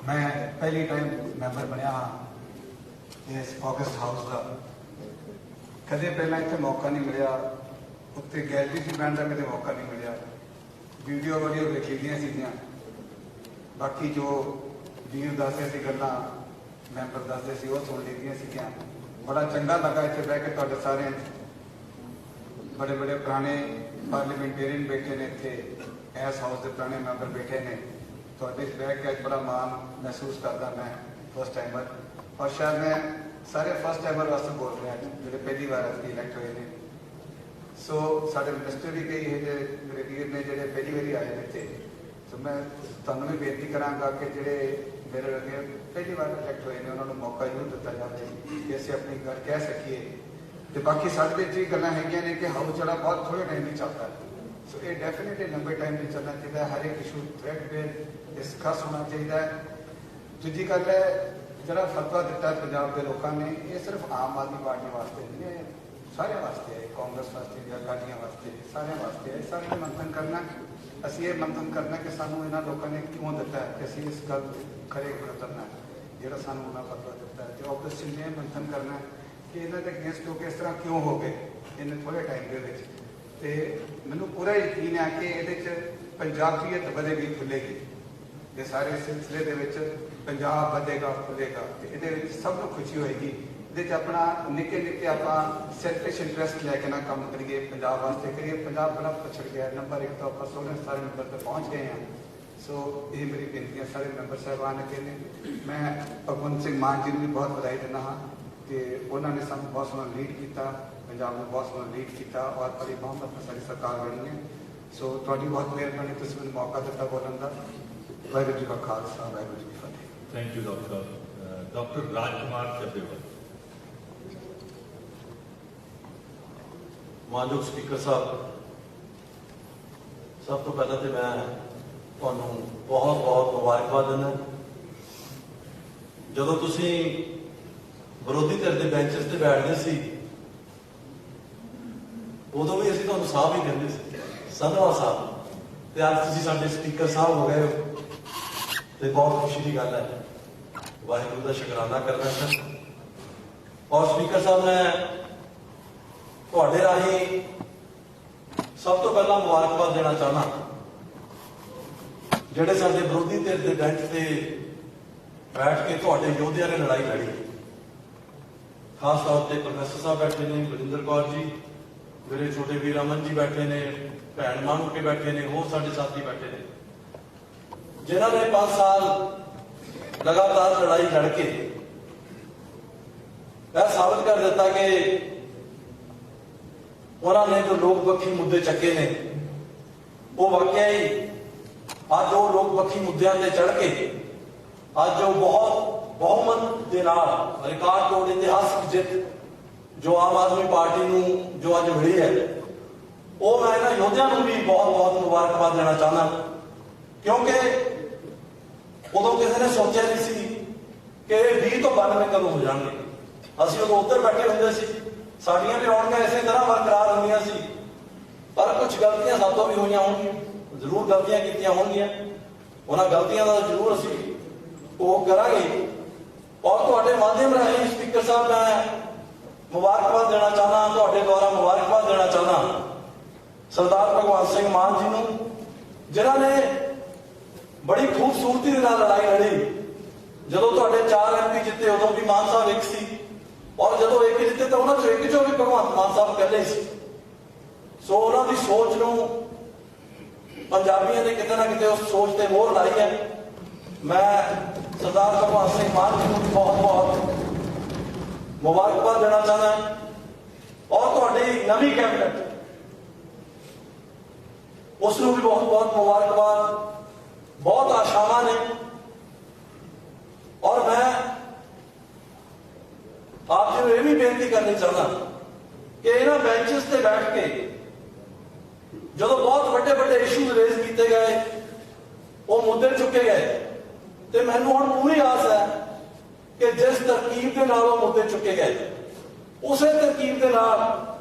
मैं पहली टाइम मैंबर बनया हाँ इस ऑगस्ट हाउस का, कदे पहला इतने मौका नहीं मिला, उत्ते गैलरी से बैठने का कदे मौका नहीं मिला। वीडियो वीडियो लिखी दी सीगियां, बाकी जो वीर दसदे सी गल्लां मैंबर दसदे सी वो सुन लीदियां सीगियां। बड़ा चंगा लगा इत्थे बह के तुहाडे सारे बड़े बड़े पुराने पार्लीमेंटेरियन बैठे ने, इत्थे इस हाउस के पुराने मैंबर बैठे ने, तुहाडे बह के अज बड़ा मान महसूस करदा मैं फर्स्ट टाइमर। और शायद मैं सारे फर्स्ट टाइमर वास्ते बोल रहा जो पहली बार इलैक्ट हुए हैं। सो साडे मिनिस्टर भी कई है मेरे वीर ने जो पहली बारी आए हैं इत्थे। तो मैं तुहानूं भी बेनती करांगा कि जिहड़े मेरे अगे पहली बार इलैक्ट हुए हैं उन्होंने मौका जरूर दिता जाए कि असीं अपनी गल कह सकीए। तो बाकी साढ़े विच ये गल्लां हैगियां ने कि हाउस जिहड़ा बहुत थोड़े टाइम ही चलता है। सो ये डेफिनेटली लंबे टाइम नहीं चलना चाहिए, हर एक इशू थ्रेड डिस्कस होना चाहिए। दूजी गल है जिहड़ा फतवा दिता पंजाब के लोगों ने, ये सिर्फ आम आदमी पार्टी वास्ते नहीं है, सारे वास्ते है, कांग्रेस वास्ते या अकालियां वास्ते, सारे वास्ते है। सारे मंथन करना, असीं ये मंथन करना कि सानू इन्हां लोगों ने क्यों दिता है कि असीं इस गल खरे उतरना है जिहड़ा सानू उन्हां फतवा दिता है। तो ऑपोजिशन ने मंथन करना कि इन्हां दे अगेंस्ट लोग इस तरह क्यों हो गए इन्ने थोड़े टाइम दे विच। ते मैनूं पूरा यकीन है कि इहदे च पंजाबीयत बढ़ेगी खुलेगी, ये सारे सिलसिले दे विच पंजाब बढ़ेगा खुलेगा, ते इहदे विच सब नूं खुशी होएगी। ਇਹਦੇ 'ਚ ਆਪਣਾ ਨਿੱਕੇ ਨਿੱਕੇ ਆਪਾਂ ਸੈਲਫਿਸ਼ ਇੰਟਰਸਟ ਲੈ ਕੇ ਨਾ ਕੰਮ ਕਰੀਏ, ਪੰਜਾਬ ਵਾਸਤੇ ਕਰੀਏ। ਪੰਜਾਬ ਬੜਾ ਪਛੜ ਗਿਆ, ਨੰਬਰ 1 ਤੋਂ ਆਪਾਂ 16 ਸਾਰੇ ਨੰਬਰ ਤੇ ਪਹੁੰਚ ਗਏ ਹਾਂ। ਸੋ ਇਹ ਮੇਰੀ ਬੇਨਤੀ ਹੈ ਸਾਰੇ ਮੈਂਬਰ ਸਾਹਿਬਾਨ ਅੱਗੇ ਨੇ। ਮੈਂ ਭਗਵੰਤ ਸਿੰਘ ਮਾਨ ਜੀ ਨੂੰ ਵੀ ਬਹੁਤ ਵਧਾਈ ਦਿੰਦਾ ਹਾਂ ਕਿ ਉਹਨਾਂ ਨੇ ਸਾਨੂੰ ਬਹੁਤ ਸੋਹਣਾ ਲੀਡ ਕੀਤਾ, ਪੰਜਾਬ ਨੂੰ ਬਹੁਤ ਸੋਹਣਾ ਲੀਡ ਕੀਤਾ ਔਰ ਬੜੀ ਬਹੁਮਤ ਨਾਲ ਸਾਡੀ ਸਰਕਾਰ ਬਣੀ ਹੈ। ਸੋ ਤੁਹਾਡੀ ਬਹੁਤ ਮਿਹਰਬਾਨੀ, ਤੁਸੀਂ ਮੈਨੂੰ ਮੌਕਾ ਦਿੱਤਾ ਬੋਲਣ ਦਾ। ਵਾਹਿਗੁਰੂ ਜੀ ਕਾ ਖਾਲਸਾ, ਵਾਹਿਗੁਰੂ ਜੀ ਕੀ ਫਤਿਹ। Thank you doctor. Doctor Rajkumar Chabbewal. मानयोग स्पीकर साहब, सब तो पहले तो मैं तुहानू बहुत बहुत मुबारकबाद दिंदा। जदों तुसीं विरोधी धिर के बेंचस से बैठते सी उदों भी असीं तुहानू साहब ही कहंदे सी, संधवा साहब, ते अज तुसीं साडे स्पीकर साहब हो गए हो, तो बहुत खुशी की गल है। वाहिगुरू का शुकराना करना सर। और स्पीकर साहब मैं ਤੁਹਾਡੇ ਰਾਹੀਂ ਸਭ ਤੋਂ ਪਹਿਲਾਂ ਮੁਬਾਰਕਬਾਦ ਦੇਣਾ ਚਾਹਨਾ ਜਿਹੜੇ ਸਾਡੇ ਵਿਰੋਧੀ ਧਿਰ ਦੇ ਬੈਂਚ ਤੇ ਬੈਠ ਕੇ ਤੁਹਾਡੇ ਯੋਧਿਆਂ ਨੇ ਲੜਾਈ ਲੜੀ। ਖਾਸ ਤੌਰ ਤੇ ਪ੍ਰੋਫੈਸਰ ਸਾਹਿਬ ਬੈਠੇ ਨੇ, ਬਰਿੰਦਰ ਕੌਰ ਜੀ, ਮੇਰੇ ਛੋਟੇ ਵੀਰ ਅਮਨ ਜੀ ਬੈਠੇ ਨੇ, ਭੈਣ ਮਾਨੂ ਕੇ ਬੈਠੇ ਨੇ, ਹੋਰ ਸਾਡੇ ਸਾਥੀ ਬੈਠੇ ਨੇ, ਜਿਨ੍ਹਾਂ ਨੇ 5 ਸਾਲ ਲਗਾਤਾਰ ਲੜਾਈ ਲੜ ਕੇ ਇਹ ਸਾਬਤ ਕਰ ਦਿੱਤਾ ਕਿ उन्होंने जो लोकपक्षी मुद्दे चके ने वो वाकई ही अज वो लोकपक्षी मुद्दों से चढ़ के अज जो बहुत बहुमत के रिकॉर्ड तोड़ इतिहासक जित जो आम आदमी पार्टी नूं जो अज मिली है, वो मैं इन्हां योद्धियां नूं भी बहुत बहुत मुबारकबाद देना चाहना। क्योंकि उदों किसी ने सोचा नहीं सी कि 20 तो 92 कदों हो जाएंगे। असीं उदों उधर बैठे हुंदे सी, साड़ियां भी रौनक इस तरह बरकरार होंदियां सी, पर कुछ गलतियां सातों भी हुई होंगी, जरूर गलतियां कीतियां होंगियां। ਉਹਨਾਂ ਗਲਤੀਆਂ ਦਾ ਜ਼ਰੂਰ ਅਸੀਂ ਉਹ ਕਰਾਂਗੇ। ਔਰ ਤੁਹਾਡੇ ਮਾਧਿਅਮ ਰਾਹੀਂ ਸਪੀਕਰ ਸਾਹਿਬ ਮੈਂ ਮੁਬਾਰਕਬਾਦ ਦੇਣਾ ਚਾਹੁੰਦਾ, ਤੁਹਾਡੇ ਦੁਆਰਾ ਮੁਬਾਰਕਬਾਦ ਦੇਣਾ ਚਾਹੁੰਦਾ ਸਰਦਾਰ ਭਗਵੰਤ ਸਿੰਘ ਮਾਨ ਜੀ ਨੂੰ, ਜਿਨ੍ਹਾਂ ਨੇ ਬੜੀ ਖੂਬਸੂਰਤੀ ਦੇ ਨਾਲ ਲੜਾਈ ਲੜੀ। ਜਦੋਂ ਤੁਹਾਡੇ 4 MP ਜਿੱਤੇ ਉਦੋਂ ਵੀ ਮਾਨ ਸਾਹਿਬ ਇੱਕ ਸੀ, ਔਰ ਜਦੋਂ ਇੱਕ ਜਿੱਤੇ ਤਾਂ ਉਹਨਾਂ ਚੋਂ ਇੱਕ ਚੋਂ ਵੀ ਭਗਵੰਤ ਮਾਨ ਸਾਹਿਬ ਪਹਿਲੇ ਸੀ। ਸੋ ਉਹਨਾਂ ਦੀ ਸੋਚ ਨੂੰ ਪੰਜਾਬੀਆਂ ਨੇ ਕਿਤੇ ਨਾ ਕਿਤੇ ਉਸ ਸੋਚ ਤੇ ਮੋਹਰ ਲਾਈ ਹੈ। ਮੈਂ ਸਰਦਾਰ ਭਗਵੰਤ ਸਿੰਘ ਮਾਨ ਜੀ ਨੂੰ ਬਹੁਤ ਬਹੁਤ ਮੁਬਾਰਕਬਾਦ ਦੇਣਾ ਚਾਹੁੰਦਾ, ਔਰ ਤੁਹਾਡੀ ਨਵੀਂ ਕੈਬਨਿਟ ਉਸ ਨੂੰ ਵੀ ਬਹੁਤ ਬਹੁਤ ਮੁਬਾਰਕਬਾਦ। ਬਹੁਤ ਆਸ਼ਾਵਾਂ ਨੇ, ਔਰ ਮੈਂ ਆਪ ਜੀ ਨੂੰ ਇਹ ਵੀ ਬੇਨਤੀ ਕਰਨੀ ਚਾਹੁੰਦਾ ਕਿ ਇਹਨਾਂ ਬੈਂਚਸ ਤੇ ਬੈਠ ਕੇ ਜਦੋਂ ਬਹੁਤ ਵੱਡੇ ਵੱਡੇ ਇਸ਼ੂਜ਼ ਰੇਜ਼ ਕੀਤੇ ਗਏ, ਉਹ ਮੁੱਦੇ ਚੁੱਕੇ ਗਏ, ਤੇ ਮੈਨੂੰ ਹੁਣ ਪੂਰੀ ਆਸ ਹੈ ਕਿ ਜਿਸ ਤਰਕੀਬ ਦੇ ਨਾਲ ਉਹ ਮੁੱਦੇ ਚੁੱਕੇ ਗਏ, ਉਸੇ ਤਰਕੀਬ ਦੇ ਨਾਲ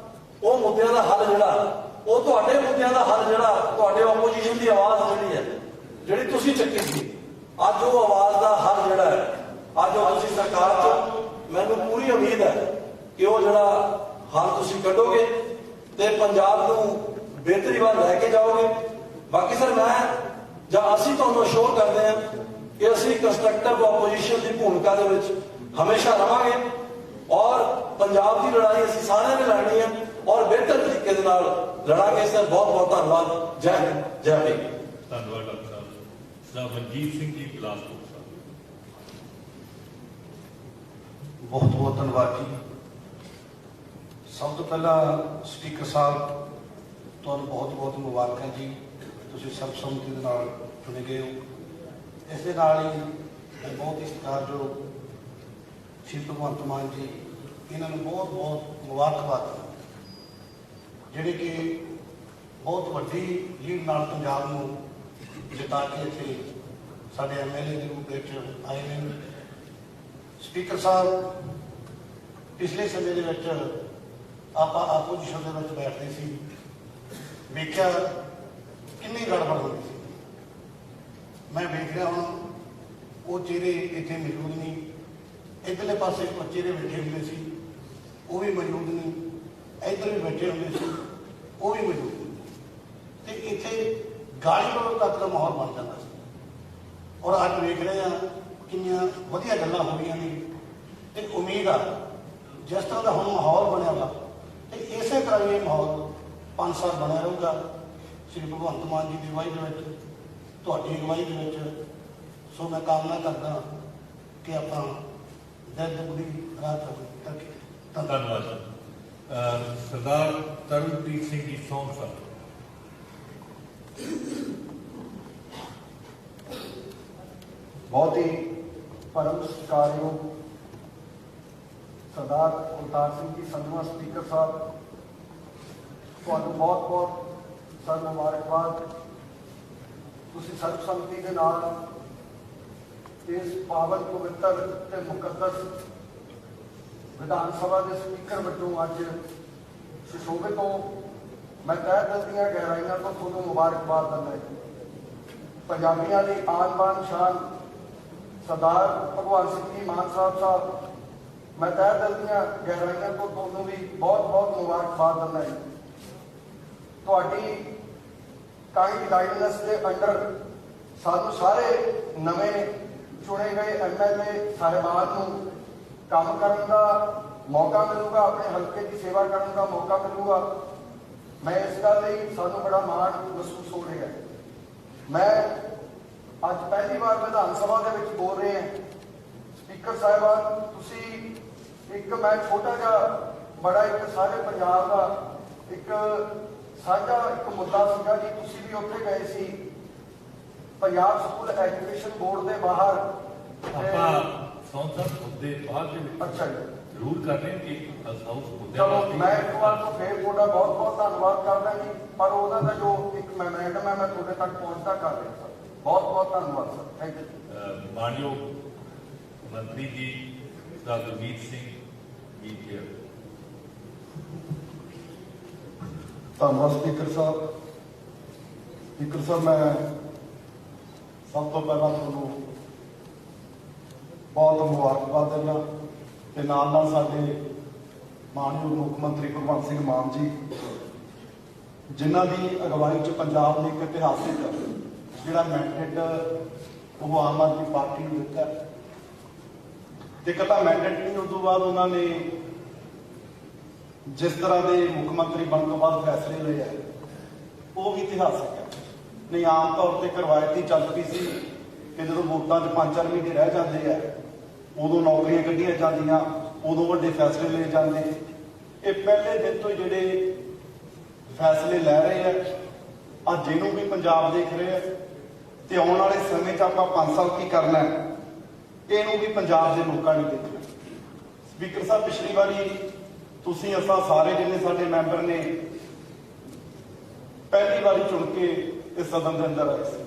ਉਹ ਮੁੱਦਿਆਂ ਦਾ ਹੱਲ ਜਿਹੜਾ, ਉਹ ਤੁਹਾਡੇ ਮੁੱਦਿਆਂ ਦਾ ਹੱਲ ਜਿਹੜਾ, ਤੁਹਾਡੇ ਆਪੋਜੀਸ਼ਨ ਦੀ ਆਵਾਜ਼ ਜਿਹੜੀ ਹੈ, ਜਿਹੜੀ ਤੁਸੀਂ ਚੱਕੀ ਸੀ, ਅੱਜ ਉਹ ਆਵਾਜ਼ ਦਾ ਹੱਲ ਜਿਹੜਾ ਹੈ, ਅੱਜ ਉਹ ਤੁਸੀਂ ਸਰਕਾਰ ਚੋਂ ਮੈਨੂੰ ਪੂਰੀ ਉਮੀਦ ਹੈ ਕਿ ਉਹ ਜਿਹੜਾ ਹੱਲ ਤੁਸੀਂ ਕੱਢੋਗੇ ਤੇ ਪੰਜਾਬ ਨੂੰ ਬਿਹਤਰੀ ਵੱਲ ਲੈ ਕੇ ਜਾਓਗੇ। ਬਾਕੀ ਸਰ ਮੈਂ ਜਾਂ ਅਸੀਂ ਤੁਹਾਨੂੰ ਅਸ਼ੋਰ ਕਰਦੇ ਹਾਂ ਕਿ ਅਸੀਂ ਕੰਸਟਰਕਟਿਵ ਆਪੋਜੀਸ਼ਨ ਦੀ ਭੂਮਿਕਾ ਦੇ ਵਿੱਚ ਹਮੇਸ਼ਾ ਰਵਾਂਗੇ, ਔਰ ਪੰਜਾਬ ਦੀ ਲੜਾਈ ਅਸੀਂ ਸਾਰਿਆਂ ਨੇ ਲੜਨੀ ਹੈ, ਔਰ ਬਿਹਤਰ ਤਰੀਕੇ ਦੇ ਨਾਲ ਲੜਾਂਗੇ। ਸਰ ਬਹੁਤ ਬਹੁਤ ਧੰਨਵਾਦ। ਜੈ ਹਿੰਦ, ਜੈ ਭੀਮ। ਧੰਨਵਾਦ ਡਾਕਟਰ ਸਾਹਿਬ। ਸਰਦਾਰ ਮਨਜੀਤ ਸਿੰਘ ਜੀ ਬਿਲਾਸਪੁਰ ਸਾਹਿਬ। ਬਹੁਤ ਬਹੁਤ ਧੰਨਵਾਦ ਜੀ। ਸਭ ਤੋਂ ਪਹਿਲਾਂ ਸਪੀਕਰ ਸਾਹਿਬ ਤੁਹਾਨੂੰ ਬਹੁਤ ਬਹੁਤ ਮੁਬਾਰਕਾਂ ਜੀ, ਤੁਸੀਂ ਸਰਬਸੰਮਤੀ ਦੇ ਨਾਲ ਚੁਣੇ ਗਏ ਹੋ। ਇਸ ਦੇ ਨਾਲ ਹੀ ਮੈਂ ਬਹੁਤ ਹੀ ਸਤਿਕਾਰਯੋਗ ਸ਼੍ਰੀ ਭਗਵੰਤ ਮਾਨ ਜੀ, ਇਹਨਾਂ ਨੂੰ ਬਹੁਤ ਬਹੁਤ ਮੁਬਾਰਕਬਾਦ, ਜਿਹੜੇ ਕਿ ਬਹੁਤ ਵੱਡੀ ਲੀਡ ਨਾਲ ਪੰਜਾਬ ਨੂੰ ਜਿਤਾ ਕੇ ਇੱਥੇ ਸਾਡੇ MLA ਦੇ ਰੂਪ ਵਿੱਚ ਆਏ ਨੇ। ਸਪੀਕਰ ਸਾਹਿਬ, ਪਿਛਲੇ ਸਮੇਂ ਦੇ ਵਿੱਚ ਆਪਾਂ ਆਪੋਜੀਸ਼ਨ ਦੇ ਵਿੱਚ ਬੈਠਦੇ ਸੀ, ਵੇਖਿਆ ਕਿੰਨੀ ਗੜਬੜ ਹੁੰਦੀ ਸੀ। ਮੈਂ ਵੇਖ ਰਿਹਾ ਹੁਣ ਉਹ ਚਿਹਰੇ ਇੱਥੇ ਮੌਜੂਦ ਨਹੀਂ, ਇੱਧਰਲੇ ਪਾਸੇ ਕੁਝ ਚਿਹਰੇ ਬੈਠੇ ਹੁੰਦੇ ਸੀ, ਉਹ ਵੀ ਮੌਜੂਦ ਨਹੀਂ, ਇੱਧਰ ਵੀ ਬੈਠੇ ਹੁੰਦੇ ਸੀ, ਉਹ ਵੀ ਮੌਜੂਦ ਨਹੀਂ, ਤੇ ਇੱਥੇ ਗਾਲੀ ਗਲੋਚ ਤੱਕ ਦਾ ਮਾਹੌਲ ਬਣ ਜਾਂਦਾ ਸੀ। ਔਰ ਅੱਜ ਵੇਖ ਰਹੇ ਹਾਂ ਕਿੰਨੀਆਂ ਵਧੀਆ ਗੱਲਾਂ ਹੋ ਰਹੀਆਂ ਨੇ, ਤੇ ਉਮੀਦ ਆ ਜਿਸ ਤਰ੍ਹਾਂ ਦਾ ਹੁਣ ਮਾਹੌਲ ਬਣਿਆ ਵਾ, ਤੇ ਇਸੇ ਤਰ੍ਹਾਂ ਇਹ ਮਾਹੌਲ 5 ਸਾਲ ਬਣਿਆ ਰਹੂਗਾ ਸ਼੍ਰੀ ਭਗਵੰਤ ਮਾਨ ਜੀ ਦੀ ਅਗਵਾਈ ਦੇ ਵਿੱਚ, ਤੁਹਾਡੀ ਅਗਵਾਈ ਦੇ ਵਿੱਚ। ਸੋ ਮੈਂ ਕਾਮਨਾ ਕਰਦਾ ਕਿ ਆਪਾਂ ਦਿਲ ਦੀ ਬੁਰੀ ਰਾਤ ਤੱਕ। ਧੰਨਵਾਦ। ਸਰਦਾਰ ਤਰਨਪ੍ਰੀਤ ਸਿੰਘ ਜੀ ਸੌਂਗ ਸਾਹਿਬ। बहुत ही परम सत्कारयोग सरदार अवतार सिंह जी संधवा स्पीकर साहब, ਤੁਹਾਨੂੰ बहुत बहुत सर मुबारकबाद। ਤੁਸੀਂ ਸਰਬਸੰਮਤੀ ਦੇ ਨਾਲ ਇਸ ਪਾਵਨ ਪਵਿੱਤਰ ਤੇ ਮੁਕੱਦਸ ਵਿਧਾਨ ਸਭਾ ਦੇ ਸਪੀਕਰ ਵਜੋਂ ਅੱਜ ਸੁਸ਼ੋਭਿਤ ਹੋ। ਮੈਂ ਤਹਿ ਦਿਲ ਦੀਆਂ ਗਹਿਰਾਈਆਂ ਤੋਂ ਤੁਹਾਨੂੰ ਮੁਬਾਰਕਬਾਦ ਦਿੰਦਾ ਹਾਂ। ਪੰਜਾਬੀਆਂ ਦੀ ਆਨ ਬਾਨ ਸ਼ਾਨ ਸਰਦਾਰ ਭਗਵੰਤ ਸਿੰਘ ਜੀ ਮਾਨ ਸਾਹਿਬ, ਮੈਂ ਤਹਿ ਦਿਲ ਦੀਆਂ ਗਹਿਰਾਈਆਂ ਤੋਂ ਤੁਹਾਨੂੰ ਵੀ ਬਹੁਤ ਬਹੁਤ ਮੁਬਾਰਕਬਾਦ ਦਿੰਦਾ ਹਾਂ। ਤੁਹਾਡੀ ਕਾਇੰਡ ਗਾਈਡਨੈਂਸ ਦੇ ਅੰਡਰ ਸਾਨੂੰ ਸਾਰੇ ਨਵੇਂ ਚੁਣੇ ਗਏ MLA ਸਾਹਿਬਾਨ ਨੂੰ ਕੰਮ ਕਰਨ ਦਾ ਮੌਕਾ ਮਿਲੂਗਾ, ਆਪਣੇ ਹਲਕੇ ਦੀ ਸੇਵਾ ਕਰਨ ਦਾ ਮੌਕਾ ਮਿਲੂਗਾ। ਮੈਂ ਇਸ ਗੱਲ ਲਈ ਸਾਨੂੰ ਬੜਾ ਮਾਣ ਮਹਿਸੂਸ ਹੋ ਰਿਹਾ ਹੈ। ਮੈਂ ਅੱਜ ਪਹਿਲੀ ਵਾਰ ਵਿਧਾਨ ਸਭਾ ਦੇ ਵਿੱਚ ਬੋਲ ਰਹੇ ਹਾਂ। ਸਪੀਕਰ ਸਾਹਿਬਾਨ, ਤੁਸੀਂ ਇੱਕ, ਮੈਂ ਛੋਟਾ ਜਿਹਾ ਬੜਾ ਇੱਕ ਸਾਰੇ ਪੰਜਾਬ ਦਾ ਇੱਕ ਸਾਂਝਾ ਇੱਕ ਮੁੱਦਾ ਸੀਗਾ ਜੀ। ਤੁਸੀਂ ਵੀ ਉੱਥੇ ਗਏ ਸੀ, ਪੰਜਾਬ ਸਕੂਲ ਐਜੂਕੇਸ਼ਨ ਬੋਰਡ ਦੇ ਬਾਹਰ। ਆਪਾਂ ਸੌਂਗ ਸਾਹਿਬ ਮੁੱਦੇ ਬਾਅਦ ਦੇ ਵਿੱਚ ਅੱਛਾ ਜੀ, ਜ਼ਰੂਰ ਕਰ ਰਹੇ ਕਿ ਹਾਊਸ ਮੁੱਦਿਆਂ ਚਲੋ ਵਾਸਤੇ ਮੈਂ ਇੱਕ ਵਾਰ ਤੋਂ ਫੇਰ ਤੁਹਾਡਾ ਬਹੁਤ ਬਹੁਤ ਧੰਨਵਾਦ ਕਰਦਾ ਜੀ। ਪਰ ਉਹਦਾ ਦਾ ਜੋ ਇੱਕ ਮੈਮੋਰੈਂਡਮ ਹੈ ਮੈਂ ਤੁਹਾਡੇ ਤੱਕ ਪਹੁੰਚਦਾ ਕਰ ਰਿਹਾ ਸਰ। ਬਹੁਤ ਬਹੁਤ ਧੰਨਵਾਦ ਸਰ, ਥੈਂਕ ਯੂ। ਮਾਨਯੋਗ ਮੰਤਰੀ ਜੀ ਸਰਦਾਰ ਗੁਰਮੀਤ ਸਿੰਘ ਜੀ ਕੇ ਧੰਨਵਾਦ ਸਪੀਕਰ ਸਾਹਿਬ। ਸਪੀਕਰ ਸਾਹਿਬ, ਮੈਂ ਸਭ ਤੋਂ ਪਹਿਲਾਂ ਤੁਹਾਨੂੰ ਬਹੁਤ ਮੁਬਾਰਕਬਾਦ ਦਿੰਦਾ ਤੇ ਨਾਲ ਸਾਡੇ ਮਾਨਯੋਗ ਮੁੱਖ ਮੰਤਰੀ ਭਗਵੰਤ ਸਿੰਘ ਮਾਨ ਜੀ, ਜਿਨ੍ਹਾਂ ਦੀ ਅਗਵਾਈ 'ਚ ਪੰਜਾਬ ਨੇ ਇੱਕ ਇਤਿਹਾਸਿਕ ਜਿਹੜਾ ਮੈਂਡੇਟ ਉਹ ਆਮ ਆਦਮੀ ਪਾਰਟੀ ਨੂੰ ਦਿੱਤਾ ਤੇ ਇਕੱਲਾ ਮੈਂਡੇਟ ਨਹੀਂ, ਉਸ ਤੋਂ ਬਾਅਦ ਉਹਨਾਂ ਨੇ ਜਿਸ ਤਰ੍ਹਾਂ ਦੇ ਮੁੱਖ ਮੰਤਰੀ ਬਣਨ ਤੋਂ ਬਾਅਦ ਫੈਸਲੇ ਲਏ ਹੈ ਉਹ ਵੀ ਇਤਿਹਾਸਿਕ ਹੈ। ਨਹੀਂ, ਆਮ ਤੌਰ ਤੇ ਰਵਾਇਤੀ ਚੱਲ ਪਈ ਸੀ ਕਿ ਜਦੋਂ ਵੋਟਾਂ 'ਚ 5-4 ਮਹੀਨੇ ਰਹਿ ਜਾਂਦੇ ਆ ਉਦੋਂ ਨੌਕਰੀਆਂ ਕੱਢੀਆਂ ਜਾਂਦੀਆਂ, ਉਦੋਂ ਵੱਡੇ ਫੈਸਲੇ ਲਏ ਜਾਂਦੇ। ਇਹ ਪਹਿਲੇ ਦਿਨ ਤੋਂ ਜਿਹੜੇ ਫੈਸਲੇ ਲੈ ਰਹੇ ਆ, ਅੱਜ ਇਹਨੂੰ ਵੀ ਪੰਜਾਬ ਦੇਖ ਰਹੇ ਆ ਤੇ ਆਉਣ ਵਾਲੇ ਸਮੇਂ 'ਚ ਆਪਾਂ 5 ਸਾਲ ਕੀ ਕਰਨਾ ਹੈ ਇਹਨੂੰ ਵੀ ਪੰਜਾਬ ਦੇ ਲੋਕਾਂ ਨੇ ਦੇਖਣਾ। ਸਪੀਕਰ ਸਾਹਿਬ, ਪਿਛਲੀ ਵਾਰੀ ਤੁਸੀਂ ਅਸਾਂ ਸਾਰੇ ਜਿੰਨੇ ਸਾਡੇ ਮੈਂਬਰ ਨੇ ਪਹਿਲੀ ਵਾਰੀ ਚੁਣ ਕੇ ਇਸ ਸਦਨ ਦੇ ਅੰਦਰ ਆਏ ਸੀ।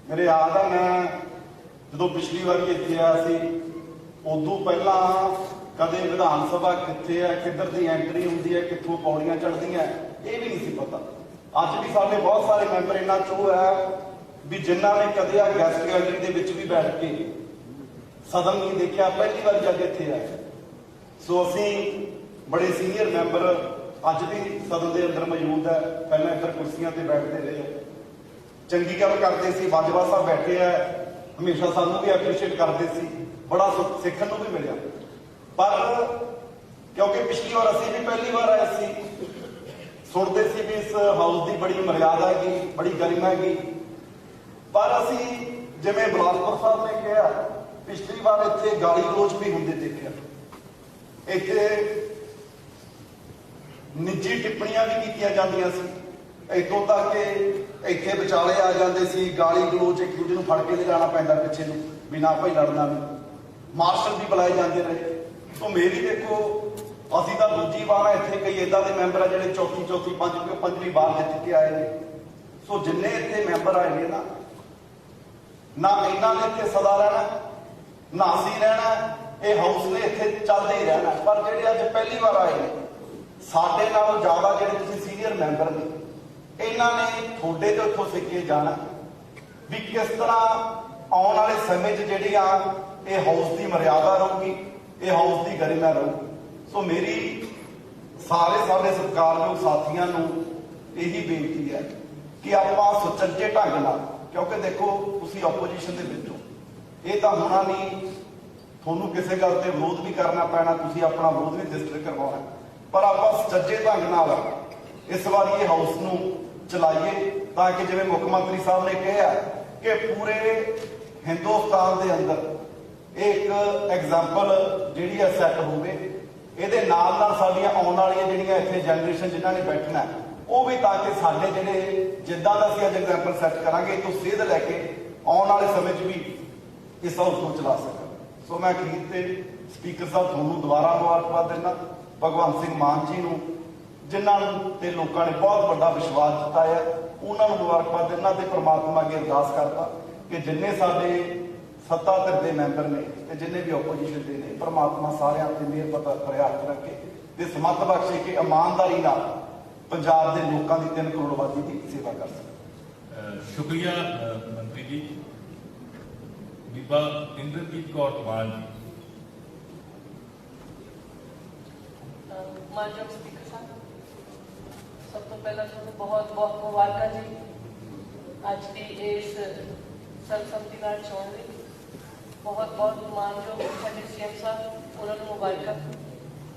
ਮੇਰੇ ਯਾਦ ਆ, ਮੈਂ ਜਦੋਂ ਪਿਛਲੀ ਵਾਰੀ ਇੱਥੇ ਆਇਆ ਸੀ ਉਦੋਂ ਪਹਿਲਾਂ ਕਦੇ ਵਿਧਾਨ ਸਭਾ ਕਿੱਥੇ ਹੈ, ਕਿੱਧਰ ਦੀ ਐਂਟਰੀ ਹੁੰਦੀ ਹੈ, ਕਿੱਥੋਂ ਪੌੜੀਆਂ ਚੜ੍ਹਦੀਆਂ, ਇਹ ਵੀ ਨਹੀਂ ਸੀ ਪਤਾ। ਅੱਜ ਵੀ ਸਾਡੇ ਬਹੁਤ ਸਾਰੇ ਮੈਂਬਰ ਇੰਨਾ ਚੋਹ ਹੈ ਵੀ ਜਿਨ੍ਹਾਂ ਨੇ ਕਦੇ ਆ ਗੈਸਟ ਗੈਲਰੀ ਦੇ ਵਿੱਚ ਵੀ ਬੈਠ ਕੇ ਸਦਨ ਨਹੀਂ ਦੇਖਿਆ, ਪਹਿਲੀ ਵਾਰ ਜਾ ਕੇ ਇੱਥੇ ਆਏ। ਸੋ ਅਸੀਂ ਬੜੇ ਸੀਨੀਅਰ ਮੈਂਬਰ ਅੱਜ ਵੀ ਸਦਨ ਦੇ ਅੰਦਰ ਮੌਜੂਦ ਹੈ, ਪਹਿਲਾਂ ਇੱਧਰ ਕੁਰਸੀਆਂ ਤੇ ਬੈਠਦੇ ਰਹੇ, ਚੰਗੀ ਗੱਲ ਕਰਦੇ ਸੀ। ਬਾਜਵਾ ਸਾਹਿਬ ਬੈਠੇ ਆ, ਹਮੇਸ਼ਾ ਸਾਨੂੰ ਵੀ ਐਪਰੀਸ਼ੀਏਟ ਕਰਦੇ ਸੀ, ਬੜਾ ਸਿੱਖਣ ਨੂੰ ਵੀ ਮਿਲਿਆ। ਪਰ ਕਿਉਂਕਿ ਪਿਛਲੀ ਵਾਰ ਅਸੀਂ ਵੀ ਪਹਿਲੀ ਵਾਰ ਆਏ ਸੀ, ਸੁਣਦੇ ਸੀ ਵੀ ਇਸ ਹਾਊਸ ਦੀ ਬੜੀ ਮਰਿਆਦਾ ਹੈਗੀ, ਬੜੀ ਗਰਿਮਾ ਹੈਗੀ, ਪਰ ਅਸੀਂ ਜਿਵੇਂ ਬਲਾਸਪੁਰ ਸਾਹਿਬ ਨੇ ਕਿਹਾ ਪਿਛਲੀ ਵਾਰ ਇੱਥੇ ਗਾਲੀ ਗਲੋਚ ਵੀ ਹੁੰਦੇ ਦੇਖਿਆ, ਇੱਥੇ ਨਿੱਜੀ ਟਿੱਪਣੀਆਂ ਵੀ ਕੀਤੀਆਂ ਜਾਂਦੀਆਂ ਸੀ, ਇੱਥੋਂ ਤੱਕ ਕਿ ਇੱਥੇ ਵਿਚਾਲੇ ਆ ਜਾਂਦੇ ਸੀ, ਗਾਲੀ ਗਲੋਚ, ਇੱਕ ਦੂਜੇ ਨੂੰ ਫੜ ਕੇ ਲਿਜਾਣਾ ਪੈਂਦਾ ਪਿੱਛੇ ਨੂੰ ਵੀ ਨਾ ਭਾਈ ਲੜਨਾ ਵੀ, ਮਾਰਸ਼ਲ ਵੀ ਬੁਲਾਏ ਜਾਂਦੇ ਰਹੇ। ਸੋ ਮੇਰੀ ਦੇਖੋ, ਅਸੀਂ ਤਾਂ ਦੂਜੀ ਵਾਰ ਇੱਥੇ ਕਈ ਏਦਾਂ ਦੇ ਮੈਂਬਰ ਆ ਜਿਹੜੇ ਚੌਥੀ ਪੰਜਵੀਂ ਵਾਰ ਜਿੱਤ ਕੇ ਆਏ ਨੇ। ਸੋ ਜਿੰਨੇ ਇੱਥੇ ਮੈਂਬਰ ਆਏ ਨੇ ਨਾ ਇਹਨਾਂ ਨੇ ਇੱਥੇ ਸਦਾ ਰਹਿਣਾ, ਨਾ ਅਸੀਂ ਰਹਿਣਾ, ਇਹ ਹਾਊਸ ਨੇ ਇੱਥੇ ਚੱਲਦੇ ਹੀ ਰਹਿਣਾ। ਪਰ ਜਿਹੜੇ ਅੱਜ ਪਹਿਲੀ ਵਾਰ ਆਏ ਨੇ, ਸਾਡੇ ਨਾਲੋਂ ਜ਼ਿਆਦਾ ਜਿਹੜੇ ਤੁਸੀਂ ਸੀਨੀਅਰ ਮੈਂਬਰ ਨੇ, ਇਹਨਾਂ ਨੇ ਤੁਹਾਡੇ ਤੋਂ ਇੱਥੋਂ ਸਿੱਖ ਕੇ ਜਾਣਾ ਵੀ ਕਿਸ ਤਰ੍ਹਾਂ ਆਉਣ ਵਾਲੇ ਸਮੇਂ 'ਚ ਜਿਹੜੀਆਂ ਇਹ ਹਾਊਸ ਦੀ ਮਰਿਆਦਾ ਰਹੂਗੀ, ਇਹ ਹਾਊਸ ਦੀ ਗਰਿਮਾ ਰਹੂਗੀ। ਸੋ ਮੇਰੀ ਸਾਰੇ ਸਾਡੇ ਸਤਿਕਾਰਯੋਗ ਸਾਥੀਆਂ ਨੂੰ ਇਹੀ ਬੇਨਤੀ ਹੈ ਕਿ ਆਪਾਂ ਸੁਚੱਜੇ ਢੰਗ ਨਾਲ, ਕਿਉਂਕਿ ਦੇਖੋ ਤੁਸੀਂ ਆਪੋਜੀਸ਼ਨ ਦੇ ਵਿੱਚੋਂ, ਇਹ ਤਾਂ ਹੋਣਾ ਨਹੀਂ, ਤੁਹਾਨੂੰ ਕਿਸੇ ਗੱਲ ਤੇ ਵਿਰੋਧ ਵੀ ਕਰਨਾ ਪੈਣਾ, ਤੁਸੀਂ ਆਪਣਾ ਵਿਰੋਧ ਵੀ ਰਜਿਸਟਰ ਕਰਵਾਉਣਾ, ਪਰ ਆਪਾਂ ਸੁਚੱਜੇ ਢੰਗ ਨਾਲ ਇਸ ਵਾਰੀ ਇਹ ਹਾਊਸ ਨੂੰ ਚਲਾਈਏ ਤਾਂ ਕਿ ਜਿਵੇਂ ਮੁੱਖ ਮੰਤਰੀ ਸਾਹਿਬ ਨੇ ਕਿਹਾ ਕਿ ਪੂਰੇ ਹਿੰਦੁਸਤਾਨ ਦੇ ਅੰਦਰ ਇਹ ਇੱਕ ਐਗਜ਼ਾਮਪਲ ਜਿਹੜੀ ਹੈ ਸੈੱਟ ਹੋਵੇ। ਇਹਦੇ ਨਾਲ ਸਾਡੀਆਂ ਆਉਣ ਵਾਲੀਆਂ ਜਿਹੜੀਆਂ ਇੱਥੇ ਜਨਰੇਸ਼ਨ ਜਿਨ੍ਹਾਂ ਨੇ ਬੈਠਣਾ ਉਹ ਵੀ, ਤਾਂ ਕਿ ਸਾਡੇ ਜਿਹੜੇ ਜਿੱਦਾਂ ਦਾ ਅਸੀਂ ਅੱਜ ਐਗਜ਼ਾਮਪਲ ਸੈੱਟ ਕਰਾਂਗੇ ਇਹ ਤੋਂ ਸੇਧ ਲੈ ਕੇ ਆਉਣ ਵਾਲੇ ਸਮੇਂ 'ਚ ਵੀ ਇਸ ਹਾਊਸ ਨੂੰ ਚਲਾ ਸਕਣ। ਸੋ ਮੈਂ ਅਖੀਰ ਤੇ ਸਪੀਕਰ ਸਾਹਿਬ ਤੁਹਾਨੂੰ ਦੁਬਾਰਾ ਮੁਬਾਰਕਬਾਦ ਦਿੰਦਾ, ਭਗਵੰਤ ਸਿੰਘ ਮਾਨ ਜੀ ਨੂੰ ਜਿਨ੍ਹਾਂ ਨੂੰ ਤੇ ਲੋਕਾਂ ਨੇ ਬਹੁਤ ਵੱਡਾ ਵਿਸ਼ਵਾਸ ਦਿੱਤਾ ਹੈ, ਉਹਨਾਂ ਨੂੰ ਮੁਬਾਰਕਬਾਦ ਦਿੰਦਾ ਤੇ ਪ੍ਰਮਾਤਮਾ ਅੱਗੇ ਅਰਦਾਸ ਕਰਦਾ ਕਿ ਜਿੰਨੇ ਸਾਡੇ ਸੱਤਾ ਧਿਰ ਦੇ ਮੈਂਬਰ ਨੇ ਤੇ ਜਿੰਨੇ ਵੀ ਆਪੋਜੀਸ਼ਨ ਦੇ ਨੇ, ਪ੍ਰਮਾਤਮਾ ਸਾਰਿਆਂ ਤੇ ਮਿਹਰ ਪ੍ਰਯਾਸ ਰੱਖੇ ਤੇ ਸਮੱਤ ਬਖਸ਼ੇ ਕਿ ਇਮਾਨਦਾਰੀ ਨਾਲ ਪੰਜਾਬ ਦੇ ਲੋਕਾਂ ਦੀ 3 ਕਰੋੜ ਆਬਾਦੀ ਦੀ ਸੇਵਾ ਕਰ ਸਕਣ। ਸ਼ੁਕਰੀਆ ਮੰਤਰੀ ਜੀ। ਬੀਬਾ ਇੰਦਰਜੀਤ ਕੌਰ ਮਾਨ ਜੀ। ਮਾਨਯੋਗ ਸਪੀਕਰ ਸਾਹਿਬ, ਸਭ ਤੋਂ ਪਹਿਲਾਂ ਤੁਹਾਨੂੰ ਬਹੁਤ ਬਹੁਤ ਮੁਬਾਰਕਾਂ ਜੀ ਅੱਜ ਦੀ ਇਸ ਸਰਬਸੰਮਤੀ ਨਾਲ ਚੋਣ ਲਈ। ਬਹੁਤ ਬਹੁਤ ਮਾਨਯੋਗ ਸਾਡੇ ਸੀਐਮ ਸਾਹਿਬ, ਉਹਨਾਂ ਨੂੰ ਮੁਬਾਰਕਾਂ।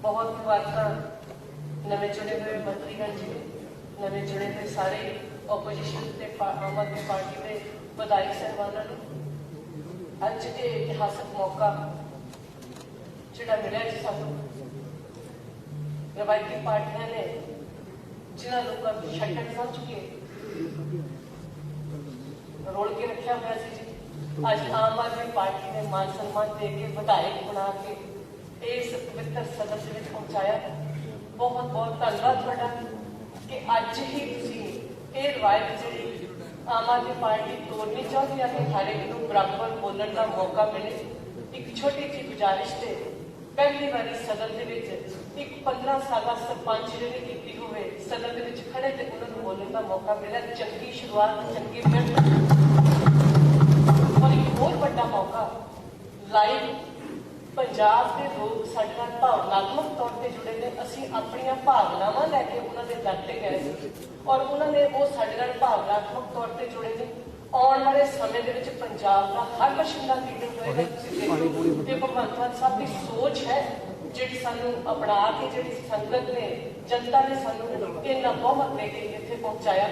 ਬਹੁਤ ਮੁਬਾਰਕਾਂ ਨਵੇਂ ਚੁਣੇ ਹੋਏ ਮੰਤਰੀਗਣ ਜੀ, ਨਵੇਂ ਚੁਣੇ ਹੋਏ ਸਾਰੇ ਆਪੋਜੀਸ਼ਨ ਤੇ ਆਮ ਆਦਮੀ ਪਾਰਟੀ ਦੇ ਵਿਧਾਇਕ ਸਾਹਿਬਾਨਾਂ ਨੂੰ। ਅੱਜ ਇਹ ਇਤਿਹਾਸਕ ਮੌਕਾ ਜਿਹੜਾ ਮਿਲਿਆ ਜੀ ਸਾਨੂੰ, ਰਵਾਇਤੀ ਪਾਰਟੀਆਂ ਨੇ ਜਿਨ੍ਹਾਂ ਲੋਕਾਂ ਨੂੰ ਛੱਡਣ ਸਮਝ ਕੇ ਰੋਲ ਕੇ ਰੱਖਿਆ ਹੋਇਆ ਸੀ ਜੀ, ਅੱਜ ਆਮ ਆਦਮੀ ਪਾਰਟੀ ਨੇ ਮਾਨ ਸਨਮਾਨ ਦੇ ਕੇ ਵਿਧਾਇਕ ਬਣਾ ਕੇ ਇਸ ਪਵਿੱਤਰ ਸਦਨ ਦੇ ਵਿੱਚ ਪਹੁੰਚਾਇਆ। ਬਹੁਤ ਬਹੁਤ ਧੰਨਵਾਦ ਤੁਹਾਡਾ ਕਿ ਅੱਜ ਹੀ ਤੁਸੀਂ ਇਹ ਰਵਾਇਤ ਜਿਹੜੀ ਆਮ ਆਦਮੀ ਪਾਰਟੀ ਤੋੜਨੀ ਚਾਹੁੰਦੀ ਹੈ ਕਿ ਹਰ ਇੱਕ ਨੂੰ ਬਰਾਬਰ ਬੋਲਣ ਦਾ ਮੌਕਾ ਮਿਲੇ। ਇੱਕ ਛੋਟੀ ਜਿਹੀ ਗੁਜ਼ਾਰਿਸ਼ ਤੇ ਪਹਿਲੀ ਵਾਰੀ ਸਦਨ ਦੇ ਵਿੱਚ ਇੱਕ 15 ਸਾਲਾ ਸਰਪੰਚ ਜਿਹਨੇ ਕੀਤੀ ਹੋਵੇ ਸਦਨ ਦੇ ਵਿੱਚ ਖੜੇ ਤੇ ਉਹਨਾਂ ਨੂੰ ਬੋਲਣ ਦਾ ਮੌਕਾ ਮਿਲਿਆ। ਚੰਗੀ ਸ਼ੁਰੂਆਤ, ਚੰਗੀ ਮਿਹਨਤ। ਲਾਈਵ ਪੰਜਾਬ ਦੇ ਲੋਕ ਸਾਡੇ ਨਾਲ ਭਾਵਨਾਤਮਕ ਤੌਰ ਤੇ ਜੁੜੇ ਨੇ। ਅਸੀਂ ਆਪਣੀਆਂ ਭਾਵਨਾਵਾਂ ਲੈ ਕੇ ਉਹਨਾਂ ਦੇ ਦਰ ਤੇ ਗਏ ਸੀ ਔਰ ਉਹਨਾਂ ਨੇ ਉਹ ਸਾਡੇ ਨਾਲ ਭਾਵਨਾਤਮਕ ਤੌਰ ਤੇ ਜੁੜੇ ਨੇ। ਆਉਣ ਵਾਲੇ ਸਮੇਂ ਦੇ ਵਿੱਚ ਪੰਜਾਬ ਦਾ ਹਰ ਬਸ਼ਿੰਦਾ ਲੀਡਰ ਹੋਏਗਾ। ਤੁਸੀਂ ਦੇਖੋ ਤੇ ਭਗਵੰਤ ਮਾਨ ਸਾਹਿਬ ਦੀ ਸੋਚ ਹੈ ਜਿਹੜੀ ਸਾਨੂੰ ਅਪਣਾ ਕੇ ਜਿਹੜੀ ਸੰਗਤ ਨੇ ਜਨਤਾ ਨੇ ਸਾਨੂੰ ਇੰਨਾ ਬਹੁਮਤ ਦੇ ਕੇ ਇੱਥੇ ਪਹੁੰਚਾਇਆ।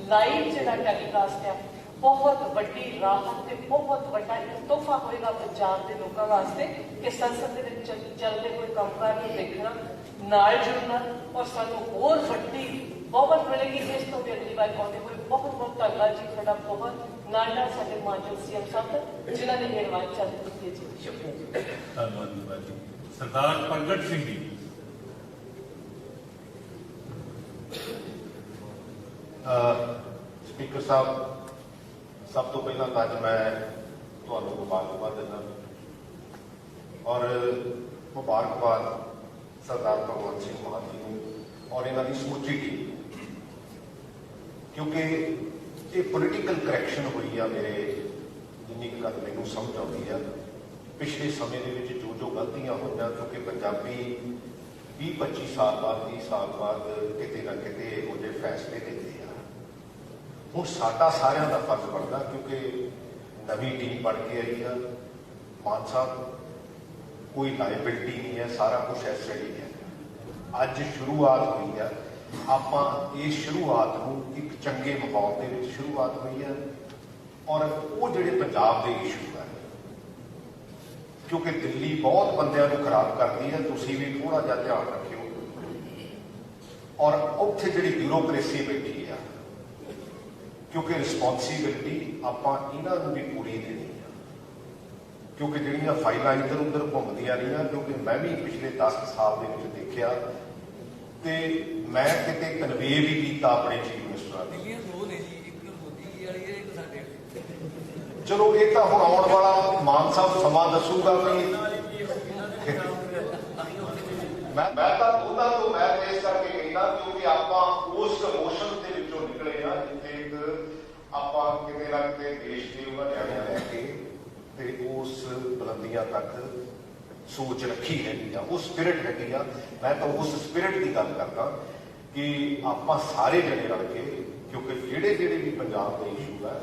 ਲਾਈਵ ਜਿਹੜਾ ਟੈਲੀਕਾਸਟ ਹੈ ਬਹੁਤ ਵੱਡੀ ਰਾਹਤ ਤੇ ਬਹੁਤ ਵੱਡਾ ਇੱਕ ਤੋਹਫਾ ਹੋਏਗਾ ਪੰਜਾਬ ਦੇ ਲੋਕਾਂ ਵਾਸਤੇ ਕਿ ਸੰਸਦ ਦੇ ਵਿੱਚ ਚੱਲਦੇ ਹੋਏ ਕੰਮਕਾਰ ਨੂੰ ਦੇਖਣਾ, ਨਾਲ ਜੁੜਨਾ ਔਰ ਸਾਨੂੰ ਹੋਰ ਵੱਡੀ ਬਹੁਤ ਮਿਲੇਗੀ। ਇਸ ਤੋਂ ਵੀ ਅਗਲੀ ਵਾਰ ਆਉਂਦੇ ਹੋਏ ਬਹੁਤ ਬਹੁਤ ਧੰਨਵਾਦ ਜੀ ਤੁਹਾਡਾ। ਬਹੁਤ ਨਾਲ ਸਾਡੇ ਮਾਨਯੋਗ ਸੀਐਮ ਸਾਹਿਬ ਜਿਨ੍ਹਾਂ ਨੇ ਮਿਹਰਬਾਨੀ ਚੱਲ ਕੀਤੀ ਜੀ। ਸ਼ੁਕਰੀਆ ਜੀ। ਧੰਨਵਾਦ ਜੀ। ਸਰਦਾਰ ਪ੍ਰਗਟ ਸਿੰਘ ਜੀ। ਸਪੀਕਰ ਸਾਹਿਬ, ਸਭ ਤੋਂ ਪਹਿਲਾਂ ਤਾਂ ਅੱਜ ਮੈਂ ਤੁਹਾਨੂੰ ਮੁਬਾਰਕਬਾਦ ਦਿੰਦਾ ਔਰ ਮੁਬਾਰਕਬਾਦ ਸਰਦਾਰ ਭਗਵੰਤ ਸਿੰਘ ਮਾਨ ਜੀ ਨੂੰ ਔਰ ਇਹਨਾਂ ਦੀ ਸਮੁੱਚੀ ਟੀਮ, ਕਿਉਂਕਿ ਇਹ ਪੋਲੀਟੀਕਲ ਕਰੈਕਸ਼ਨ ਹੋਈ ਆ। ਮੇਰੇ ਜਿੰਨੀ ਕੁ ਗੱਲ ਮੈਨੂੰ ਸਮਝ ਆਉਂਦੀ ਆ, ਪਿਛਲੇ ਸਮੇਂ ਦੇ ਵਿੱਚ ਜੋ ਗਲਤੀਆਂ ਹੋਈਆਂ, ਕਿਉਂਕਿ ਪੰਜਾਬੀ 20-25 ਸਾਲ ਬਾਅਦ 30 ਸਾਲ ਬਾਅਦ ਕਿਤੇ ਨਾ ਕਿਤੇ ਇਹੋ ਜਿਹੇ ਫੈਸਲੇ ਲੈਂਦੇ ਆ। ਹੁਣ ਸਾਡਾ ਸਾਰਿਆਂ ਦਾ ਫਰਜ਼ ਬਣਦਾ, ਕਿਉਂਕਿ ਨਵੀਂ ਟੀਮ ਬਣ ਕੇ ਆਈ ਆ। ਮਾਨ ਸਾਹਿਬ ਕੋਈ ਲਾਇਬਿਲਿਟੀ ਨਹੀਂ ਹੈ, ਸਾਰਾ ਕੁਝ ਐਸਾ ਹੀ ਹੈ। ਅੱਜ ਸ਼ੁਰੂਆਤ ਹੋਈ ਆ, ਆਪਾਂ ਇਸ ਸ਼ੁਰੂਆਤ ਨੂੰ ਇੱਕ ਚੰਗੇ ਮਾਹੌਲ ਦੇ ਵਿੱਚ ਸ਼ੁਰੂਆਤ ਹੋਈ ਹੈ ਔਰ ਉਹ ਜਿਹੜੇ ਪੰਜਾਬ ਦੇ ਇਸ਼ੂ ਹੈ, ਕਿਉਂਕਿ ਦਿੱਲੀ ਬਹੁਤ ਬੰਦਿਆਂ ਨੂੰ ਖਰਾਬ ਕਰਦੀ ਹੈ, ਤੁਸੀਂ ਵੀ ਥੋੜਾ ਜਿਹਾ ਧਿਆਨ ਰੱਖਿਓ। ਔਰ ਉੱਥੇ ਜਿਹੜੀ ਬਿਊਰੋਕ੍ਰੇਸੀ ਬੈਠੀ ਆ, ਕਿਉਂਕਿ ਰਿਸਪੌਂਸਿਬਿਲਿਟੀ ਆਪਾਂ ਇਹਨਾਂ ਨੂੰ ਵੀ ਪੂਰੀ ਦੇਣੀ ਆ, ਕਿਉਂਕਿ ਜਿਹੜੀਆਂ ਫਾਈਲਾਂ ਇੱਧਰ ਉੱਧਰ ਘੁੰਮਦੀਆਂ ਰਹੀਆਂ, ਕਿਉਂਕਿ ਮੈਂ ਵੀ ਪਿਛਲੇ 10 ਸਾਲ ਦੇ ਵਿੱਚ ਦੇਖਿਆ ਤੇ ਮੈਂ ਕਿਤੇ ਕਨਵੇ ਵੀ ਕੀਤਾ ਆਪਣੇ ਚੀਫ ਮਿਨਿਸਟਰਾਂ ਦੀ। ਚਲੋ ਇਹ ਤਾਂ ਹੁਣ ਆਉਣ ਵਾਲਾ ਮਾਨ ਸਾਹਿਬ ਸਮਾਂ ਦੱਸੂਗਾ ਕਿ ਮੈਂ ਤਾਂ ਉਹਨਾਂ ਤੋਂ ਮੈਂ ਇਸ ਕਰਕੇ ਕਹਿੰਦਾ, ਕਿਉਂਕਿ ਆਪਾਂ ਉਸ ਇਮੋਸ਼ਨ ਦੇ ਵਿੱਚੋਂ ਨਿਕਲੇ ਆ ਜਿੱਥੇ ਆਪਾਂ ਕਿਤੇ ਨਾ ਕਿਤੇ ਦੇਸ਼ ਦੇ ਉਹਨਾਂ ਨਿਆਣਿਆਂ ਲੈ ਕੇ ਤੇ ਉਸ ਬੁਲੰਦੀਆਂ ਤੱਕ ਸੋਚ ਰੱਖੀ ਹੈਗੀ ਆ, ਉਹ ਸਪਿਰਿਟ ਹੈਗੀ ਆ। ਮੈਂ ਤਾਂ ਉਸ ਸਪਿਰਿਟ ਦੀ ਗੱਲ ਕਰਦਾ ਕਿ ਆਪਾਂ ਸਾਰੇ ਜਣੇ ਰਲ ਕੇ, ਕਿਉਂਕਿ ਜਿਹੜੇ ਵੀ ਪੰਜਾਬ ਦੇ ਇਸ਼ੂ ਹੈ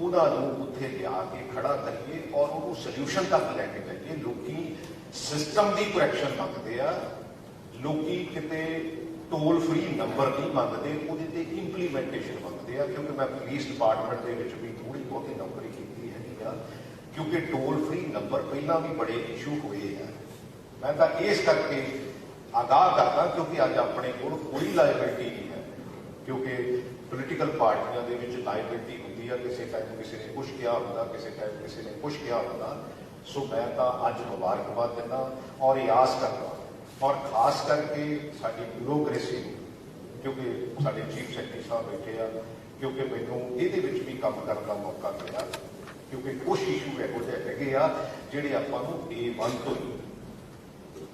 ਉਹਨਾਂ ਨੂੰ ਉੱਥੇ ਲਿਆ ਕੇ ਖੜਾ ਕਰੀਏ ਔਰ ਉਹਨੂੰ ਸੋਲਿਊਸ਼ਨ ਤੱਕ ਲੈ ਕੇ ਜਾਈਏ। ਲੋਕੀ ਸਿਸਟਮ ਦੀ ਕਰੈਕਸ਼ਨ ਮੰਗਦੇ ਆ, ਲੋਕੀ ਕਿਤੇ ਟੋਲ ਫ੍ਰੀ ਨੰਬਰ ਨਹੀਂ ਮੰਗਦੇ, ਉਹਦੇ ਤੇ ਇੰਪਲੀਮੈਂਟੇਸ਼ਨ ਮੰਗਦੇ ਆ। ਕਿਉਂਕਿ ਮੈਂ ਪੁਲਿਸ ਡਿਪਾਰਟਮੈਂਟ ਦੇ ਵਿੱਚ ਵੀ ਥੋੜੀ ਬਹੁਤੀ ਨੌਕਰੀ ਕੀਤੀ ਹੈਗੀ ਆ, ਕਿਉਂਕਿ ਟੋਲ ਫ੍ਰੀ ਨੰਬਰ ਪਹਿਲਾਂ ਵੀ ਬੜੇ ਇਸ਼ੂ ਹੋਏ ਆ। ਮੈਂ ਤਾਂ ਇਸ ਕਰਕੇ ਆਗਾਹ ਕਰਦਾ, ਕਿਉਂਕਿ ਅੱਜ ਆਪਣੇ ਕੋਲ ਕੋਈ ਲਾਇਬਿਲਿਟੀ ਨਹੀਂ ਹੈ, ਕਿਉਂਕਿ ਪੋਲੀਟੀਕਲ ਪਾਰਟੀਆਂ ਦੇ ਵਿੱਚ ਲਾਇਬਿਲਿਟੀ ਹੁੰਦੀ ਆ, ਕਿਸੇ ਟਾਈਮ ਕਿਸੇ ਨੇ ਕੁਛ ਕਿਹਾ ਹੁੰਦਾ, ਕਿਸੇ ਟਾਈਮ ਕਿਸੇ ਨੇ ਕੁਛ ਕਿਹਾ ਹੁੰਦਾ। ਸੋ ਮੈਂ ਤਾਂ ਅੱਜ ਮੁਬਾਰਕਬਾਦ ਦਿੰਦਾ ਔਰ ਇਹ ਆਸ ਕਰਦਾ, ਔਰ ਖਾਸ ਕਰਕੇ ਸਾਡੀ ਬਿਊਰੋਕ੍ਰੇਸੀ ਨੂੰ, ਕਿਉਂਕਿ ਸਾਡੇ ਚੀਫ ਸੈਕਟਰੀ ਸਾਹਿਬ ਬੈਠੇ ਆ, ਕਿਉਂਕਿ ਮੈਨੂੰ ਇਹਦੇ ਵਿੱਚ ਵੀ ਕੰਮ ਕਰਨ ਦਾ ਮੌਕਾ ਮਿਲਿਆ, ਕਿਉਂਕਿ ਕੁਛ ਇਸ਼ੂ ਇਹੋ ਜਿਹੇ ਹੈਗੇ ਆ ਜਿਹੜੇ ਆਪਾਂ ਨੂੰ A1 ਤੋਂ ਹੀ,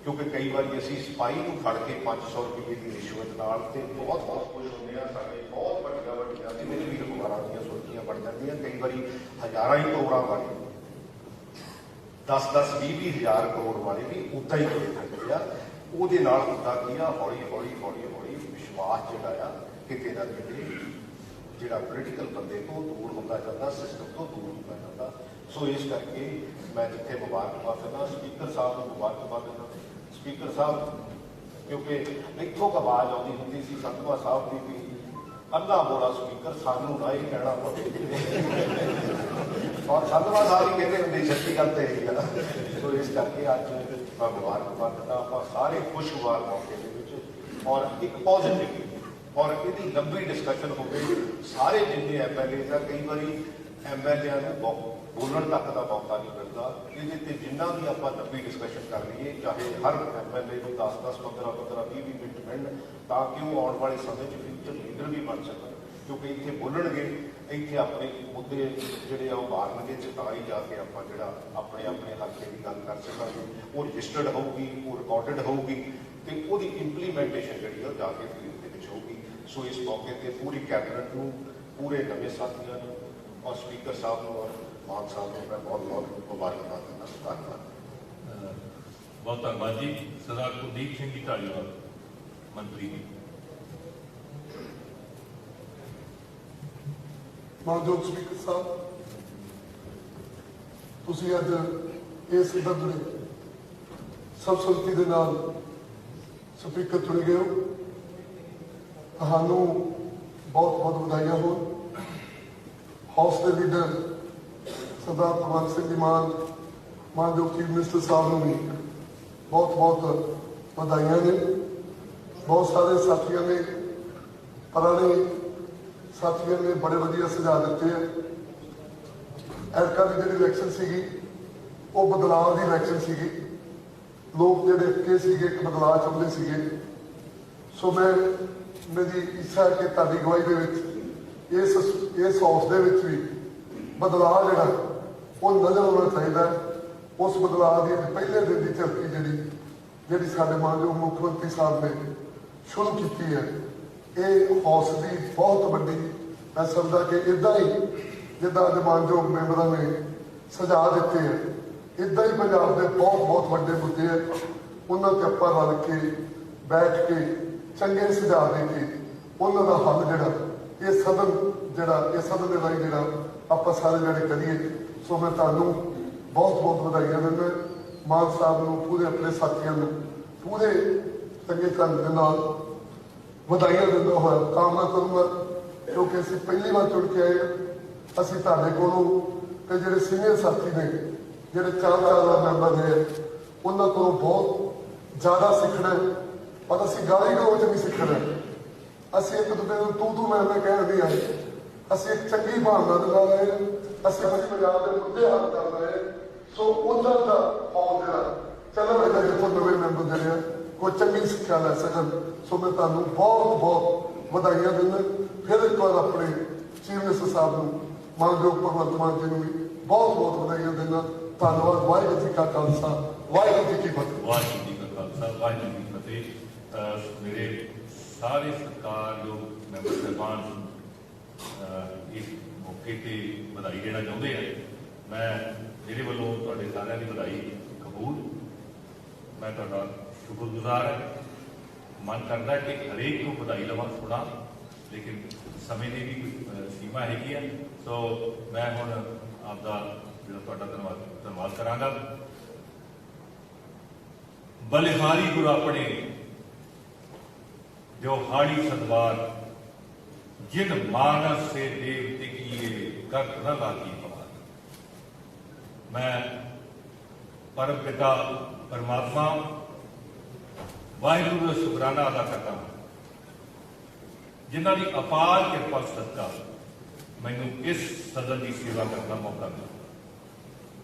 ਕਿਉਂਕਿ ਕਈ ਵਾਰੀ ਅਸੀਂ ਸਿਪਾਹੀ ਨੂੰ ਫੜ ਕੇ 500 ਰੁਪਏ ਦੀ ਰਿਸ਼ਵਤ ਨਾਲ ਤੇ ਬਹੁਤ ਖੁਸ਼ ਹੁੰਦੇ ਆ। ਸਾਡੇ ਬਹੁਤ ਵੱਡੀਆਂ ਜਿੰਨੇ ਵੀ ਅਖਬਾਰਾਂ ਦੀਆਂ ਸੁਰਖੀਆਂ ਬਣ ਜਾਂਦੀਆਂ, ਕਈ ਵਾਰੀ ਹਜ਼ਾਰਾਂ ਹੀ ਕਰੋੜਾਂ ਵਾਲੇ, 10-10, 20-20 ਹਜ਼ਾਰ ਕਰੋੜ ਵਾਲੇ ਵੀ ਉੱਦਾਂ ਹੀ ਹੋਏ ਜਾਂਦੇ ਆ। ਉਹਦੇ ਨਾਲ ਹੁੰਦਾ ਕੀ ਆ, ਹੌਲੀ ਵਿਸ਼ਵਾਸ ਜਿਹੜਾ ਆ ਕਿਤੇ ਨਾ ਕਿਤੇ ਜਿਹੜਾ ਪੋਲੀਟੀਕਲ ਬੰਦੇ ਤੋਂ ਦੂਰ ਹੁੰਦਾ ਜਾਂਦਾ, ਸਿਸਟਮ ਤੋਂ ਦੂਰ ਹੁੰਦਾ ਜਾਂਦਾ। ਸੋ ਇਸ ਕਰਕੇ ਮੈਂ ਜਿੱਥੇ ਮੁਬਾਰਕਬਾਦ ਦਿੰਦਾ, ਸਪੀਕਰ ਸਾਹਿਬ ਨੂੰ ਮੁਬਾਰਕਬਾਦ ਦਿੰਦਾ। ਸਪੀਕਰ ਸਾਹਿਬ, ਕਿਉਂਕਿ ਇੱਥੋਂ ਆਵਾਜ਼ ਆਉਂਦੀ ਹੁੰਦੀ ਸੀ ਸੰਧਵਾ ਸਾਹਿਬ ਦੀ ਵੀ ਅੱਲਾ ਬੋਲਾ ਸਪੀਕਰ, ਸਾਨੂੰ ਨਾ ਹੀ ਕਹਿਣਾ ਪਵੇ। ਔਰ ਸੰਧਵਾ ਸਾਹਿਬ ਹੀ ਕਹਿੰਦੇ ਹੁੰਦੇ ਸੱਚੀ ਗੱਲ ਤੇ ਇਹੀ ਆ। ਸੋ ਇਸ ਕਰਕੇ ਅੱਜ ਮੈਂ ਮੁਬਾਰਕਬਾਦ ਦਿੰਦਾ। ਆਪਾਂ ਸਾਰੇ ਖੁਸ਼ਗਵਾਰ ਮੌਕੇ ਦੇ ਵਿੱਚ ਔਰ ਇੱਕ ਪੋਜ਼ਿਟਿਵ ਔਰ ਇਹਦੀ ਲੰਬੀ ਡਿਸਕਸ਼ਨ ਹੋਵੇ। ਸਾਰੇ ਜਿੰਨੇ MLA ਆ, ਕਈ ਵਾਰੀ MLA ਨੂੰ ਬੋਲਣ ਤੱਕ ਦਾ ਮੌਕਾ ਨਹੀਂ ਮਿਲਦਾ। ਇਹਦੇ ਤੇ ਜਿੰਨਾ ਵੀ ਆਪਾਂ ਲੰਬੀ ਡਿਸਕਸ਼ਨ ਕਰ ਲਈਏ, ਚਾਹੇ ਹਰ MLA ਨੂੰ 10-10, 15-15, 20-20 ਮਿੰਟ ਮਿਲਣ, ਤਾਂ ਕਿ ਉਹ ਆਉਣ ਵਾਲੇ ਸਮੇਂ 'ਚ ਫਿਊਚਰ ਲੀਡਰ ਵੀ ਬਣ ਸਕਣ। ਕਿਉਂਕਿ ਇੱਥੇ ਬੋਲਣਗੇ, ਇੱਥੇ ਆਪਣੇ ਮੁੱਦੇ ਜਿਹੜੇ ਆ ਉਹ ਮਾਰਨਗੇ, ਤੇ ਤਾਂ ਹੀ ਜਾ ਕੇ ਆਪਾਂ ਜਿਹੜਾ ਆਪਣੇ ਹਲਕੇ ਦੀ ਗੱਲ ਕਰ ਸਕਾਂਗੇ। ਉਹ ਰਜਿਸਟਰਡ ਹੋਊਗੀ, ਉਹ ਰਿਕਾਰਡਡ ਹੋਊਗੀ, ਤੇ ਉਹਦੀ ਇੰਪਲੀਮੈਂਟੇਸ਼ਨ ਜਿਹੜੀ ਆ ਉਹ ਜਾ ਕੇ ਫੀਲਡ ਦੇ ਵਿੱਚ ਹੋਊਗੀ। ਸੋ ਇਸ ਮੌਕੇ ਤੇ ਪੂਰੀ ਕੈਬਨਿਟ ਨੂੰ, ਪੂਰੇ ਨਵੇਂ ਸਾਥੀਆਂ ਨੂੰ ਔਰ ਸਪੀਕਰ ਸਾਹਿਬ ਨੂੰ ਔਰ मान साहब को मैं बहुत बहुत मुबारकबाद देना। धन्यवाद। बहुत धन्यवाद जी। सरदार कुलदीप सिंह जी धालीवाल मंत्री जी। मानयोग स्पीकर साहब, ਤੁਸੀਂ ਅੱਜ ਇਸ ਦਰਜੇ ਸਰਬਸੰਮਤੀ ਦੇ ਨਾਲ ਸਪੀਕਰ ਚੁਣੇ ਗਏ ਹੋ। ਤੁਹਾਨੂੰ ਬਹੁਤ ਬਹੁਤ ਵਧਾਈਆਂ ਹੋਣ। ਹਾਊਸ ਦੇ ਲੀਡਰ ਸਰਦਾਰ ਭਗਵੰਤ ਸਿੰਘ ਜੀ ਮਾਨ, ਮਾਨਯੋਗ ਚੀਫ ਮਿਨਿਸਟਰ ਸਾਹਿਬ ਨੂੰ ਵੀ ਬਹੁਤ ਬਹੁਤ ਵਧਾਈਆਂ ਨੇ। ਬਹੁਤ ਸਾਰੇ ਸਾਥੀਆਂ ਨੇ, ਪੁਰਾਣੇ ਸਾਥੀਆਂ ਨੇ ਬੜੇ ਵਧੀਆ ਸੁਝਾਅ ਦਿੱਤੇ ਹੈ। ਐਰਕਾ ਦੀ ਜਿਹੜੀ ਇਲੈਕਸ਼ਨ ਸੀਗੀ ਉਹ ਬਦਲਾਅ ਦੀ ਇਲੈਕਸ਼ਨ ਸੀਗੀ। ਲੋਕ ਜਿਹੜੇ ਅੱਕੇ ਸੀਗੇ, ਇੱਕ ਬਦਲਾਅ ਚਾਹੁੰਦੇ ਸੀਗੇ। ਸੋ ਮੇਰੀ ਇੱਛਾ ਹੈ ਕਿ ਤੁਹਾਡੀ ਅਗਵਾਈ ਦੇ ਵਿੱਚ ਇਸ ਹਾਊਸ ਦੇ ਵਿੱਚ ਵੀ ਬਦਲਾਅ ਜਿਹੜਾ ਉਹ ਨਜ਼ਰ ਆਉਣਾ ਚਾਹੀਦਾ। ਉਸ ਬਦਲਾਅ ਦੀ ਪਹਿਲੇ ਦਿਨ ਦੀ ਝਲਕੀ ਜਿਹੜੀ ਸਾਡੇ ਮਾਨਯੋਗ ਮੁੱਖ ਮੰਤਰੀ ਸਾਹਿਬ ਨੇ ਸ਼ੁਰੂ ਕੀਤੀ ਹੈ, ਇਹ ਹਾਊਸ ਦੀ ਬਹੁਤ ਵੱਡੀ, ਮੈਂ ਸਮਝਦਾ ਕਿ ਇੱਦਾਂ ਹੀ ਜਿੱਦਾਂ ਅੱਜ ਮਾਨਯੋਗ ਮੈਂਬਰਾਂ ਨੇ ਸੁਝਾਅ ਦਿੱਤੇ ਹੈ, ਇੱਦਾਂ ਹੀ ਪੰਜਾਬ ਦੇ ਬਹੁਤ ਬਹੁਤ ਵੱਡੇ ਮੁੱਦੇ ਹੈ। ਉਹਨਾਂ 'ਤੇ ਆਪਾਂ ਰਲ ਕੇ ਬੈਠ ਕੇ ਚੰਗੇ ਸੁਝਾਅ ਦੇ ਕੇ ਉਹਨਾਂ ਦਾ ਹੱਲ ਜਿਹੜਾ ਇਹ ਸਦਨ ਦੇ ਰਾਹੀਂ ਜਿਹੜਾ ਆਪਾਂ ਸਾਰੇ ਜਿਹੜੇ ਕਰੀਏ। ਸੋ ਮੈਂ ਤੁਹਾਨੂੰ ਬਹੁਤ ਬਹੁਤ ਵਧਾਈਆਂ ਦਿੰਦਾ। ਮਾਨ ਸਾਹਿਬ ਨੂੰ, ਪੂਰੇ ਆਪਣੇ ਸਾਥੀਆਂ ਨੂੰ ਪੂਰੇ ਚੰਗੇ ਢੰਗ ਦੇ ਨਾਲ ਵਧਾਈਆਂ ਦਿੰਦਾ ਹੋਇਆ ਕਾਮਨਾ ਕਰੂੰਗਾ, ਕਿਉਂਕਿ ਅਸੀਂ ਪਹਿਲੀ ਵਾਰ ਚੁਣ ਕੇ ਆਏ। ਅਸੀਂ ਤੁਹਾਡੇ ਕੋਲੋਂ ਤੇ ਜਿਹੜੇ ਸੀਨੀਅਰ ਸਾਥੀ ਨੇ, ਜਿਹੜੇ 4 ਦਾ ਮੈਂਬਰ ਨੇ, ਉਹਨਾਂ ਕੋਲੋਂ ਬਹੁਤ ਜ਼ਿਆਦਾ ਸਿੱਖਣਾ ਹੈ। ਪਰ ਅਸੀਂ ਗਾਲੀ ਗਲੋਚ ਨਹੀਂ ਸਿੱਖਣਾ। ਅਸੀਂ ਇੱਕ ਦੂਜੇ ਨੂੰ ਤੂੰ ਮੈਂ ਕਹਿਣ ਨਹੀਂ ਆਏ। ਅਸੀਂ ਇੱਕ ਚੰਗੀ ਭਾਵਨਾ ਦੇ ਨਾਲ ਆਏ। ਅਸੀਂ ਪੰਜਾਬ ਦੇ ਮੁੱਦੇ ਹੱਲ ਕਰ ਰਹੇ। ਸੋ ਉਹਨਾਂ ਦਾ ਹੌਲ ਜਿਹੜਾ ਚੱਲਣ ਲੱਗਾ, ਜਿੱਥੋਂ ਨਵੇਂ ਮੈਂਬਰ ਜਿਹੜੇ ਆ ਕੋਈ ਚੰਗੀ ਸਿੱਖਿਆ ਲੈ ਸਕਣ। ਸੋ ਮੈਂ ਤੁਹਾਨੂੰ ਬਹੁਤ ਬਹੁਤ ਵਧਾਈਆਂ ਦਿੰਦਾ। ਫਿਰ ਇੱਕ ਵਾਰ ਆਪਣੇ ਚੀਫ ਮਿਨਿਸਟਰ ਸਾਹਿਬ ਨੂੰ, ਮਾਨਯੋਗ ਭਗਵੰਤ ਮਾਨ ਜੀ ਨੂੰ ਵੀ ਬਹੁਤ ਬਹੁਤ ਵਧਾਈਆਂ ਦਿੰਦਾ। ਧੰਨਵਾਦ। ਵਾਹਿਗੁਰੂ ਜੀ ਕਾ ਖਾਲਸਾ, ਵਾਹਿਗੁਰੂ ਜੀ ਕੀ ਫਤਿਹ। ਵਾਹਿਗੁਰੂ ਜੀ ਕਾ ਖਾਲਸਾ, ਵਾਹਿਗੁਰੂ ਜੀ ਕੀ ਫਤਿਹ। ਮੇਰੇ ਸਾਰੇ ਸਤਿਕਾਰਯੋਗ ਮੈਂਬਰ ਸਾਹਿਬਾਨ ਇਸ ਮੌਕੇ ਤੇ ਵਧਾਈ ਦੇਣਾ ਚਾਹੁੰਦੇ ਆ। ਮੈਂ ਮੇਰੇ ਵੱਲੋਂ ਤੁਹਾਡੇ ਸਾਰਿਆਂ ਦੀ ਵਧਾਈ ਕਬੂਲ। ਮੈਂ ਤੁਹਾਡਾ ਸ਼ੁਕਰਗੁਜ਼ਾਰ ਹਾਂ। ਮਨ ਕਰਦਾ ਕਿ ਹਰੇਕ ਨੂੰ ਵਧਾਈ ਲਵਾਂ, ਸੁਣਾ, ਲੇਕਿਨ ਸਮੇਂ ਦੀ ਵੀ ਕੋਈ ਸੀਮਾ ਹੈਗੀ ਆ। ਸੋ ਮੈਂ ਹੁਣ ਆਪਦਾ ਜਿਹੜਾ ਤੁਹਾਡਾ ਧੰਨਵਾਦ ਕਰਾਂਗਾ। ਬਲਿਹਾਰੀ ਗੁਰ ਆਪਣੇ जो हाड़ी सदवार, जिन मानस से देवते किए कर न लागी पवार। मैं परम पिता परमात्मा वाहिगुरू का शुकराना अदा करता हूं जिन्हों की अपार कृपा सदका मैनू इस सदन की सेवा करने का मौका मिला।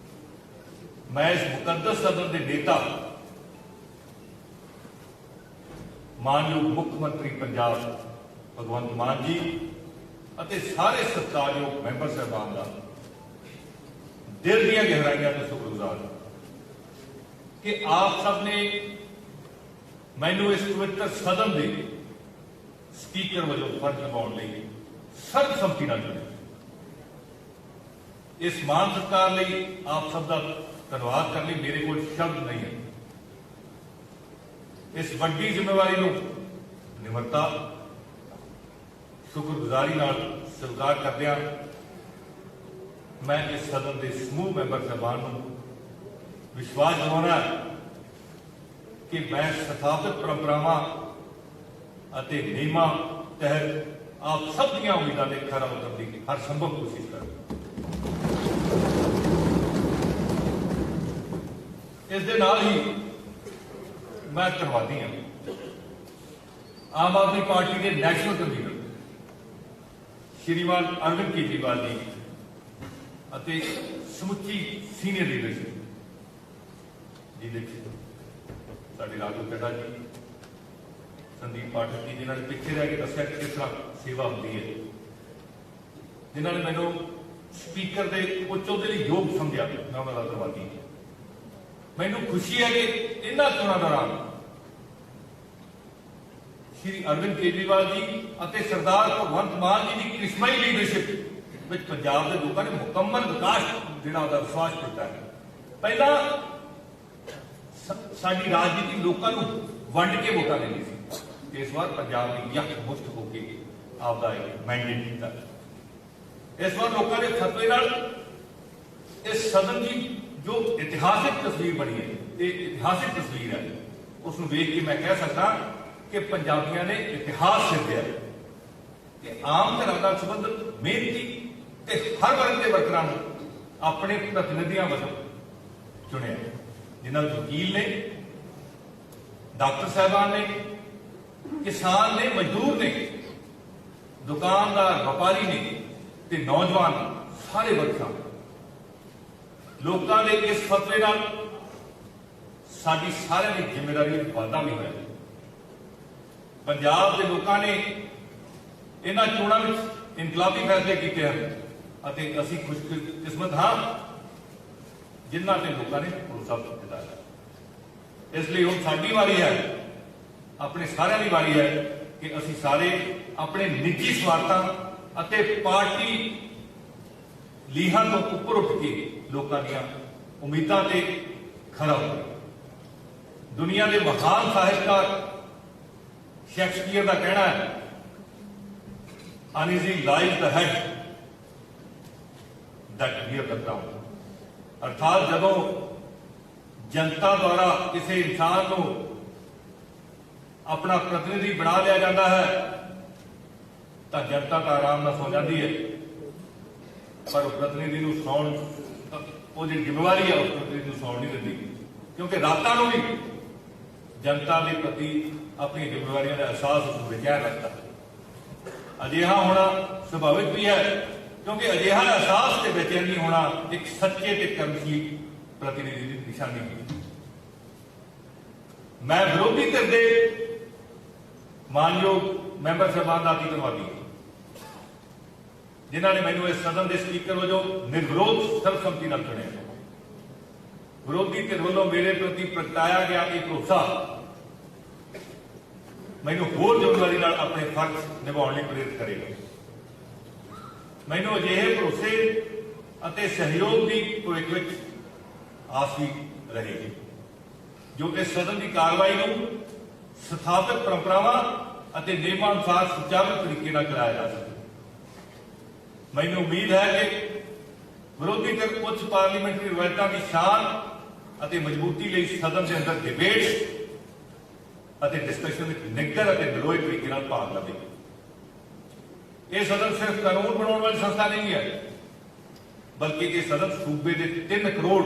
मैं इस मुकद्दस सदन के नेता मानयोग मुख मंत्री पंजाब भगवंत मान जी ਅਤੇ ਸਾਰੇ ਸਤਿਕਾਰਯੋਗ ਮੈਂਬਰ ਸਾਹਿਬਾਨ ਦਾ ਦਿਲ ਦੀਆਂ ਗਹਿਰਾਈਆਂ ਤੋਂ ਸ਼ੁਕਰਗੁਜ਼ਾਰ ਹਾਂ ਕਿ ਆਪ ਸਭ ਨੇ ਮੈਨੂੰ ਇਸ ਪਵਿੱਤਰ ਸਦਨ ਦੇ ਸਪੀਕਰ ਵਜੋਂ ਫਰਜ਼ ਨਿਭਾਉਣ ਲਈ ਸਰਬਸੰਮਤੀ ਨਾਲ ਚੁਣਿਆ। ਇਸ ਮਾਨ ਸਤਿਕਾਰ ਲਈ ਆਪ ਸਭ ਦਾ ਧੰਨਵਾਦ ਕਰਨ ਲਈ ਮੇਰੇ ਕੋਲ ਸ਼ਬਦ ਨਹੀਂ ਹੈ। ਇਸ ਵੱਡੀ ਜ਼ਿੰਮੇਵਾਰੀ ਨੂੰ ਨਿਮਰਤਾ, ਸ਼ੁਕਰਗੁਜ਼ਾਰੀ ਨਾਲ ਸਵੀਕਾਰ ਕਰਦਿਆਂ ਮੈਂ ਇਸ ਸਦਨ ਦੇ ਸਮੂਹ ਮੈਂਬਰ ਸਾਹਿਬਾਨ ਨੂੰ ਵਿਸ਼ਵਾਸ ਦਿਵਾਉਣਾ ਕਿ ਮੈਂ ਸਥਾਪਿਤ ਪਰੰਪਰਾਵਾਂ ਅਤੇ ਨਿਯਮਾਂ ਤਹਿਤ ਆਪ ਸਭ ਦੀਆਂ ਉਮੀਦਾਂ ਦੇ ਖਰਾ ਉਤਰਨ ਦੀ ਹਰ ਸੰਭਵ ਕੋਸ਼ਿਸ਼ ਕਰਾਂਗਾ। ਇਸ ਦੇ ਨਾਲ ਹੀ मैं धन्यवादी हाँ आम आदमी पार्टी के नैशनल कन्वीनर श्रीमान अरविंद केजरीवाल जी ਅਤੇ ਸਮੁੱਚੀ ਸੀਨੀਅਰ ਲੀਡਰਸ਼ਿਪ ਜਿਹਦੇ ਸਾਡੇ ਰਾਜੂ ਕੱਢਾ ਜੀ, ਸੰਦੀਪ ਪਾਠਕ ਜੀ, ਜਿਨ੍ਹਾਂ ਨੇ ਪਿੱਛੇ ਰਹਿ ਕੇ ਦੱਸਿਆ ਕਿ ਕਿਸ ਤਰ੍ਹਾਂ ਸੇਵਾ ਹੁੰਦੀ ਹੈ, ਜਿਨ੍ਹਾਂ ਨੇ ਮੈਨੂੰ ਸਪੀਕਰ ਦੇ ਉੱਚ ਅਹੁਦੇ ਲਈ ਯੋਗ ਸਮਝਿਆ, ਮੈਂ ਉਹਨਾਂ ਦਾ ਧੰਨਵਾਦੀ। ਮੈਨੂੰ ਖੁਸ਼ੀ ਹੈ ਕਿ ਇਹਨਾਂ ਚੋਣਾਂ ਦੌਰਾਨ ਸ਼੍ਰੀ ਅਰਵਿੰਦ ਕੇਜਰੀਵਾਲ ਜੀ ਅਤੇ ਸਰਦਾਰ ਭਗਵੰਤ ਮਾਨ ਜੀ ਦੀ ਕ੍ਰਿਸ਼ਮਾਈ ਲੀਡਰਸ਼ਿਪ ਵਿੱਚ ਪੰਜਾਬ ਦੇ ਲੋਕਾਂ ਨੇ ਮੁਕੰਮਲ ਵਿਕਾਸ ਜਿਹੜਾ ਉਹਦਾ ਵਿਸ਼ਵਾਸ ਕੀਤਾ ਹੈ। ਪਹਿਲਾਂ ਸਾਡੀ ਰਾਜਨੀਤੀ ਲੋਕਾਂ ਨੂੰ ਵੰਡ ਕੇ ਵੋਟਾਂ ਲੈਣੀ ਸੀ, ਇਸ ਵਾਰ ਪੰਜਾਬ ਦੀ ਯਕ ਮੁਸ਼ਤ ਹੋ ਕੇ ਆਪਦਾ ਮੈਂਡੇਟ ਕੀਤਾ। ਇਸ ਵਾਰ ਲੋਕਾਂ ਦੇ ਫਤਵੇ ਨਾਲ ਇਸ ਸਦਨ ਦੀ ਜੋ ਇਤਿਹਾਸਿਕ ਤਸਵੀਰ ਬਣੀ ਹੈ, ਇਹ ਇਤਿਹਾਸਿਕ ਤਸਵੀਰ ਹੈ, ਉਸ ਨੂੰ ਵੇਖ ਕੇ ਮੈਂ ਕਹਿ ਸਕਦਾ ਕਿ ਪੰਜਾਬੀਆਂ ਨੇ ਇਤਿਹਾਸ ਸਿਰਜਿਆ ਕਿ ਆਮ ਘਰਾਂ ਦਾ ਸੰਬੰਧ ਮਿਹਨਤੀ ਤੇ ਹਰ ਵਰਗ ਦੇ ਵਰਕਰਾਂ ਨੂੰ ਆਪਣੇ ਪ੍ਰਤੀਨਿਧੀਆਂ ਵਜੋਂ ਚੁਣਿਆ, ਜਿਨ੍ਹਾਂ ਵਿੱਚ ਵਕੀਲ ਨੇ, ਡਾਕਟਰ ਸਾਹਿਬਾਨ ਨੇ, ਕਿਸਾਨ ਨੇ, ਮਜ਼ਦੂਰ ਨੇ, ਦੁਕਾਨਦਾਰ, ਵਪਾਰੀ ਨੇ ਤੇ ਨੌਜਵਾਨ, ਸਾਰੇ ਵਰਗਾਂ ਲੋਕਾਂ ਦੇ ਇਸ ਫਤਵੇ ਨਾਲ ਸਾਡੀ ਸਾਰਿਆਂ ਦੀ ਜ਼ਿੰਮੇਵਾਰੀ ਵਿੱਚ ਵਾਧਾ ਵੀ ਹੋਇਆ। ਪੰਜਾਬ ਦੇ ਲੋਕਾਂ ਨੇ ਇਹਨਾਂ ਚੋਣਾਂ ਵਿੱਚ ਇਨਕਲਾਬੀ ਫੈਸਲੇ ਕੀਤੇ ਹਨ ਅਤੇ ਅਸੀਂ ਖੁਸ਼ਕਿਸਮਤ ਹਾਂ ਜਿਨ੍ਹਾਂ ਤੇ ਲੋਕਾਂ ਨੇ ਭਰੋਸਾ ਦਿੱਤਾ ਹੈ। ਇਸ ਲਈ ਹੁਣ ਸਾਡੀ ਵਾਰੀ ਹੈ, ਆਪਣੇ ਸਾਰਿਆਂ ਦੀ ਵਾਰੀ ਹੈ ਕਿ ਅਸੀਂ ਸਾਰੇ ਆਪਣੇ ਨਿੱਜੀ ਸਵਾਰਥਾਂ ਅਤੇ ਪਾਰਟੀ ਲੀਹਾਂ ਤੋਂ ਉੱਪਰ ਉੱਠ ਕੇ ਲੋਕਾਂ ਦੀਆਂ ਉਮੀਦਾਂ ਤੇ ਖਰਾ ਉਤਰੀਏ। ਦੁਨੀਆ ਦੇ ਮਹਾਨ ਸਾਹਿਤਕਾਰ ਸ਼ੇਕਸਪੀਅਰ ਦਾ ਕਹਿਣਾ ਹੈ, uneasy lies the head that wear the crown. ਅਰਥਾਤ ਜਦੋਂ ਜਨਤਾ ਦੁਆਰਾ ਕਿਸੇ ਇਨਸਾਨ ਨੂੰ ਆਪਣਾ ਪ੍ਰਤੀਨਿਧੀ ਬਣਾ ਲਿਆ ਜਾਂਦਾ ਹੈ ਤਾਂ ਜਨਤਾ ਤਾਂ ਆਰਾਮ ਨਾਲ ਸੌ ਜਾਂਦੀ ਹੈ, ਪਰ ਉਹ ਪ੍ਰਤੀਨਿਧੀ ਨੂੰ ਸੌਣ, ਉਹ ਜਿਹੜੀ ਜ਼ਿੰਮੇਵਾਰੀ ਹੈ ਉਸ ਪ੍ਰਤੀਨਿਧੀ ਨੂੰ ਸੌਣ ਨਹੀਂ ਦਿੰਦੀ, ਕਿਉਂਕਿ ਰਾਤਾਂ ਨੂੰ ਵੀ ਜਨਤਾ ਦੇ ਪ੍ਰਤੀ ਆਪਣੀ ਜ਼ਿੰਮੇਵਾਰੀਆਂ ਦਾ ਅਹਿਸਾਸ ਉਸ ਨੂੰ ਬੇਚੈਨ ਰੱਖਦਾ ਹੈ। ਅਜਿਹਾ ਹੋਣਾ ਸੁਭਾਵਿਕ ਵੀ ਹੈ, ਕਿਉਂਕਿ ਅਜਿਹਾ ਅਹਿਸਾਸ ਤੇ ਬੇਚੈਨੀ ਹੋਣਾ ਇੱਕ ਸੱਚੇ ਤੇ ਕਰਮਸ਼ੀਲ ਪ੍ਰਤੀਨਿਧੀ ਦੀ ਨਿਸ਼ਾਨੀ ਹੈ। ਮੈਂ ਵਿਰੋਧੀ ਧਿਰ ਦੇ ਮਾਨਯੋਗ ਮੈਂਬਰ ਸਾਹਿਬਾਨ ਦਾ ਧੰਨਵਾਦੀ ਜਿਨ੍ਹਾਂ ਨੇ ਮੈਨੂੰ ਇਸ ਸਦਨ ਦੇ ਸਪੀਕਰ ਵਜੋਂ ਨਿਰਵਿਰੋਧ ਸਰਬਸੰਮਤੀ ਨਾਲ ਚੁਣਿਆ। ਵਿਰੋਧੀ ਧਿਰ ਵੱਲੋਂ ਮੇਰੇ ਪ੍ਰਤੀ ਪ੍ਰਗਟਾਇਆ ਗਿਆ ਇਹ ਭਰੋਸਾ ਮੈਨੂੰ ਹੋਰ ਜ਼ਿੰਮੇਵਾਰੀ ਨਾਲ ਆਪਣੇ ਫਰਜ਼ ਨਿਭਾਉਣ ਲਈ ਪ੍ਰੇਰਿਤ ਕਰੇਗਾ। ਮੈਨੂੰ ਅਜਿਹੇ ਭਰੋਸੇ ਅਤੇ ਸਹਿਯੋਗ ਦੀ ਭਵਿੱਖ ਵਿੱਚ ਆਸ ਵੀ ਰਹੇਗੀ ਜੋ ਇਸ ਸਦਨ ਦੀ ਕਾਰਵਾਈ ਨੂੰ ਸਥਾਪਿਤ ਪਰੰਪਰਾਵਾਂ ਅਤੇ ਨਿਯਮਾਂ ਅਨੁਸਾਰ ਸੁਚਾਰੂ ਤਰੀਕੇ ਨਾਲ ਚਲਾਇਆ ਜਾ ਸਕੇ। ਮੈਨੂੰ ਉਮੀਦ ਹੈ ਕਿ ਵਿਰੋਧੀ ਧਿਰ ਉੱਚ ਪਾਰਲੀਮੈਂਟਰੀ ਰਵਾਇਤਾਂ ਦੀ ਸ਼ਾਨ ਅਤੇ ਮਜ਼ਬੂਤੀ ਲਈ ਸਦਨ ਦੇ ਅੰਦਰ ਡਿਬੇਟ ਅਤੇ ਡਿਸਕਸ਼ਨ ਵਿੱਚ ਨਿੱਘਰ ਅਤੇ ਨਿਰੋਏ ਤਰੀਕੇ ਨਾਲ ਭਾਗ ਲਵੇਗੀ। ਇਹ ਸਦਨ ਸਿਰਫ ਕਾਨੂੰਨ ਬਣਾਉਣ ਵਾਲੀ ਸੰਸਥਾ ਨਹੀਂ ਹੈ, ਬਲਕਿ ਇਹ ਸਦਨ ਸੂਬੇ ਦੇ 3 ਕਰੋੜ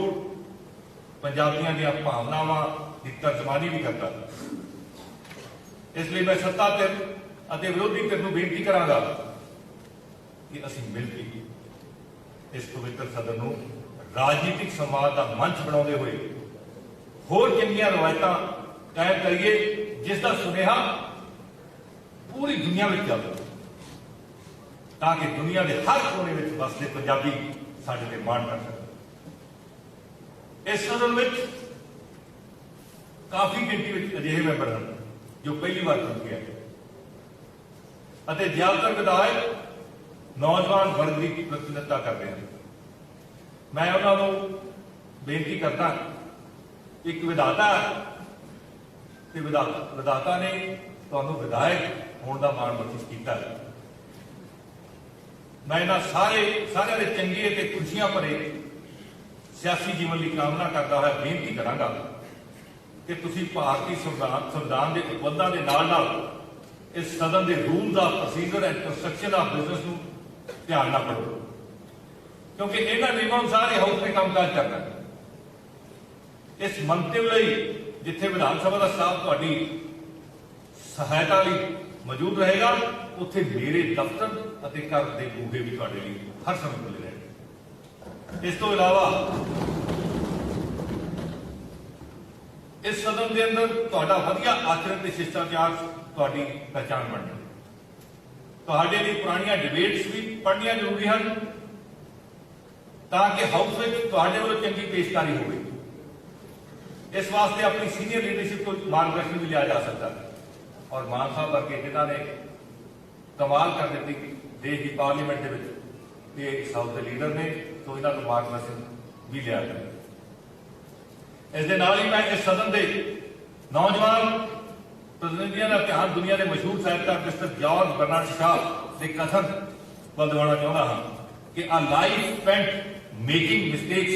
ਪੰਜਾਬੀਆਂ ਦੀਆਂ ਭਾਵਨਾਵਾਂ ਦੀ ਤਰਜਮਾਨੀ ਵੀ ਕਰਦਾ ਹੈ। ਇਸ ਲਈ ਮੈਂ ਸੱਤਾ ਧਿਰ ਅਤੇ ਵਿਰੋਧੀ ਧਿਰ ਨੂੰ ਬੇਨਤੀ ਕਰਾਂਗਾ ਕਿ ਅਸੀਂ ਮਿਲ ਕੇ ਇਸ ਪਵਿੱਤਰ ਸਦਨ ਨੂੰ ਰਾਜਨੀਤਿਕ ਸੰਵਾਦ ਦਾ ਮੰਚ ਬਣਾਉਂਦੇ ਹੋਏ ਹੋਰ ਚੰਗੀਆਂ ਰਵਾਇਤਾਂ ਕਾਇਮ ਕਰੀਏ, ਜਿਸ ਦਾ ਸੁਨੇਹਾ ਪੂਰੀ ਦੁਨੀਆ ਵਿੱਚ ਚੱਲਦਾ, ਤਾਂ ਕਿ ਦੁਨੀਆ ਦੇ ਹਰ ਕੋਨੇ ਵਿੱਚ ਵਸਦੇ ਪੰਜਾਬੀ ਸਾਡੇ ਤੇ ਮਾਣ ਕਰ ਸਕਣ। ਇਸ ਸਦਨ ਵਿੱਚ ਕਾਫੀ ਗਿਣਤੀ ਵਿੱਚ ਅਜਿਹੇ ਮੈਂਬਰ ਹਨ ਜੋ ਪਹਿਲੀ ਵਾਰ ਚੁਣੇ ਗਏ ਅਤੇ ਜ਼ਿਆਦਾਤਰ ਵਿਧਾਇਕ ਨੌਜਵਾਨ ਵਰਗ ਦੀ ਪ੍ਰਤੀਨਿਧਤਾ ਕਰਦੇ ਹਨ। ਮੈਂ ਉਹਨਾਂ ਨੂੰ ਬੇਨਤੀ ਕਰਦਾ, ਇੱਕ ਵਿਧਾਤਾ ਤੇ ਵਿਧਾਤਾ ਨੇ ਤੁਹਾਨੂੰ ਵਿਧਾਇਕ ਹੋਣ ਦਾ ਮਾਣ ਬਖਸ਼ਿਸ਼ ਕੀਤਾ ਹੈ। ਮੈਂ ਇਹਨਾਂ ਸਾਰਿਆਂ ਦੇ ਚੰਗੇ ਤੇ ਖੁਸ਼ੀਆਂ ਭਰੇ ਸਿਆਸੀ ਜੀਵਨ ਲਈ ਕਾਮਨਾ ਕਰਦਾ ਹੋਇਆ ਬੇਨਤੀ ਕਰਾਂਗਾ ਕਿ ਤੁਸੀਂ ਭਾਰਤੀ ਸੰਵਿਧਾਨ ਦੇ ਉਪਬੰਧਾਂ ਦੇ ਨਾਲ ਇਸ ਸਦਨ ਦੇ rules of procedure and construction of business ਨੂੰ ਧਿਆਨ ਨਾਲ ਪੜ੍ਹੋ, ਕਿਉਂਕਿ ਇਹਨਾਂ ਨਿਯਮਾਂ ਅਨੁਸਾਰ ਇਹ ਹਾਊਸ ਨੇ ਕੰਮਕਾਜ ਕਰਨਾ ਹੈ। ਇਸ ਮੰਤਵ ਲਈ ਜਿੱਥੇ ਵਿਧਾਨ ਸਭਾ ਦਾ ਸਟਾਫ ਤੁਹਾਡੀ ਸਹਾਇਤਾ ਲਈ ਮੌਜੂਦ ਰਹੇਗਾ, ਉੱਥੇ ਮੇਰੇ ਦਫ਼ਤਰ ਅਤੇ ਘਰ ਦੇ ਬੂਹੇ ਵੀ ਤੁਹਾਡੇ ਲਈ ਹਰ ਸਮੇਂ ਖੁੱਲ੍ਹੇ ਰਹਿਣਗੇ। ਇਸ ਤੋਂ ਇਲਾਵਾ ਇਸ ਸਦਨ ਦੇ ਅੰਦਰ ਤੁਹਾਡਾ ਵਧੀਆ ਆਚਰਣ ਤੇ ਸ਼ਿਸ਼ਟਾਚਾਰ ਤੁਹਾਡੀ ਪਹਿਚਾਣ ਬਣਨੀ। ਤੁਹਾਡੇ ਲਈ ਪੁਰਾਣੀਆਂ ਡਿਬੇਟਸ ਵੀ ਪੜ੍ਹਨੀਆਂ ਜ਼ਰੂਰੀ ਹਨ ਤਾਂ ਕਿ ਹਾਊਸ ਵਿੱਚ ਤੁਹਾਡੇ ਵੱਲੋਂ ਚੰਗੀ ਪੇਸ਼ਕਾਰੀ ਹੋਵੇ। ਇਸ ਵਾਸਤੇ ਆਪਣੀ ਸੀਨੀਅਰ ਲੀਡਰਸ਼ਿਪ ਤੋਂ ਮਾਰਗਦਰਸ਼ਨ ਵੀ ਲਿਆ ਜਾ ਸਕਦਾ ਹੈ ਔਰ ਮਾਨ ਸਾਹਿਬ ਵਰਗੇ ਜਿਨ੍ਹਾਂ ਨੇ ਕਮਾਲ ਕਰ ਦਿੱਤੀ ਦੇਸ਼ ਦੀ ਪਾਰਲੀਮੈਂਟ ਦੇ ਵਿੱਚ ये साउथ के लीडर ने, तो इन्हों को मार्गदर्शन भी लिया करें। इस दे नाल ही मैं इस सदन के नौजवान प्रतिनिधियों का ध्यान दुनिया के मशहूर साहित्यकार मिस्टर जॉर्ज बर्नार्ड शॉ के कथन ਵੱਲ ਦਿਵਾਉਣਾ ਚਾਹੁੰਦਾ ਹਾਂ कि a life spent making mistakes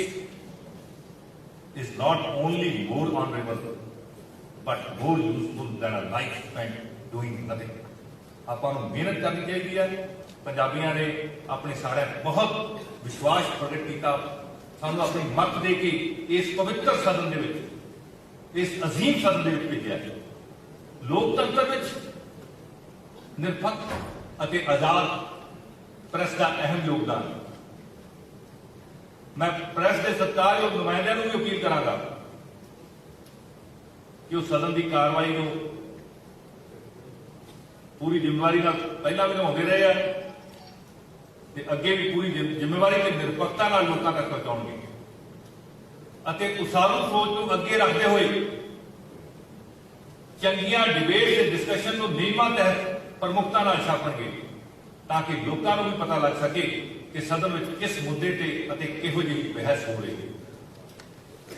is not only more honorable but more useful than a life spent doing nothing। ਆਪਾਂ ਨੂੰ ਮਿਹਨਤ ਕਰਨੀ ਚਾਹੀਦੀ ਹੈ। ਪੰਜਾਬੀਆਂ ਨੇ ਆਪਣੇ ਸਾਰਿਆਂ ਬਹੁਤ ਵਿਸ਼ਵਾਸ ਪ੍ਰਗਟ ਕੀਤਾ, ਸਾਨੂੰ ਆਪਣੀ ਮੱਤ ਦੇ ਕੇ ਇਸ ਪਵਿੱਤਰ ਸਦਨ ਦੇ ਵਿੱਚ, ਇਸ ਅਜ਼ੀਮ ਸਦਨ ਦੇ ਵਿੱਚ ਭੇਜਿਆ। ਲੋਕਤੰਤਰ ਵਿੱਚ ਨਿਰਪੱਖ ਅਤੇ ਆਜ਼ਾਦ ਪ੍ਰੈਸ ਦਾ ਅਹਿਮ ਯੋਗਦਾਨ। मैं प्रेस के सत्कारयोग नुमाइंदियों को भी अपील करांगा कि वो सदन की कार्रवाई को पूरी जिम्मेवारी पहला भी निभाते रहे हैं, अगे भी पूरी जिम्मेवारी के निरपक्षता लोगों तक पहुंचाएंगे। उसारू सोच को अगे रखते हुए चंगिया डिबेट से डिस्कशन को नियमां तहत प्रमुखता छापणगे, ताकि लोगों को भी पता लग सके कि सदन में किस मुद्दे ते किहो जी बहस हो रही है।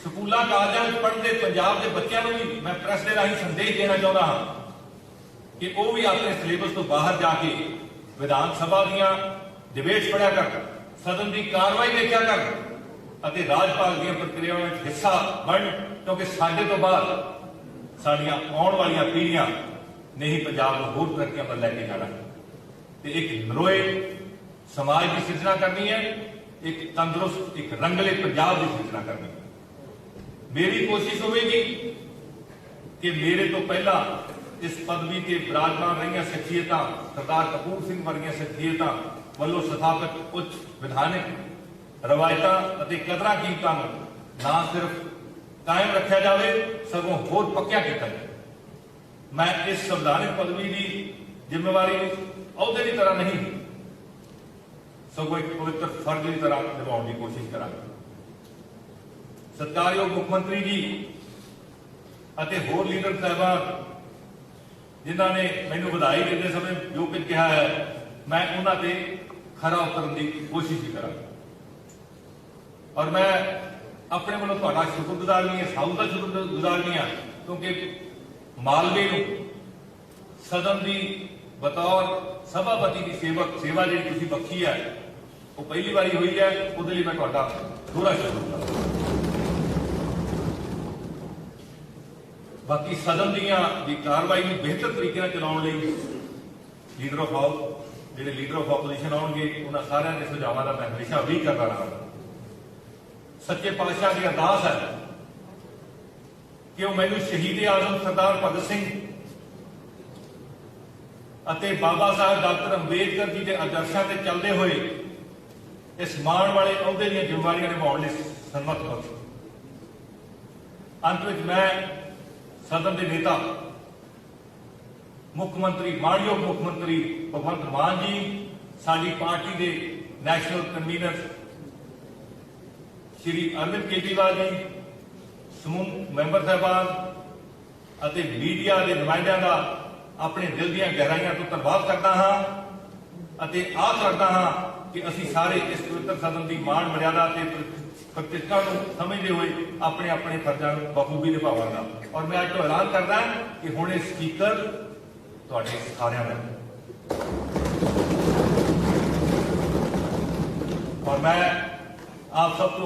स्कूलों कालजों में पढ़ते पंजाब के बच्चों को भी मैं प्रेस के राही संदेश देना चाहता हाँ कि वह भी अपने सिलेबस तो बाहर जाके विधान सभा दियां डिबेट्स पढ़िया कर, सदन की कार्रवाई देखा कर, राजपाल दी प्रक्रियाओं में हिस्सा बन, क्योंकि साडे तो बाद साडियां आउण वालियां पीढ़ियां ने ही पंजाब को होर तरक्कियां पर लैके जाना। एक नरोए समाज की सिरजना करनी है, एक तंदुरुस्त, एक रंगले पंजाब की सिरजना करनी है। मेरी कोशिश होगी कि मेरे तो पहला इस पदवी के विराजमान रही शख्सियत सरदार कपूर सिंह वर्गिया शख्सियत वालों स्थापित उच्च विधानिक रवायत कदर कीमतों न सिर्फ कायम रखा जाए सगों होर पक्या किया जाए। मैं इस संविधानिक पदवी की जिम्मेवारी अहदे की तरह नहीं सगों एक पवित्र फर्ज की तरह निभाने की कोशिश करा। सत्कारयोग मुख्यमंत्री जी और होर लीडर साहबान जिन्होंने मैनू बधाई देते समय जो कुछ कहा है, मैं उन्होंने खरा उतरने की कोशिश भी करा। और मैं अपने वालों थोड़ा शुक्रगुजार नहीं है, साउथ का शुक्रगुजार नहीं है, क्योंकि मालवे सदन की बतौर सभापति की सेवा जी बख्शी है वो पहली बारी हुई है, उसके लिए मैं थोड़ा थोड़ा शुक्रिया। बाकी सदन की कार्रवाई में बेहतर तरीके चलाने लीडर ऑफ हाउस जो लीडर ऑफ ऑपोजिशन आउणगे उन्होंने सारे के सुझावों का मैं हमेशा भी करता रहा। सच्चे पातशाह की अरदास है कि वो मैनू शहीद आजम सरदार भगत सिंह बाबा साहब डॉक्टर अंबेडकर जी के आदर्शों से चलते हुए इस मान वाले अहदे दी जिम्मेवारियां निभाने सम्मत बख्श। अंत में मैं सदन के नेता मुख्यमंत्री मानयोग मुख्यमंत्री भगवंत मान जी, साडी पार्टी के नैशनल कन्वीनर श्री अरविंद केजरीवाल जी, समूह मैंबर साहबान और मीडिया के नुमाइंदियों का अपने दिल दी गहराइयों तो धन्यवाद करता हाँ और आस रखता हाँ कि असी सारे इस पवित्र सदन की मान मर्यादा प्रतिष्ठा को समझते हुए अपने अपने फर्जा बखूबी निभावांगा। और मैं अज तो ऐलान करता कि हुण इह स्पीकर तुहाडे सारिआं दा और मैं आप सब तो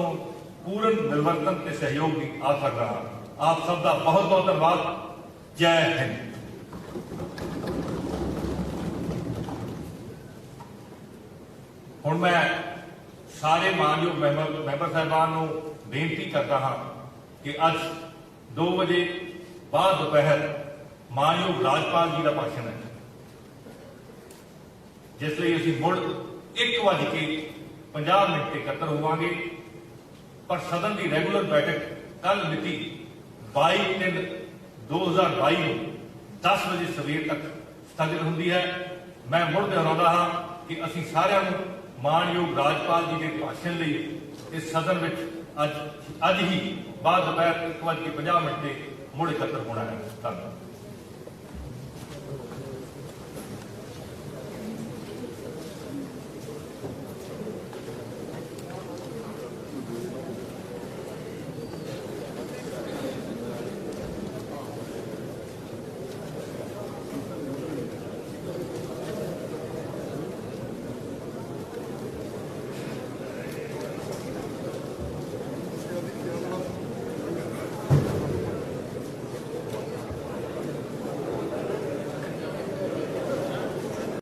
पूर्ण मिलवर्तन के सहयोग की आस रख रहा। आप सब का बहुत बहुत धन्यवाद। जय हिंद। हुण मैं सारे मानयोग मैंबर साहबान को बेनती करता हाँ कि अज 2 बजे बाद दोपहर मानयोग राजपाल जी का भाषण है, जिसलिए असीं मुड़ 1:50 एकत्र होवांगे। पर सदन की रेगुलर बैठक कल मिति 22/3/2022 को 10 बजे सवेर तक स्थगित होंदी है। मैं मुड़ दोहराउंदा हाँ कि असीं सारिआं नूं मानयोग राजपाल जी के भाषण लिए इस सदन में अज ही बाद दोपहर 1:50 मुड़ एकत्र होना है। धन्यवाद।